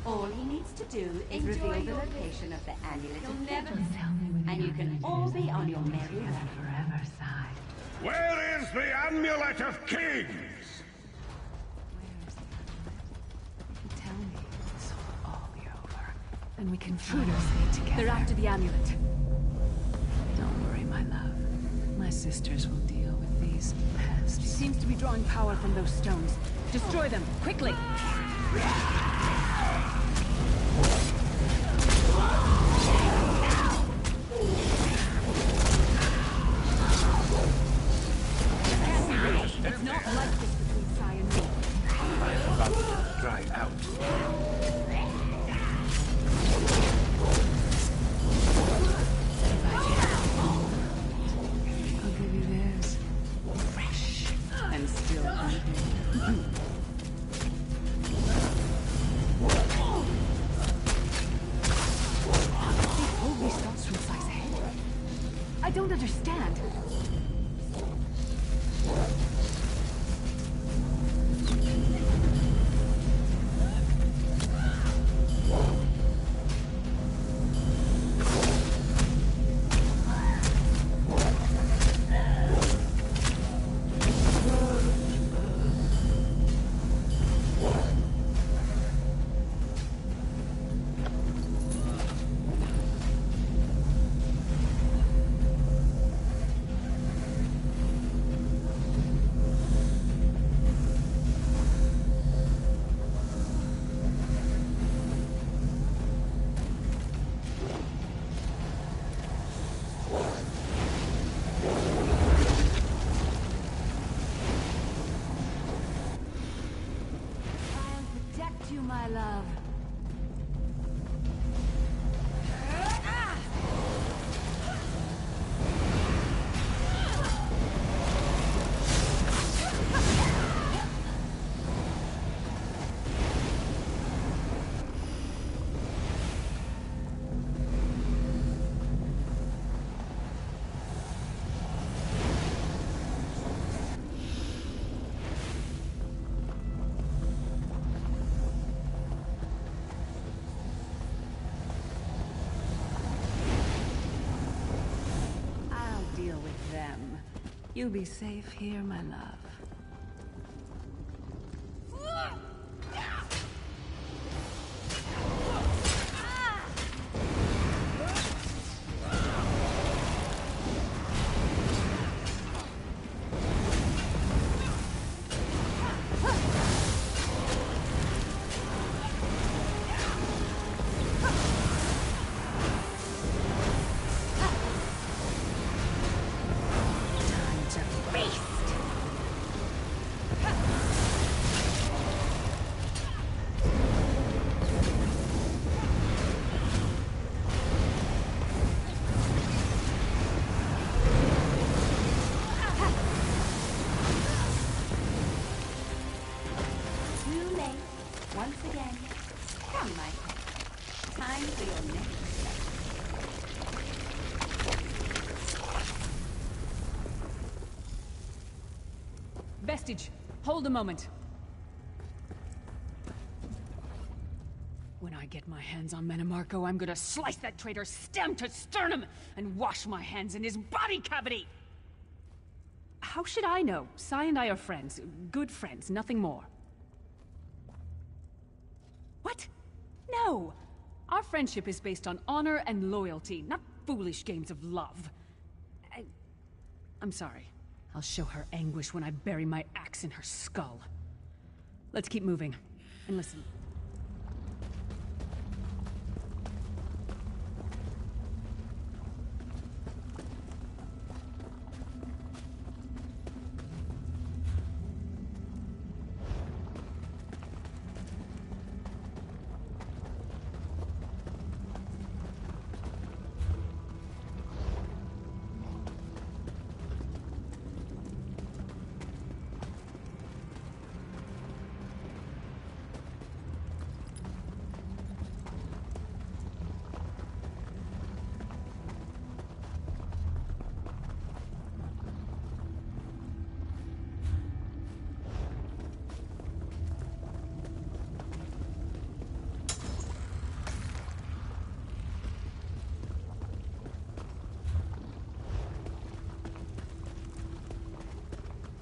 All he needs to do is reveal the location of the amulet of Kingdom, and you can all be on your merry way. Forever, Sai. Where is the Amulet of Kings? Tell me, this will all be over. And we can truly stay together. They're after the amulet. Don't worry, my love. My sisters will deal with these pests. She seems to be drawing power from those stones. Destroy them, quickly! It's not like this between Sai and me. I'm about to dry out. I'll give you theirs. Fresh and still hungry. They pulled these stones from Sai's head. I don't understand. You, my love. You be safe here, my love. Vestige, hold a moment. When I get my hands on Menimarco, I'm gonna slice that traitor stem to sternum and wash my hands in his body cavity! How should I know? Sai and I are friends. Good friends, nothing more. What? No! Our friendship is based on honor and loyalty, not foolish games of love. I'm sorry. I'll show her anguish when I bury my axe in her skull. Let's keep moving. And listen.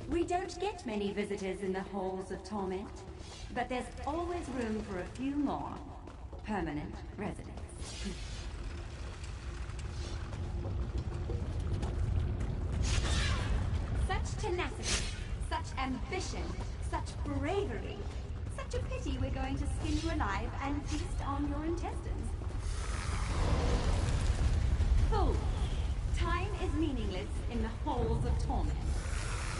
We don't get many visitors in the halls of torment, but there's always room for a few more permanent residents. Such tenacity, such ambition, such bravery. Such a pity we're going to skin you alive and feast on your intestines. Fool! Time is meaningless in the halls of torment.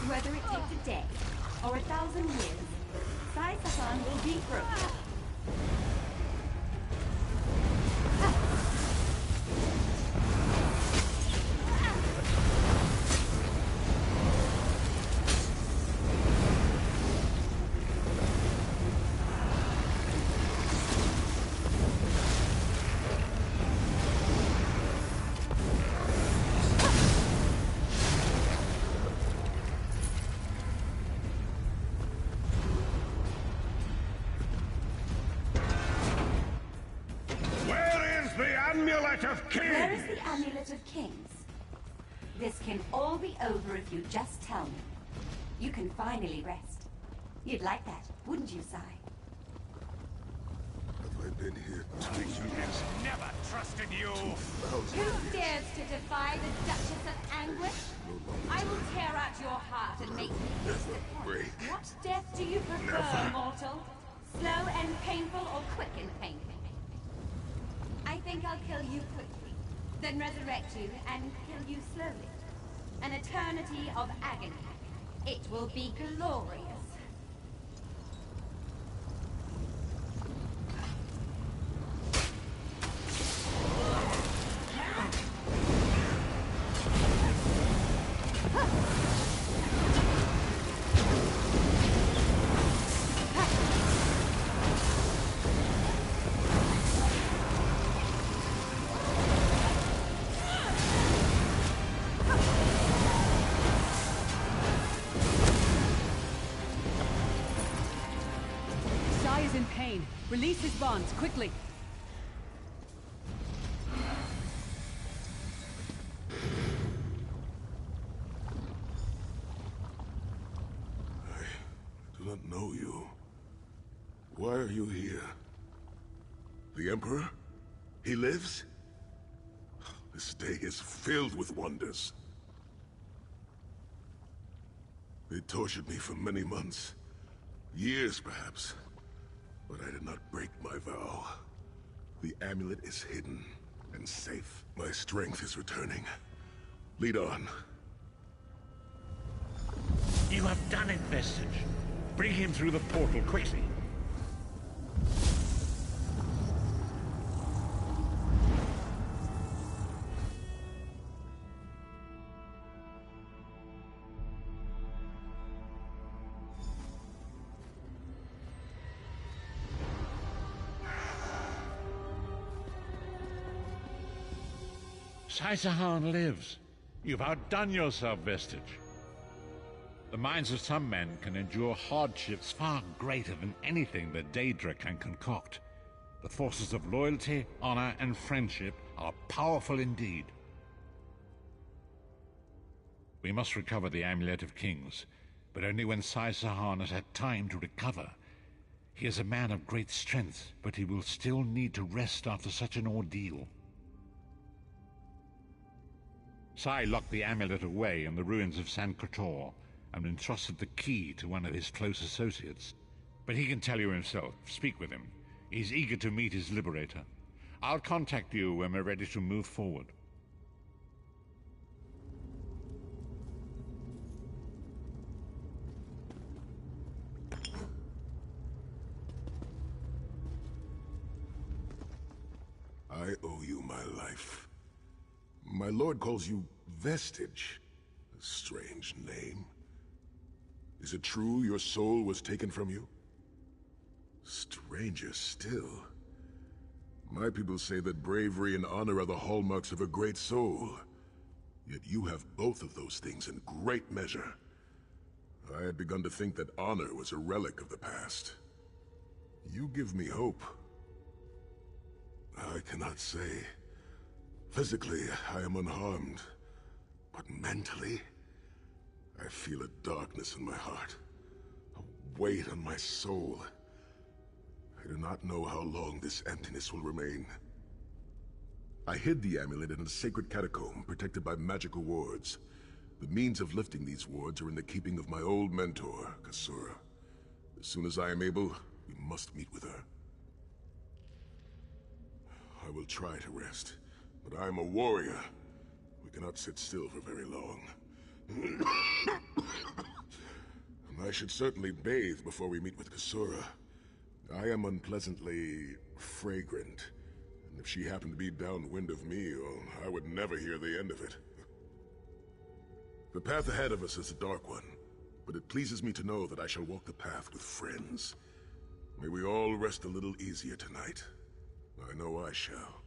Whether it takes a day or 1,000 years, Sai-Sahan will be broken. Where is the Amulet of Kings? This can all be over if you just tell me. You can finally rest. You'd like that, wouldn't you, Sai? Have I been here 2 years? Never trusted you! Who dares to defy the Duchess of Anguish? I will tear out your heart and make you break. What death do you prefer, mortal? Slow and painful or quick and painful? I think I'll kill you quickly, then resurrect you and kill you slowly. An eternity of agony. It will be glorious. Release his bonds, quickly! I do not know you. Why are you here? The Emperor? He lives? This day is filled with wonders. They tortured me for many months. Years, perhaps. But I did not break my vow. The amulet is hidden and safe. My strength is returning. Lead on. You have done it, Vestige. Bring him through the portal quickly. Sai-Sahan lives. You've outdone yourself, Vestige. The minds of some men can endure hardships far greater than anything that Daedra can concoct. The forces of loyalty, honor, and friendship are powerful indeed. We must recover the Amulet of Kings, but only when Sai-Sahan has had time to recover. He is a man of great strength, but he will still need to rest after such an ordeal. Sai locked the amulet away in the ruins of San Kotor and entrusted the key to one of his close associates. But he can tell you himself. Speak with him. He's eager to meet his liberator. I'll contact you when we're ready to move forward. I owe you my life. My lord calls you Vestige. A strange name. Is it true your soul was taken from you? Stranger still. My people say that bravery and honor are the hallmarks of a great soul. Yet you have both of those things in great measure. I had begun to think that honor was a relic of the past. You give me hope. I cannot say. Physically, I am unharmed. But mentally, I feel a darkness in my heart. A weight on my soul. I do not know how long this emptiness will remain. I hid the amulet in a sacred catacomb protected by magical wards. The means of lifting these wards are in the keeping of my old mentor, Kasura. As soon as I am able, we must meet with her. I will try to rest, but I am a warrior. We cannot sit still for very long. I should certainly bathe before we meet with Kasura. I am unpleasantly fragrant, and if she happened to be downwind of me, I would never hear the end of it. The path ahead of us is a dark one, but it pleases me to know that I shall walk the path with friends. May we all rest a little easier tonight. I know I shall.